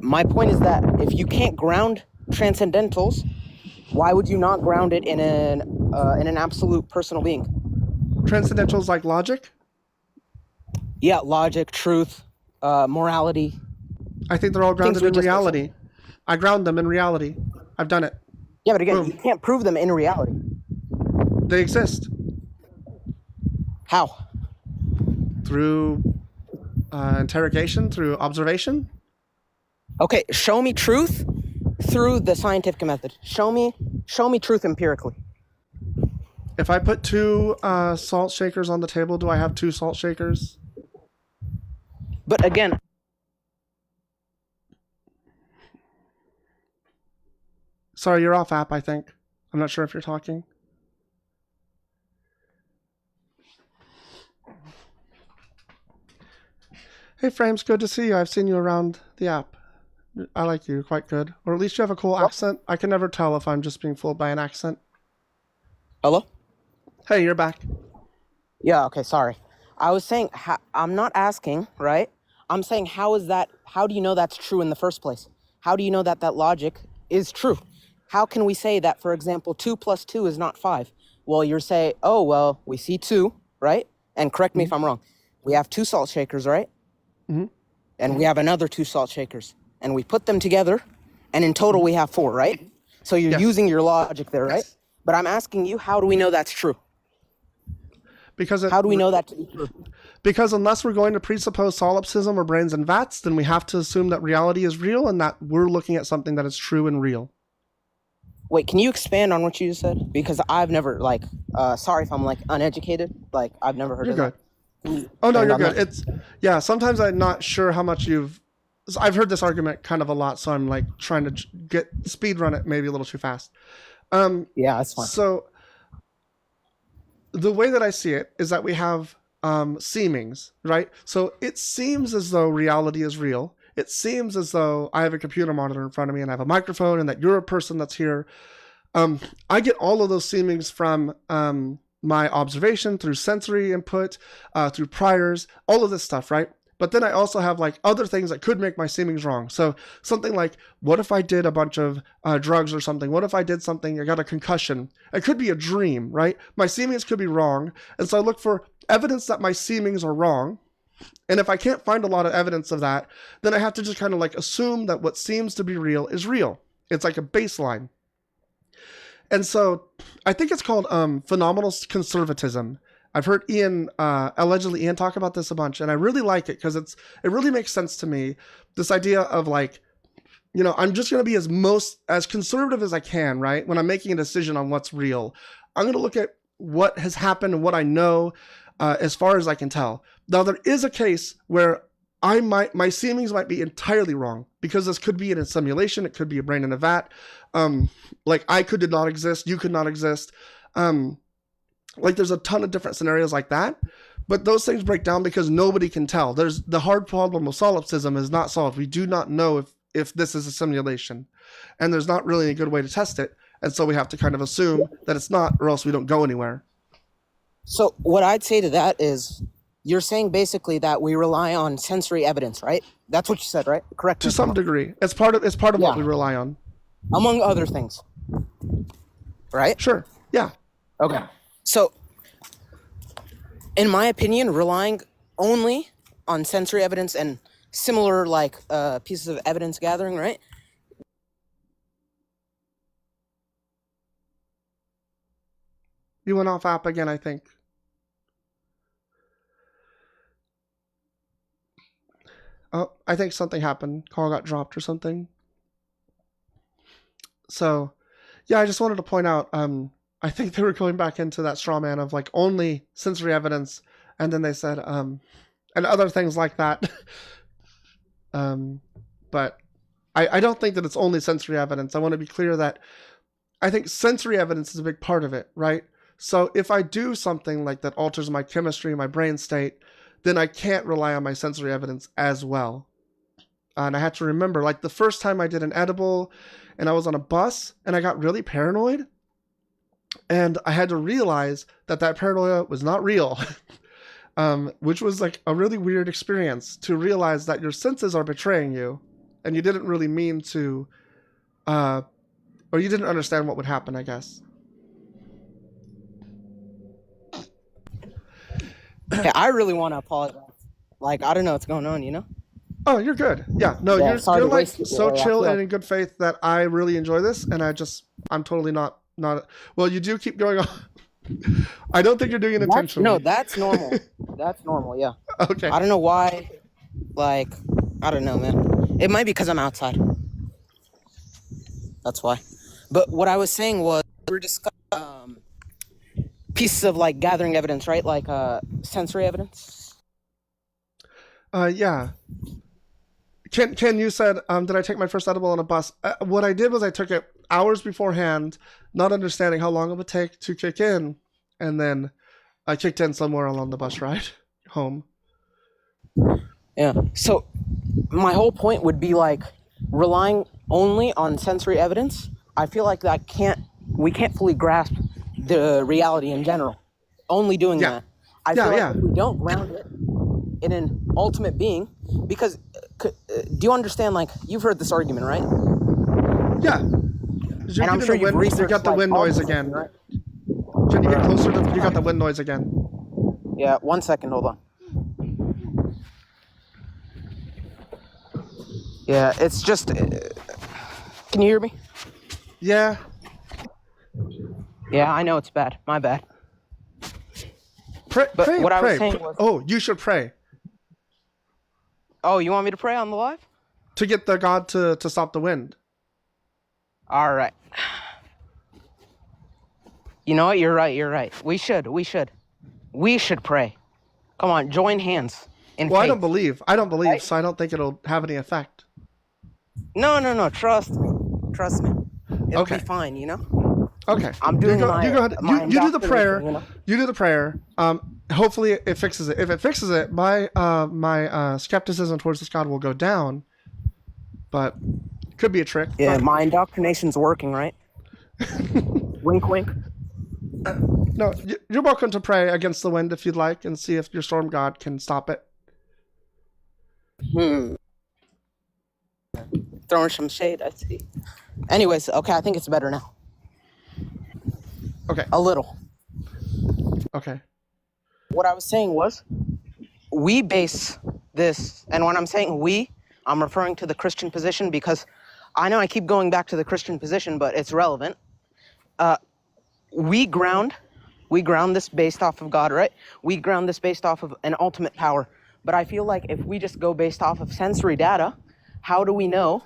My point is that if you can't ground transcendentals, why would you not ground it in an absolute personal being? Transcendentals like logic? Yeah, logic, truth, morality. I think they're all grounded we in just reality. I ground them in reality. I've done it. Yeah, but again, Boom. you can't prove them in reality. They exist How? through interrogation, through observation. Okay, show me truth through the scientific method. Show me truth empirically. If I put 2 salt shakers on the table, do I have 2 salt shakers? But again, Sorry, you're off app, I think. I'm not sure if you're talking. Hey, Frames, good to see you. I've seen you around the app. I like you. You're quite good. Or at least you have a cool accent. I can never tell if I'm just being fooled by an accent. hello? Hey, you're back. Yeah, okay, sorry. I was saying, I'm not asking, right? I'm saying, how do you know that's true in the first place? How do you know that logic is true? How can we say that, for example, 2 + 2 is not 5? Well, you're saying, oh, well, we see 2, right? And correct me if I'm wrong. We have 2 salt shakers, right? Mhm. And we have another 2 salt shakers. And we put them together, and in total we have 4, right? So you're Yes. using your logic there, right? But I'm asking you, how do we know that's true? Because How do we know that to be true? Because unless we're going to presuppose solipsism or brains and vats, then we have to assume that reality is real and that we're looking at something that is true and real. Wait, can you expand on what you just said? Because I've never, sorry if I'm, uneducated. I've never heard You're of good. that. Can you Oh, no, expand you're on good. that? Sometimes I'm not sure how much I've heard this argument kind of a lot, so I'm trying to speed run it maybe a little too fast. Yeah, that's fine. So the way that I see it is that we have seemings, right? So it seems as though reality is real. It seems as though I have a computer monitor in front of me and I have a microphone and that you're a person that's here. I get all of those seemings from my observation, through sensory input, through priors, all of this stuff, right? But then I also have like other things that could make my seemings wrong. So something like, what if I did a bunch of drugs or something? What if I did something, I got a concussion? It could be a dream, right? My seemings could be wrong. And so I look for evidence that my seemings are wrong. And if I can't find a lot of evidence of that, then I have to just kind of like assume that what seems to be real is real. It's like a baseline. And so I think it's called phenomenal conservatism. I've heard allegedly Ian talk about this a bunch, and I really like it because it really makes sense to me. This idea of like, I'm just going to be as conservative as I can, right? When I'm making a decision on what's real, I'm going to look at what has happened and what I know as far as I can tell. Now, there is a case where my seemings might be entirely wrong because this could be in a simulation. It could be a brain in a vat. Like I did not exist. You could not exist. Like there's a ton of different scenarios like that, but those things break down because nobody can tell. There's the hard problem of solipsism is not solved. We do not know if this is a simulation, and there's not really a good way to test it. And so we have to kind of assume that it's not, or else we don't go anywhere. So what I'd say to that is, you're saying basically that we rely on sensory evidence, right? That's what you said, right? Correct. To some degree, it's part of what we rely on, among other things, right? Sure. Yeah. Okay. So, in my opinion, relying only on sensory evidence and similar like pieces of evidence gathering, right? You went off app again, I think. Oh, I think something happened. Call got dropped or something. So, yeah, I just wanted to point out, I think they were going back into that straw man of like only sensory evidence, and then they said, and other things like that. But I don't think that it's only sensory evidence. I want to be clear that I think sensory evidence is a big part of it, right? So if I do something like that alters my chemistry, my brain state, then I can't rely on my sensory evidence as well. And I had to remember, like the first time I did an edible and I was on a bus and I got really paranoid, and I had to realize that paranoia was not real, which was like a really weird experience to realize that your senses are betraying you and you didn't really mean to, or you didn't understand what would happen, I guess. Yeah, I really want to apologize. Like, I don't know what's going on, Oh, you're good. Yeah, no, Yeah, you're sorry to like waste it. so Yeah, chill yeah. and in good faith that I really enjoy this, and I'm totally not. Well, you do keep going on. I don't think you're doing it intentionally. No, that's normal. That's normal, yeah. Okay. I don't know why. Like, I don't know, man. It might be because I'm outside. That's why. But what I was saying was, we were discussing pieces of like gathering evidence, right? Like sensory evidence. Yeah. Ken, you said, did I take my first edible on a bus? What I did was I took it hours beforehand, not understanding how long it would take to kick in, and then I kicked in somewhere along the bus ride home. Yeah. So my whole point would be like relying only on sensory evidence. I feel like we can't fully grasp the reality in general. Only doing that. I feel like if we don't ground it in an ultimate being, because do you understand? Like, you've heard this argument, right? Yeah. And I'm sure you've researched. You got the wind noise again. Right? Can you get closer? You got the wind noise again. Yeah. 1 second. Hold on. Yeah. It's just. Can you hear me? Yeah. Yeah, I know it's bad. My bad. Pray. What I was saying was. Oh, you should pray. Oh, you want me to pray on the live? To get the God to stop the wind. All right. You know what? You're right. We should pray. Come on, join hands in faith. I don't believe, right? So I don't think it'll have any effect. No. Trust me. It'll Okay. be fine, Okay. I'm doing you my go ahead. my You do the indoctrination, prayer. you know? You do the prayer. Hopefully it fixes it. If it fixes it, my skepticism towards this God will go down. But could be a trick. Yeah, But my indoctrination's working, right? Wink, wink. no, you're welcome to pray against the wind if you'd like, and see if your storm god can stop it. Throwing some shade, I see. Anyways, okay, I think it's better now. Okay. A little. Okay. What I was saying was, we base this, and when I'm saying we, I'm referring to the Christian position because I know I keep going back to the Christian position, but it's relevant. We ground this based off of God, right? We ground this based off of an ultimate power. But I feel like if we just go based off of sensory data, how do we know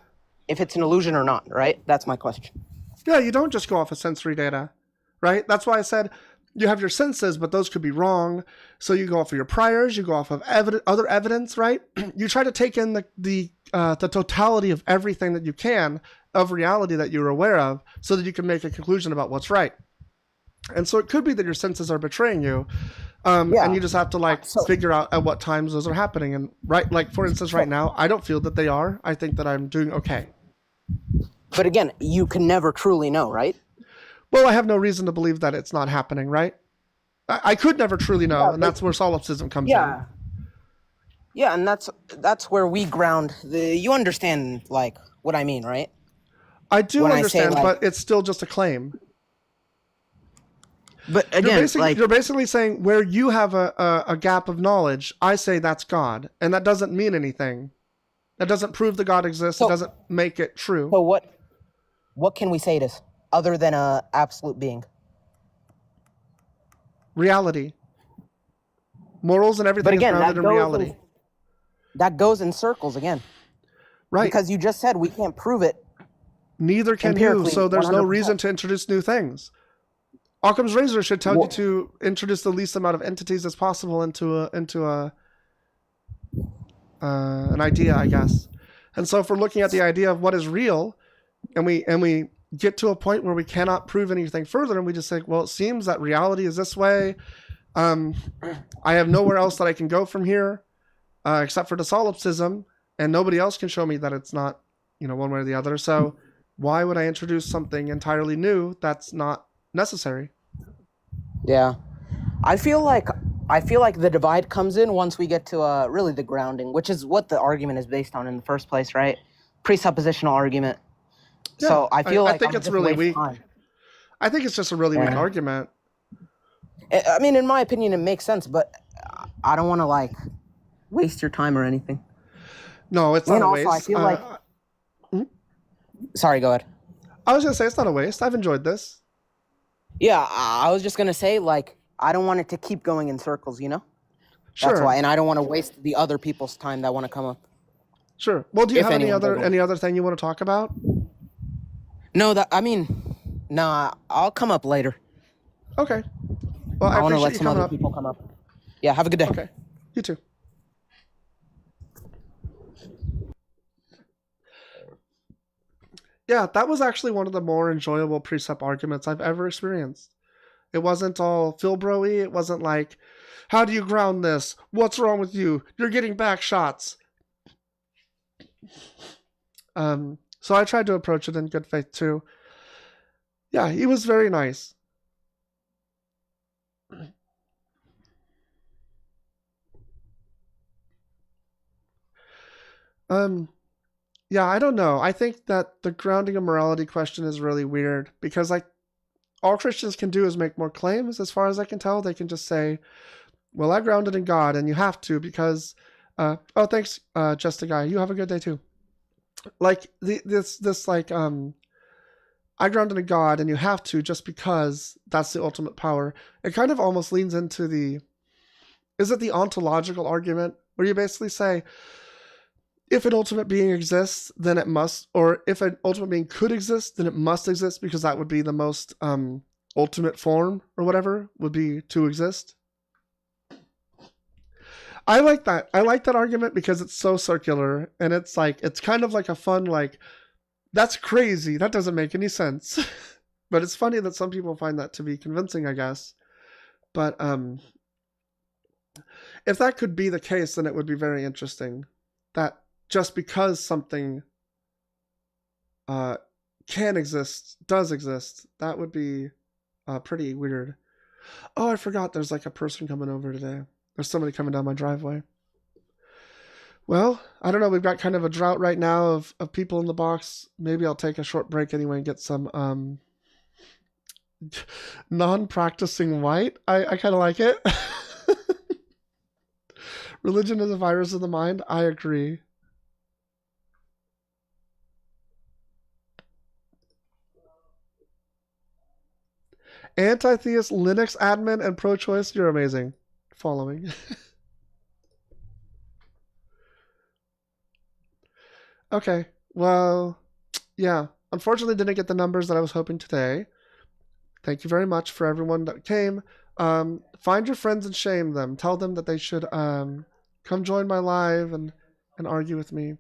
if it's an illusion or not, right? That's my question. Yeah, you don't just go off of sensory data, right? That's why I said you have your senses, but those could be wrong. So you go off of your priors, you go off of other evidence, right? You try to take in the totality of everything that you can of reality that you're aware of so that you can make a conclusion about what's right. And so it could be that your senses are betraying you. And you just have to figure out at what times those are happening. And for instance, right now, I don't feel that they are. I think that I'm doing okay. But again, you can never truly know, right? Well, I have no reason to believe that it's not happening, right? I could never truly know, and that's where solipsism comes in. Yeah, and that's where we ground you understand what I mean, right? I do When understand, I say, but it's still just a claim. But again, you're basically saying where you have a gap of knowledge, I say that's God, and that doesn't mean anything. That doesn't prove that God exists. It doesn't make it true. So what can we say it is other than a absolute being? Reality. Morals and everything is grounded in reality. That goes in circles again. Right. Because you just said we can't prove it. Neither can you, so there's no 100%. reason to introduce new things. Occam's razor should tell you to introduce the least amount of entities as possible into an idea, I guess. And so if we're looking at the idea of what is real, and we get to a point where we cannot prove anything further, and we just say, well, it seems that reality is this way. I have nowhere else that I can go from here, except for the solipsism, and nobody else can show me that it's not, one way or the other. So why would I introduce something entirely new that's not necessary? Yeah. I feel like the divide comes in once we get to really the grounding, which is what the argument is based on in the first place, right? Presuppositional argument. Yeah, so I feel like I think it's really weak. I think it's just a really weak argument. I mean, in my opinion, it makes sense, but I don't want to waste your time or anything. No, it's not a waste. I feel Sorry, go ahead. I was gonna say it's not a waste. I've enjoyed this. Yeah, I was just gonna say I don't want it to keep going in circles, Sure. That's why, and I don't want to waste the other people's time that want to come up. Sure. Well, do you If have any anyone other thing you want to talk about? No, I'll come up later. Okay. Well, I want to appreciate let you some coming other up. people come up. Yeah, have a good day. Okay. You too. Yeah, that was actually one of the more enjoyable precept arguments I've ever experienced. It wasn't all Philbro-y. It wasn't like, how do you ground this? What's wrong with you? You're getting back shots. So I tried to approach it in good faith too. Yeah, he was very nice. Yeah, I don't know. I think that the grounding of morality question is really weird because all Christians can do is make more claims. As far as I can tell, they can just say, well, I grounded in God, and you have to because oh, thanks, just a guy. You have a good day too. I grounded in God, and you have to just because that's the ultimate power. It kind of almost leans into is it the ontological argument where you basically say, if an ultimate being exists, then it must, or if an ultimate being could exist, then it must exist because that would be the most ultimate form or whatever would be to exist. I like that. I like that argument because it's so circular and it's kind of like a fun, that's crazy. That doesn't make any sense. But it's funny that some people find that to be convincing, I guess. But if that could be the case, then it would be very interesting. That just because something can exist, does exist, that would be pretty weird. Oh, I forgot there's like a person coming over today. There's somebody coming down my driveway. Well, I don't know. We've got kind of a drought right now of people in the box. Maybe I'll take a short break anyway and get some non-practicing white. I kind of like it. Religion is a virus of the mind. I agree. Anti-theist Linux admin and pro-choice. You're amazing. Following. Okay. Well, yeah. Unfortunately, didn't get the numbers that I was hoping today. Thank you very much for everyone that came. Find your friends and shame them. Tell them that they should come join my live and argue with me.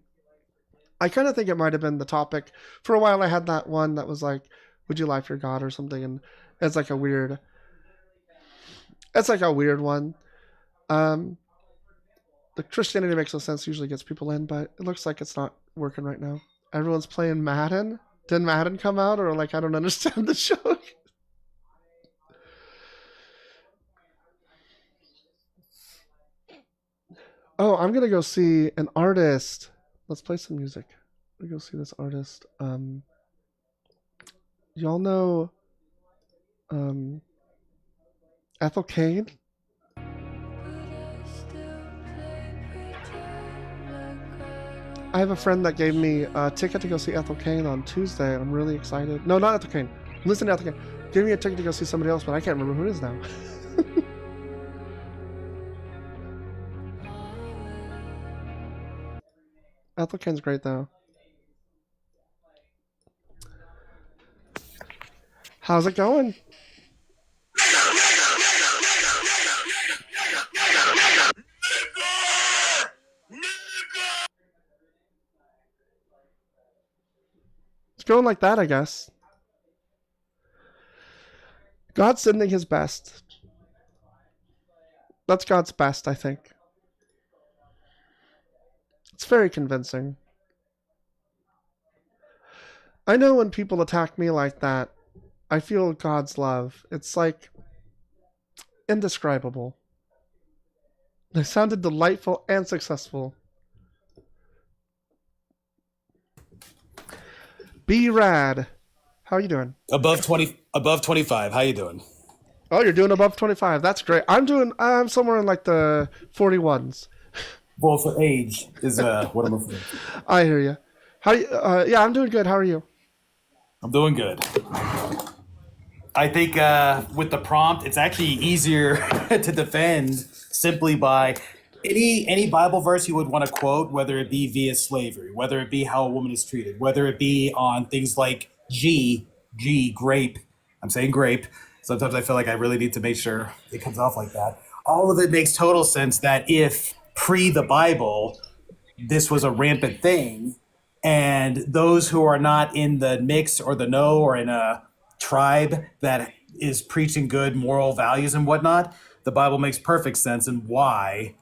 I kind of think it might have been the topic. For a while, I had that one that was like, would you lie for God or something? And it's like a weird one. The Christianity makes no sense usually gets people in, but it looks like it's not working right now. Everyone's playing Madden. Did Madden come out, or like I don't understand the joke? Oh, I'm gonna go see an artist. Let's play some music. We go see this artist. Y'all know Ethel Cain? I have a friend that gave me a ticket to go see Ethel Cain on Tuesday. I'm really excited. No, not Ethel Cain. Listen to Ethel Cain. Gave me a ticket to go see somebody else, but I can't remember who it is now. Ethel Cain's great though. How's it going? It's going like that, I guess. God's sending his best. That's God's best, I think. It's very convincing. I know when people attack me like that, I feel God's love. It's like indescribable. They sounded delightful and successful. Be rad. How are you doing? Above 25. How you doing? Oh, you're doing above 25. That's great. I'm somewhere in like the 41s. Well, for age is what I'm looking for. I hear you. Yeah, I'm doing good. How are you? I'm doing good. I think with the prompt, it's actually easier to defend simply by any Bible verse you would want to quote, whether it be via slavery, whether it be how a woman is treated, whether it be on things like grape. I'm saying grape. Sometimes I feel like I really need to make sure it comes off like that. All of it makes total sense that if pre the Bible, this was a rampant thing, and those who are not in the mix or the know or in a tribe that is preaching good moral values and whatnot, the Bible makes perfect sense and why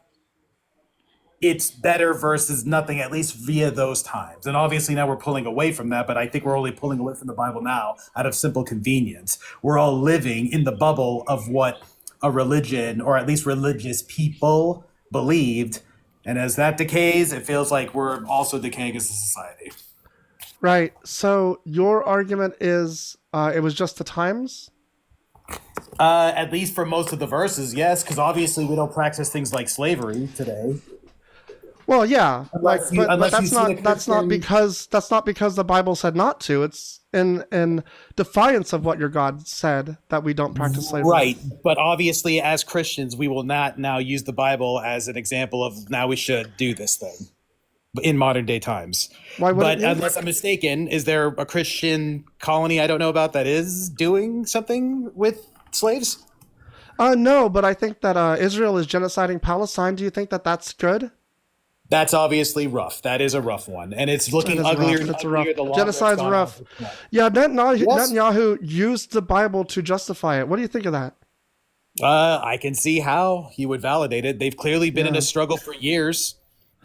it's better versus nothing, at least via those times. And obviously now we're pulling away from that, but I think we're only pulling away from the Bible now out of simple convenience. We're all living in the bubble of what a religion, or at least religious people, believed. And as that decays, it feels like we're also decaying as a society. Right. So your argument is it was just the times? At least for most of the verses, yes, because obviously we don't practice things like slavery today. Well, yeah, Unless you- but unless you that's see not the that's not because the Bible said not to. It's in defiance of what your God said that we don't practice slavery. Right, but obviously as Christians, we will not now use the Bible as an example of now we should do this thing in modern day times. Why But wouldn't you? unless I'm mistaken, is there a Christian colony I don't know about that is doing something with slaves? No, but I think that Israel is genociding Palestine. Do you think that that's good? That's obviously rough. That is a rough one, and it's looking It is uglier. rough. And It's uglier rough. the longer it's Genocide's gone on. rough. Yeah, Yes. Netanyahu used the Bible to justify it. What do you think of that? I can see how he would validate it. They've clearly been in Yeah. a struggle for years.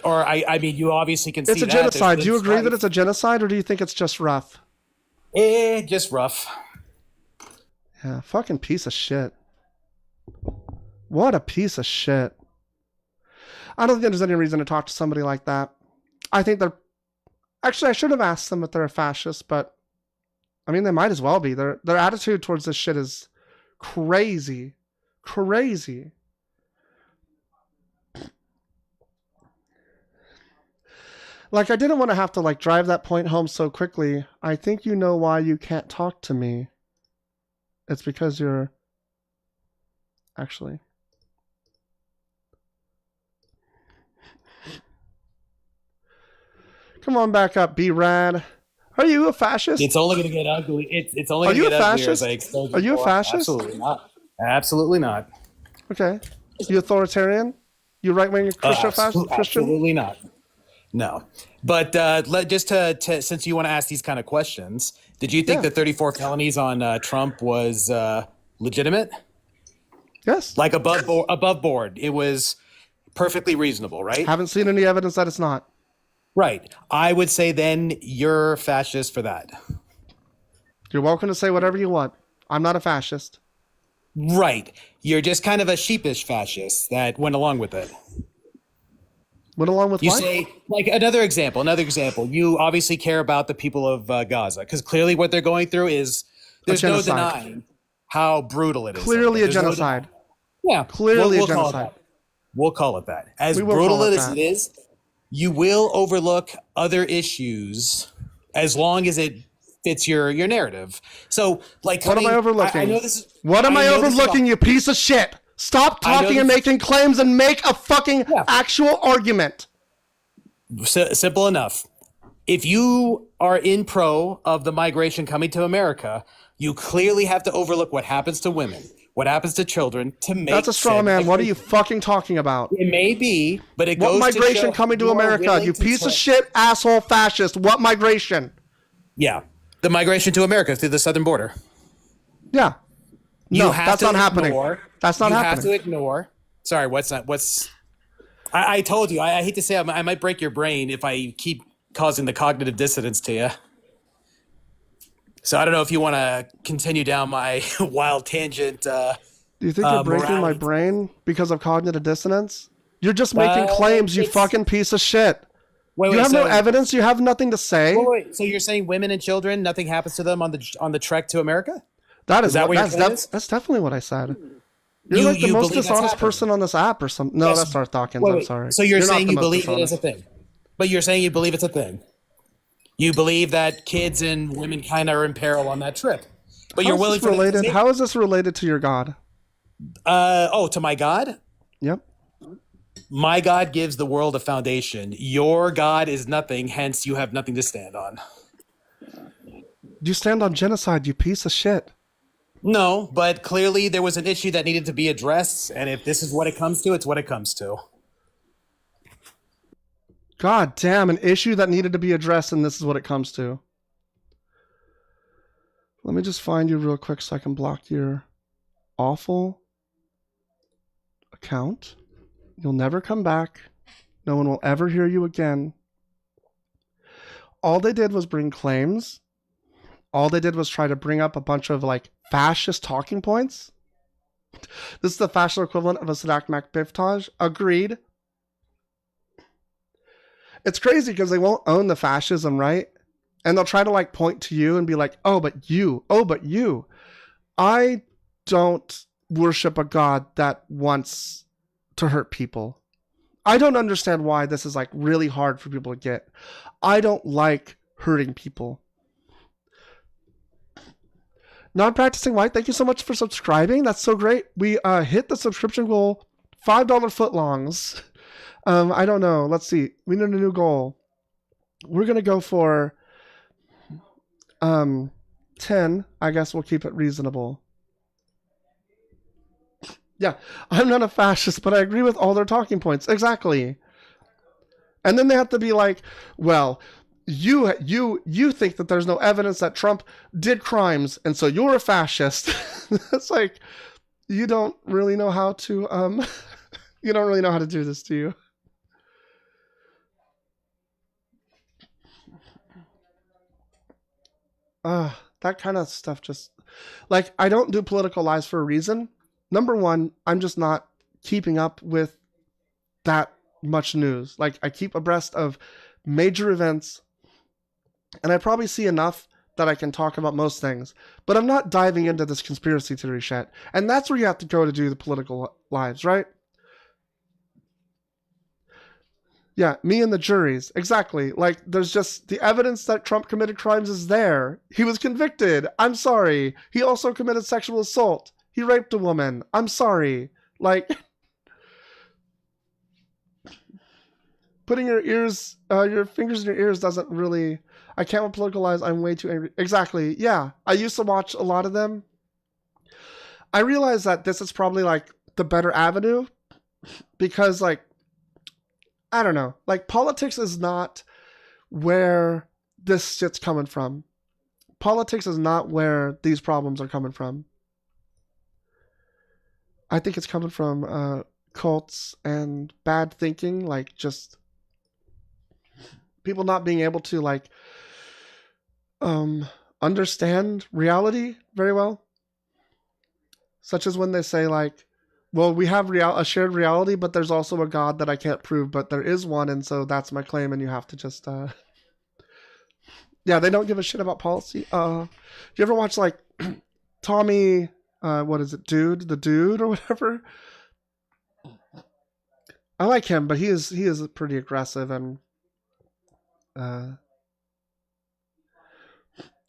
Or I mean, you obviously can see It's a that. There's genocide. been Do you agree that strife. it's a genocide, or do you think it's just rough? Just rough. Yeah, fucking piece of shit. What a piece of shit. I don't think there's any reason to talk to somebody like that. I think they're... Actually, I should have asked them if they're a fascist, but... I mean, they might as well be. Their attitude towards this shit is crazy. Crazy. Like, I didn't want to have to, like, drive that point home so quickly. I think you know why you can't talk to me. It's because you're... Actually... Come on back up, B-Rad. Are you a fascist? It's only going to get ugly. It's only Are going to you a get uglier as fascist? I expose Are you a more. fascist? Absolutely not. Absolutely not. Okay. You authoritarian? You right-wing Christian? Christian? Absolutely not. No. But just to since you want to ask these kind of questions, did you think Yeah. the 34 felonies on Trump was legitimate? Yes. Like above board, it was perfectly reasonable, right? Haven't seen any evidence that it's not. Right. I would say then you're fascist for that. You're welcome to say whatever you want. I'm not a fascist. Right. You're just kind of a sheepish fascist that went along with it. Went along with You what? say, like, another example. You obviously care about the people of Gaza because clearly what they're going through is there's no genocide. denying how brutal it is. Clearly a There's no genocide. Yeah. Clearly a we'll call it genocide. that. We'll call it that. As We will brutal call it as that. it is, you will overlook other issues as long as it fits your narrative. So, like, What am I overlooking? I know this is, What am I know this is overlooking, you piece of shit? Stop I know talking and this- making claims and make a fucking Yeah. actual argument. Simple enough. If you are in pro of the migration coming to America, you clearly have to overlook what happens to women, what happens to children to make That's a straw said man. What are you migration. fucking talking about? It may be, but it What goes migration to show coming to you are America? willing You to piece of trust- shit, asshole, fascist. What migration? Yeah, the migration to America through the southern border. Yeah. No, You have that's to not happening. ignore- That's not you happening. have to ignore. Sorry, what's? I told you. I hate to say I might break your brain if I keep causing the cognitive dissonance to you. So I don't know if you want to continue down my wild tangent. Do you think you're breaking my morality. brain because of cognitive dissonance? You're just making Uh, claims, you it's- fucking piece of shit. Wait, You have no so- evidence. You have nothing to say. Wait, so you're saying women and children, nothing happens to them on the trek to America? That Is that what your that's, point is? that's definitely what I said. You're You- like the you most believe that's dishonest happening? person on this app or something. No, Yes. that's Darth Dawkins. Wait, I'm wait. sorry. So you're not saying the you most believe it is a dishonest. thing, but you're saying you believe it's a thing. You believe that kids and women kind of are in peril on that trip, but How you're is willing this for them to related? say- How is this related to your God? to my God. Yep. My God gives the world a foundation. Your God is nothing, hence you have nothing to stand on. You stand on genocide, you piece of shit. No, but clearly there was an issue that needed to be addressed, and if this is what it comes to, it's what it comes to. God damn, an issue that needed to be addressed, and this is what it comes to. Let me just find you real quick so I can block your awful account. You'll never come back. No one will ever hear you again. All they did was bring claims. All they did was try to bring up a bunch of like fascist talking points. This is the fascist equivalent of a Sadak Makbiftaj. Agreed. It's crazy because they won't own the fascism, right? And they'll try to like point to you and be like, oh, but you. Oh, but you. I don't worship a God that wants to hurt people. I don't understand why this is like really hard for people to get. I don't like hurting people. Non-practicing white, thank you so much for subscribing. That's so great. We hit the subscription goal. $5 footlongs. I don't know. Let's see. We need a new goal. We're gonna go for 10. I guess we'll keep it reasonable. Yeah, I'm not a fascist, but I agree with all their talking points. Exactly. And then they have to be like, well, you think that there's no evidence that Trump did crimes, and so you're a fascist. It's like, you don't really know how to you don't really know how to do this, do you? That kind of stuff just, like, I don't do political lives for a reason. Number one, I'm just not keeping up with that much news. Like, I keep abreast of major events, and I probably see enough that I can talk about most things, but I'm not diving into this conspiracy theory shit. And that's where you have to go to do the political lives, right? Yeah, me and the juries. Exactly. Like, there's just the evidence that Trump committed crimes is there. He was convicted. I'm sorry. He also committed sexual assault. He raped a woman. I'm sorry. Like, putting your fingers in your ears doesn't really... I can't with political lies. I'm way too angry. Exactly. Yeah. I used to watch a lot of them. I realize that this is probably like the better avenue because, like, I don't know. Like, politics is not where this shit's coming from. Politics is not where these problems are coming from. I think it's coming from cults and bad thinking, like just people not being able to like understand reality very well. Such as when they say like, well, we have a shared reality, but there's also a God that I can't prove, but there is one, and so that's my claim, and you have to just yeah, they don't give a shit about policy. You ever watch like Tommy what is it, the dude or whatever? I like him, but he is pretty aggressive, and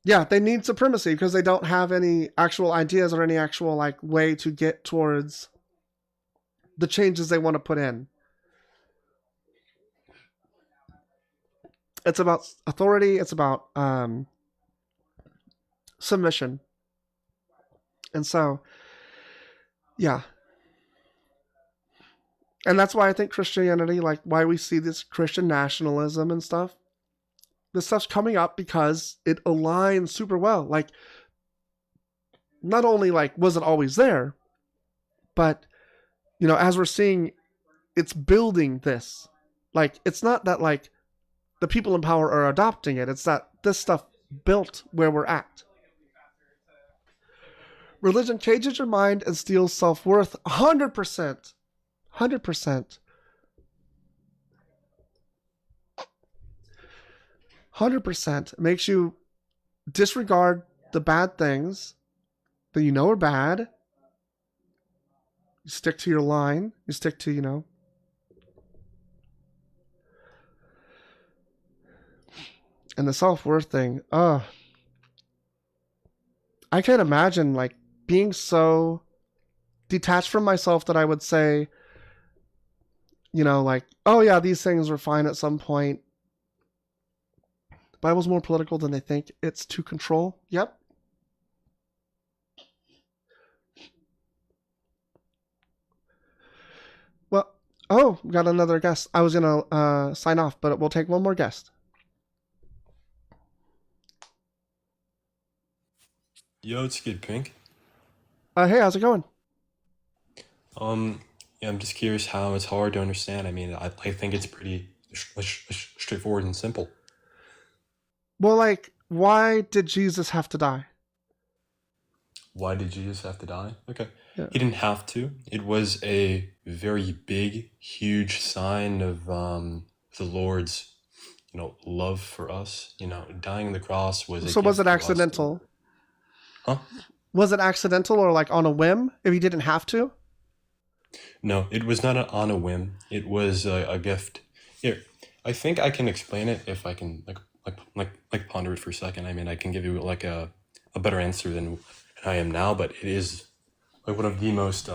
yeah, they need supremacy because they don't have any actual ideas or any actual like way to get towards the changes they want to put in. It's about authority, it's about submission. And so, yeah. And that's why I think Christianity, like why we see this Christian nationalism and stuff, this stuff's coming up because it aligns super well. Like, not only like was it always there, but, you know, as we're seeing, it's building this. Like, it's not that like the people in power are adopting it. It's that this stuff built where we're at. Religion cages your mind and steals self-worth. 100%. 100%. 100% makes you disregard the bad things that you know are bad. You stick to your line. You stick to, you know. And the self-worth thing, I can't imagine like being so detached from myself that I would say, you know, like, oh yeah, these things were fine at some point. The Bible's more political than they think. It's to control. Yep. Well, oh, we got another guest. I was going to sign off, but we'll take one more guest. Yo, it's Kid Pink. Hey, how's it going? Yeah, I'm just curious how it's hard to understand. I mean, I think it's pretty straightforward and simple. Well, like, why did Jesus have to die? Why did Jesus have to die? Okay. Yeah. He didn't have to. It was a very big, huge sign of the Lord's, you know, love for us. You know, dying on the cross was a So was gift it to us. accidental? Huh? Was it accidental or like on a whim if he didn't have to? No, it was not on a whim. It was a gift. Here, I think I can explain it if I can like ponder it for a second. I mean, I can give you like a better answer than I am now, but it is like one of the most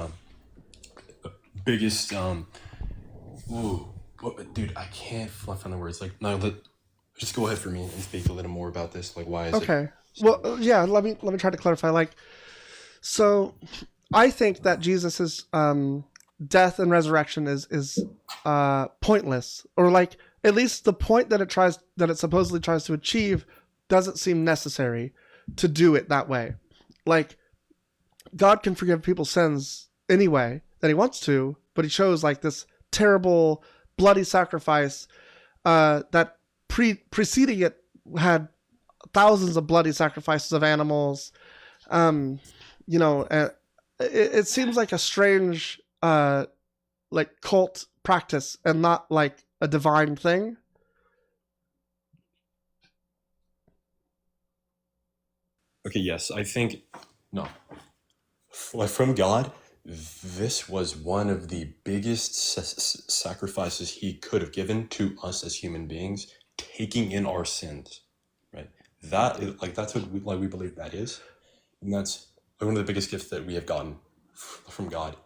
biggest dude, I can't find the words. Like, no, just go ahead for me and speak a little more about this. Like, why is it? Okay. Well, yeah. Let me try to clarify. Like, so I think that Jesus's death and resurrection is pointless, or like at least the point that it supposedly tries to achieve doesn't seem necessary to do it that way. Like, God can forgive people's sins anyway that he wants to, but he chose like this terrible bloody sacrifice that preceding it had thousands of bloody sacrifices of animals. It seems like a strange like cult practice and not like a divine thing. Okay, yes, I think no. Like from God, this was one of the biggest sacrifices he could have given to us as human beings, taking in our sins, right? That's what we believe that is, and that's one of the biggest gifts that we have gotten from God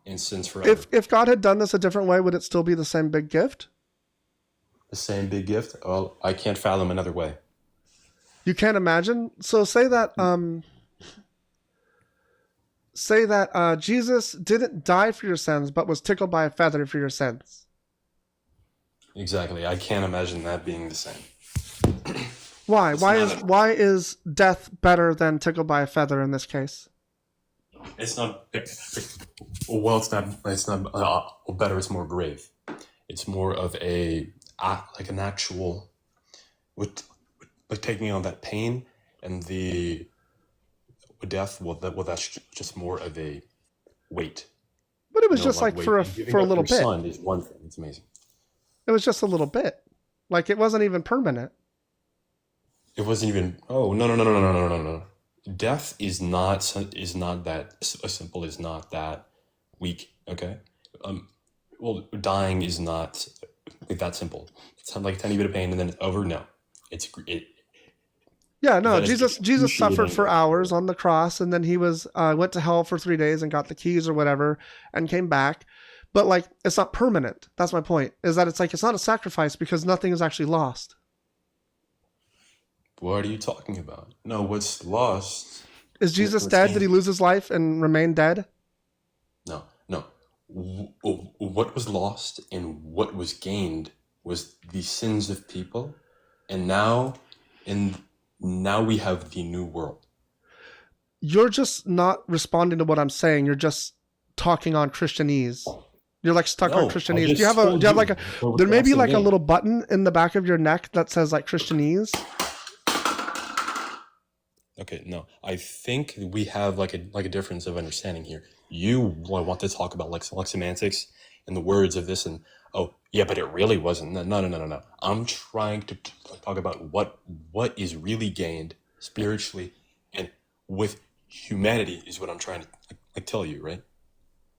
in sins forever. If God had done this a different way, would it still be the same big gift? The same big gift? Well, I can't fathom another way. You can't imagine? So say that Jesus didn't die for your sins, but was tickled by a feather for your sins. Exactly. I can't imagine that being the same. Why? Why is death better than tickled by a feather in this case? It's not. Well, it's not better. It's more grave. It's more of an actual, with like taking on that pain and the death. Well, that's just more of a weight. But it was just like for a little bit. Son is one thing. It's amazing. It was just a little bit. Like it wasn't even permanent. It wasn't even. Oh no. Death is not that simple. Is not that weak. Okay. Well, dying is not like that simple. It's not like a tiny bit of pain and then it's over. No, Yeah, no. that is Jesus suffered for excruciating. hours on the cross, and then he went to hell for 3 days and got the keys or whatever, and came back. But like, it's not permanent. That's my point. Is that it's not a sacrifice because nothing is actually lost. What are you talking about? No, what's lost? Is Jesus what's dead? gained? Did he lose his life and remain dead? No. What was lost and what was gained was the sins of people, and now we have the new world. You're just not responding to what I'm saying. You're just talking on Christianese. You're like stuck on No, I Christianese. just Do you told have you like what was there may be lost and like a gained. little button in the back of your neck that says like Christianese? Okay, no. I think we have like a difference of understanding here. You want to talk about like semantics and the words of this, and oh yeah, but it really wasn't. No. I'm trying to talk about what is really gained spiritually and with humanity is what I'm trying to like tell you, right?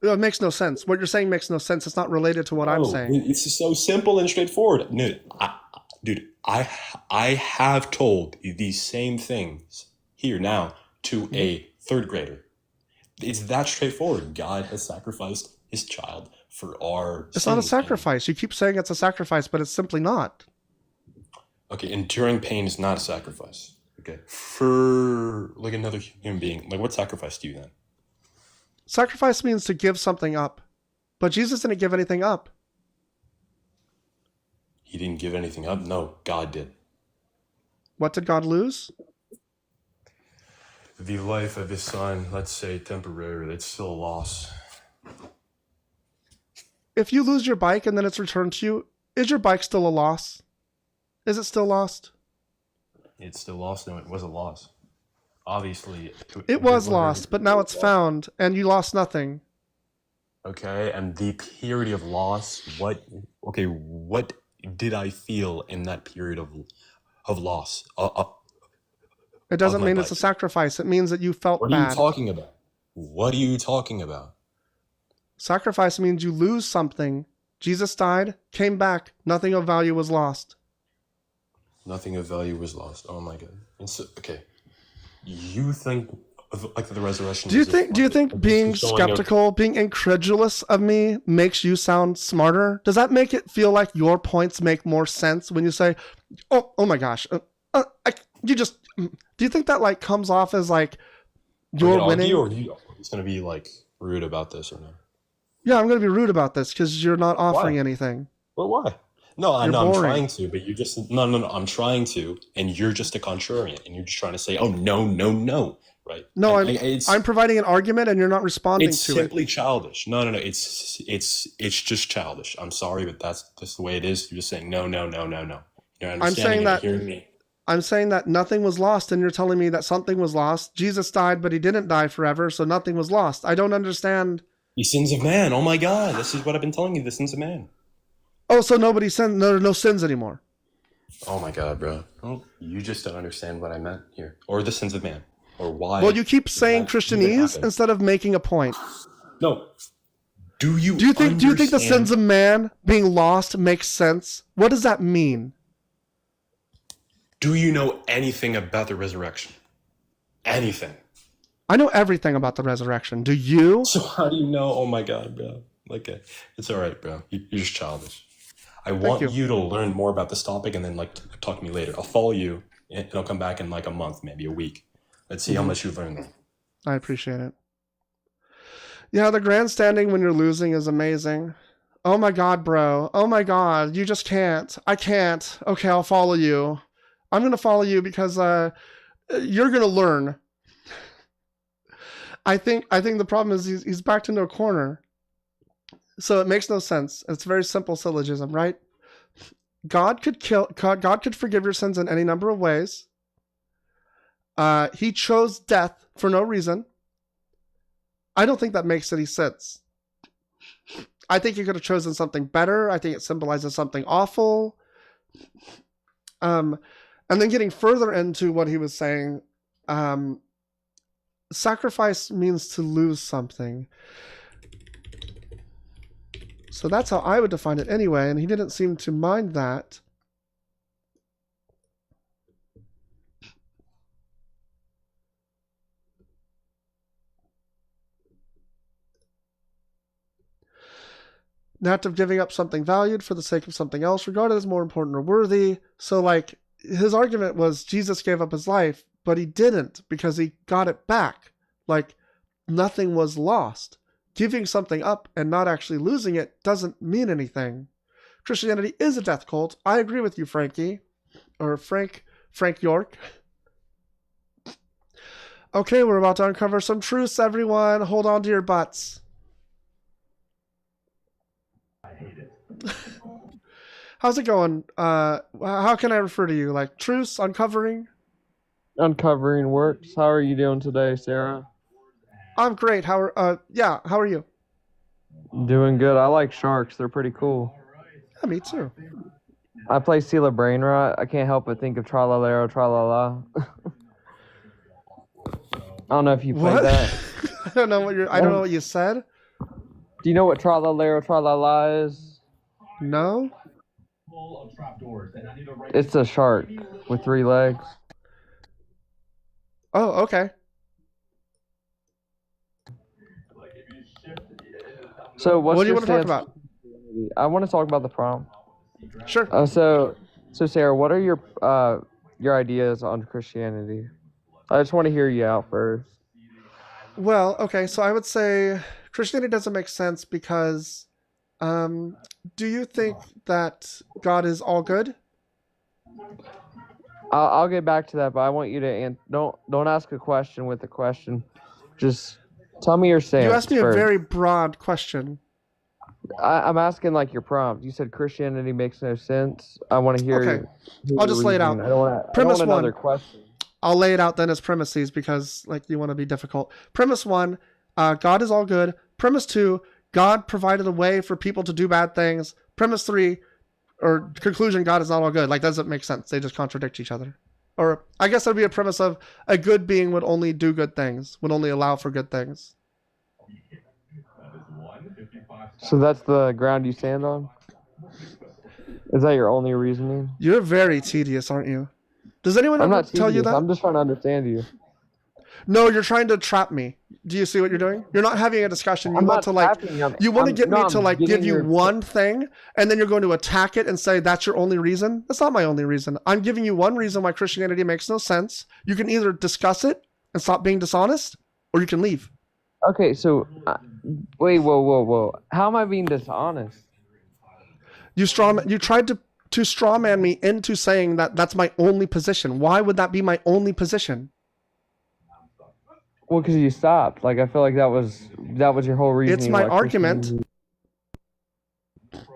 It makes no sense. What you're saying makes no sense. It's not related to what I'm saying. It's just so simple and straightforward. No, I have told these same things here now to a third grader. It's that straightforward. God has sacrificed his child for our It's not a sins. sacrifice. You keep saying it's a sacrifice, but it's simply not. Okay, enduring pain is not a sacrifice. Okay, for like another human being, like what sacrifice do you then? Sacrifice means to give something up. But Jesus didn't give anything up. He didn't give anything up. No, God did. What did God lose? The life of his son, let's say temporary, it's still a loss. If you lose your bike and then it's returned to you, is your bike still a loss? Is it still lost? It's still lost. No, it was a loss. Obviously, It was lost, but now it's found, and you lost nothing. Okay, and the period of loss. What did I feel in that period of loss? It doesn't my mean it's a bike. sacrifice. It means that you felt What are you bad. talking about? What are you talking about? Sacrifice means you lose something. Jesus died, came back, nothing of value was lost. Nothing of value was lost. Oh my god. And so, okay, you think of, like the resurrection? Do you is think being showing of- skeptical, being incredulous of me makes you sound smarter? Does that make it feel like your points make more sense when you say, "Oh my gosh, do you think that like comes off as like Are you you're gonna winning?" argue, or are you just gonna be like rude about this or no? Yeah, I'm going to be rude about this because you're not offering anything. Well, why? No, You're I'm boring. trying to, but you just no. I'm trying to, and you're just a contrarian, and you're just trying to say, "Oh no, no, no," right? No, It's I'm providing an argument and you're not responding it's to it. simply childish. No. It's just childish. I'm sorry, but that's just the way it is. You're just saying no, no, no, no, no. You're I'm understanding saying and that hearing me. I'm saying that nothing was lost, and you're telling me that something was lost. Jesus died, but he didn't die forever, so nothing was lost. I don't understand. The sins of man. Oh my God, this is what I've been telling you. The sins of man. Oh, so nobody sinned. No sins anymore. Oh my God, bro. Oh, you just don't understand what I meant here, or the sins of man, or why. Well, you keep saying that even Christianese happened. instead of making a point. No. Do you think the understand- sins of man being lost makes sense? What does that mean? Do you know anything about the resurrection? Anything? I know everything about the resurrection. Do you? So how do you know? Oh my God, bro. Like, it's all right, bro. You're just childish. I want you. you to learn more about this topic and then talk to me later. I'll follow you and I'll come back in like a month, maybe a week. Let's see how much you've learned then. I appreciate it. Yeah, the grandstanding when you're losing is amazing. Oh my God, bro. Oh my God. You just can't. I can't. Okay, I'll follow you. I'm going to follow you because you're going to learn. I think the problem is he's backed into a corner. So it makes no sense. It's a very simple syllogism, right? God could forgive your sins in any number of ways. He chose death for no reason. I don't think that makes any sense. I think he could have chosen something better. I think it symbolizes something awful. And then getting further into what he was saying, sacrifice means to lose something. So that's how I would define it anyway, and he didn't seem to mind that. An act of giving up something valued for the sake of something else, regarded as more important or worthy. So, like, his argument was Jesus gave up his life, but he didn't because he got it back. Like, nothing was lost. Giving something up and not actually losing it doesn't mean anything. Christianity is a death cult. I agree with you, Frankie. Or Frank York. Okay, we're about to uncover some truths, everyone. Hold on to your butts. How's it going? How can I refer to you? Like truths, uncovering? Uncovering works. How are you doing today, Sarah? I'm great. How are you? Doing good. I like sharks. They're pretty cool. Yeah, me too. I play Seal of Brainrot. I can't help but think of Tralalero Tralala. I don't know if you played What? that. I don't know what you said. Do you know what Tralalero Tralala is? No. It's a shark with 3 legs. Oh, okay. So What do you your want to talk stance about? on Christianity? I want to talk about the prompt. Sure. So Sarah, what are your ideas on Christianity? I just want to hear you out first. Well, okay, so I would say Christianity doesn't make sense because do you think that God is all good? I'll get back to that, but I want you to don't ask a question with a question. Just tell me your stance. You asked me first. a very broad question. I'm asking like your prompt. You said Christianity makes no sense. I want to hear. Okay. hear I'll your just lay it out. reasoning. I don't want Premise another one. question. I'll lay it out then as premises because like you want to be difficult. Premise 1, God is all good. Premise 2, God provided a way for people to do bad things. Premise 3, or conclusion, God is not all good. Like, doesn't make sense. They just contradict each other. Or I guess that would be a premise of a good being would only do good things, would only allow for good things. So that's the ground you stand on? Is that your only reasoning? You're very tedious, aren't you? Does anyone I'm ever not tell you tedious. that? I'm just trying to understand you. No, you're trying to trap me. Do you see what you're doing? You're not having a discussion. You I'm want not to like trapping you. you want to get me to like give getting you your- one thing and then you're going to attack it and say that's your only reason. That's not my only reason. I'm giving you one reason why Christianity makes no sense. You can either discuss it and stop being dishonest or you can leave. Okay, so wait, whoa. How am I being dishonest? You tried to to strawman me into saying that that's my only position. Why would that be my only position? Well, because you stopped. Like I feel like that was your whole reason. It's my argument.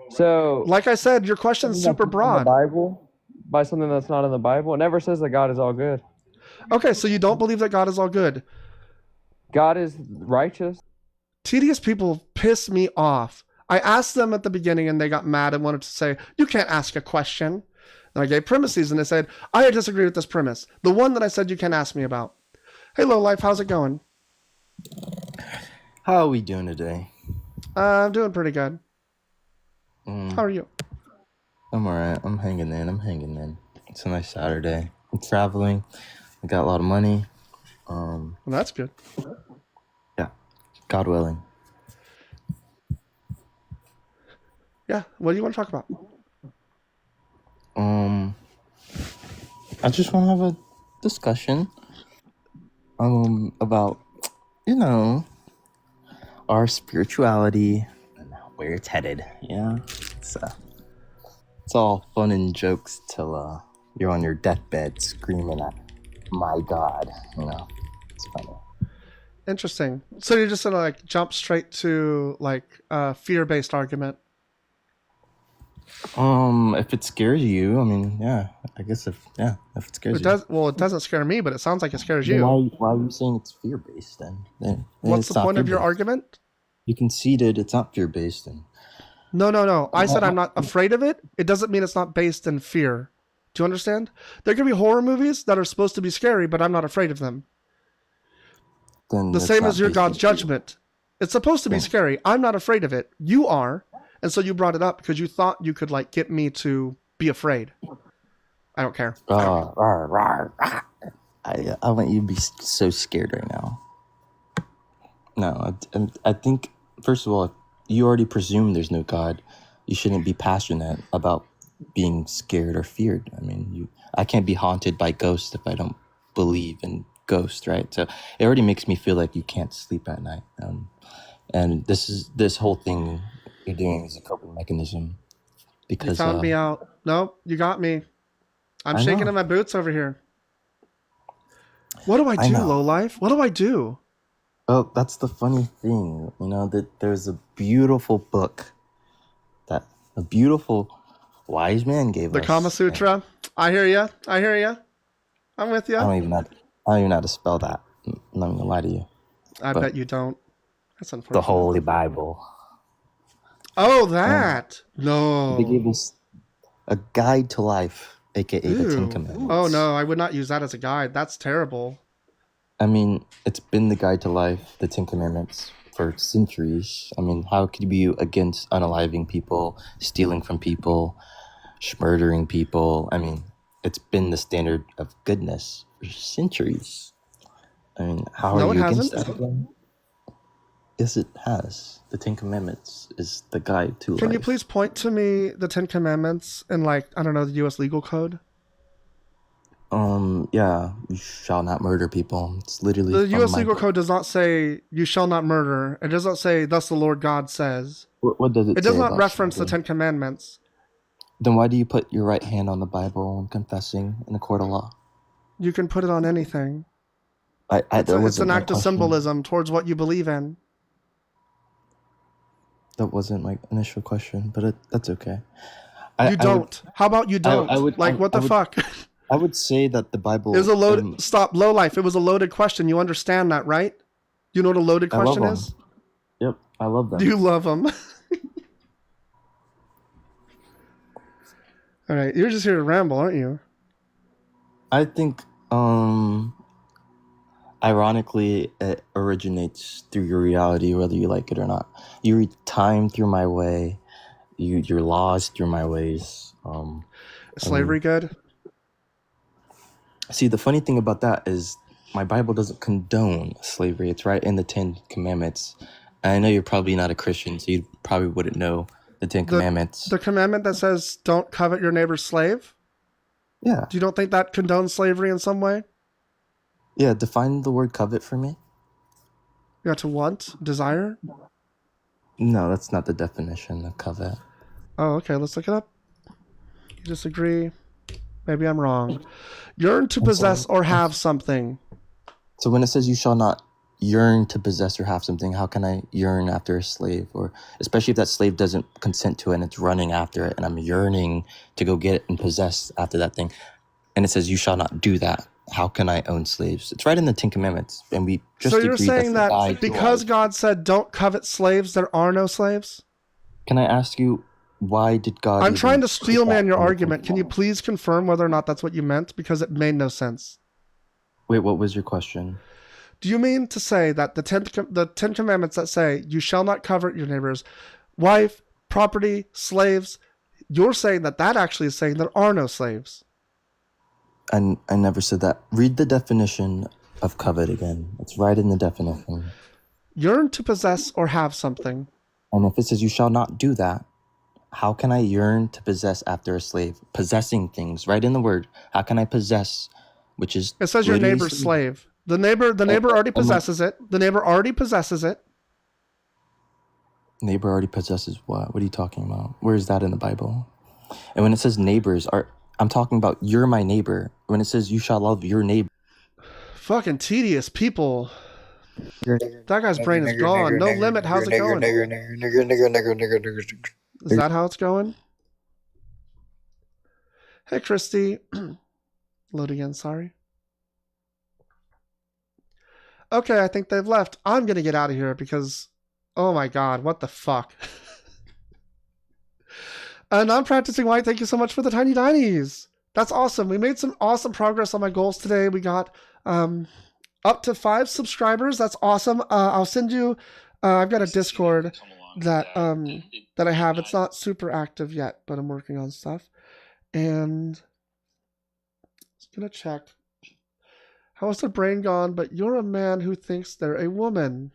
So, like I said, your question is super broad. Bible, by something that's not in the Bible, it never says that God is all good. Okay, so you don't believe that God is all good. God is righteous. Tedious people piss me off. I asked them at the beginning and they got mad and wanted to say, you can't ask a question. And I gave premises and they said, I disagree with this premise. The one that I said you can't ask me about. Hey, Lowlife, how's it going? How are we doing today? I'm doing pretty good. How are you? I'm alright. I'm hanging in. It's a nice Saturday. I'm traveling. I got a lot of money. Well, that's good. Yeah, God willing. Yeah, what do you want to talk about? I just want to have a discussion about, our spirituality and where it's headed. Yeah, it's all fun and jokes till you're on your deathbed screaming at my God. It's funny. Interesting. So you're just gonna jump straight to fear-based argument. If it scares you, I mean, yeah, I guess if it scares It does. Well, it doesn't scare me, but it sounds like it scares you. you. Why are you saying it's fear-based then? What's the point of your argument? You conceded it's not fear-based. No. I said I'm not afraid of it. It doesn't mean it's not based in fear. Do you understand? There can be horror movies that are supposed to be scary, but I'm not afraid of them. Then the same as your God's judgment. It's supposed to be scary. I'm not afraid of it. You are. And so you brought it up because you thought you could get me to be afraid. I don't care. I want you to be so scared right now. No, I think, first of all, if you already presume there's no God, you shouldn't be passionate about being scared or feared. I mean, I can't be haunted by ghosts if I don't believe in ghosts, right? So it already makes me feel like you can't sleep at night. And this whole thing you're doing is a coping mechanism. Because you found me out. Nope, you got me. I'm shaking in my boots over here. What do I do, Lowlife? What do I do? Oh, that's the funny thing. That there's a beautiful book that a beautiful wise man gave us. The Kama Sutra. I hear ya. I'm with you. I don't even know how to spell that. I'm not gonna lie to you. I bet you don't. That's unfortunate. The Holy Bible. Oh, that. No. They gave us a guide to life, aka the Ten Commandments. Oh no, I would not use that as a guide. That's terrible. I mean, it's been the guide to life, the Ten Commandments, for centuries. I mean, how could you be against unaliving people, stealing from people, murdering people? I mean, it's been the standard of goodness for centuries. I mean, how are you against that again? Yes, it has. The Ten Commandments is the guide to life. Can you please point to me the Ten Commandments in the U.S. legal code? Yeah, you shall not murder people. It's literally the U.S. legal code does not say you shall not murder. It does not say thus the Lord God says. What does it say? It does not reference the Ten Commandments. Then why do you put your right hand on the Bible and confessing in a court of law? You can put it on anything. It's an act of symbolism towards what you believe in. That wasn't my initial question, but that's okay. You don't. How about you don't? What the fuck? I would say that the Bible is a loaded. Stop, Lowlife. It was a loaded question. You understand that, right? You know what a loaded question is? Yep, I love that. You love them. All right, you're just here to ramble, aren't you? I think, ironically, it originates through your reality, whether you like it or not. You read time through my way, your laws through my ways. Slavery good? See, the funny thing about that is my Bible doesn't condone slavery. It's right in the Ten Commandments. And I know you're probably not a Christian, so you probably wouldn't know the Ten Commandments. The commandment that says don't covet your neighbor's slave? Yeah. Do you don't think that condones slavery in some way? Yeah, define the word covet for me. You got to want? Desire? No, that's not the definition of covet. Oh, okay. Let's look it up. You disagree? Maybe I'm wrong. Yearn to I'm possess sorry. or have something. So when it says you shall not yearn to possess or have something, how can I yearn after a slave? Or especially if that slave doesn't consent to it and it's running after it and I'm yearning to go get it and possess after that thing. And it says you shall not do that. How can I own slaves? It's right in the Ten Commandments. And we just So you're agreed saying that's that because God said don't covet slaves, there are no slaves? Can I ask you, why did God I'm even trying to put steel that man your in the Ten argument. Can you Commandments? please confirm whether or not that's what you meant? Because it made no sense. Wait, what was your question? Do you mean to say that the Ten Commandments that say you shall not covet your neighbor's wife, property, slaves, you're saying that actually is saying there are no slaves? And I never said that. Read the definition of covet again. It's right in the definition. Yearn to possess or have something. And if it says you shall not do that, how can I yearn to possess after a slave? Possessing things, right in the word. How can I possess, which is It says your literally neighbor's slave. The neighbor already possesses it. The neighbor already possesses it. Neighbor already possesses what? What are you talking about? Where is that in the Bible? And when it says neighbors, I'm talking about you're my neighbor. When it says you shall love your neighbor. Fucking tedious people. That guy's brain is gone. No limit. How's it going? Is that how it's going? Hey, Christy. Load again, sorry. Okay, I think they've left. I'm going to get out of here because, oh my God, what the fuck? And I'm practicing white. Thank you so much for the tiny dinies. That's awesome. We made some awesome progress on my goals today. We got up to 5 subscribers. That's awesome. I'll send you. I've got a Discord that I have. It's not super active yet, but I'm working on stuff. And I'm gonna check. How is their brain gone? But you're a man who thinks they're a woman,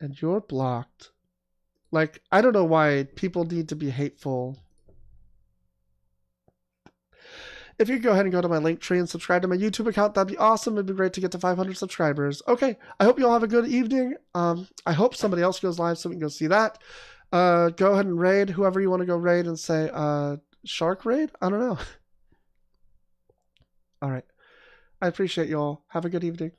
and you're blocked. Like, I don't know why people need to be hateful. If you could go ahead and go to my link tree and subscribe to my YouTube account, that'd be awesome. It'd be great to get to 500 subscribers. Okay, I hope you all have a good evening. I hope somebody else goes live so we can go see that. Go ahead and raid whoever you want to go raid and say shark raid? I don't know. All right. I appreciate you all. Have a good evening.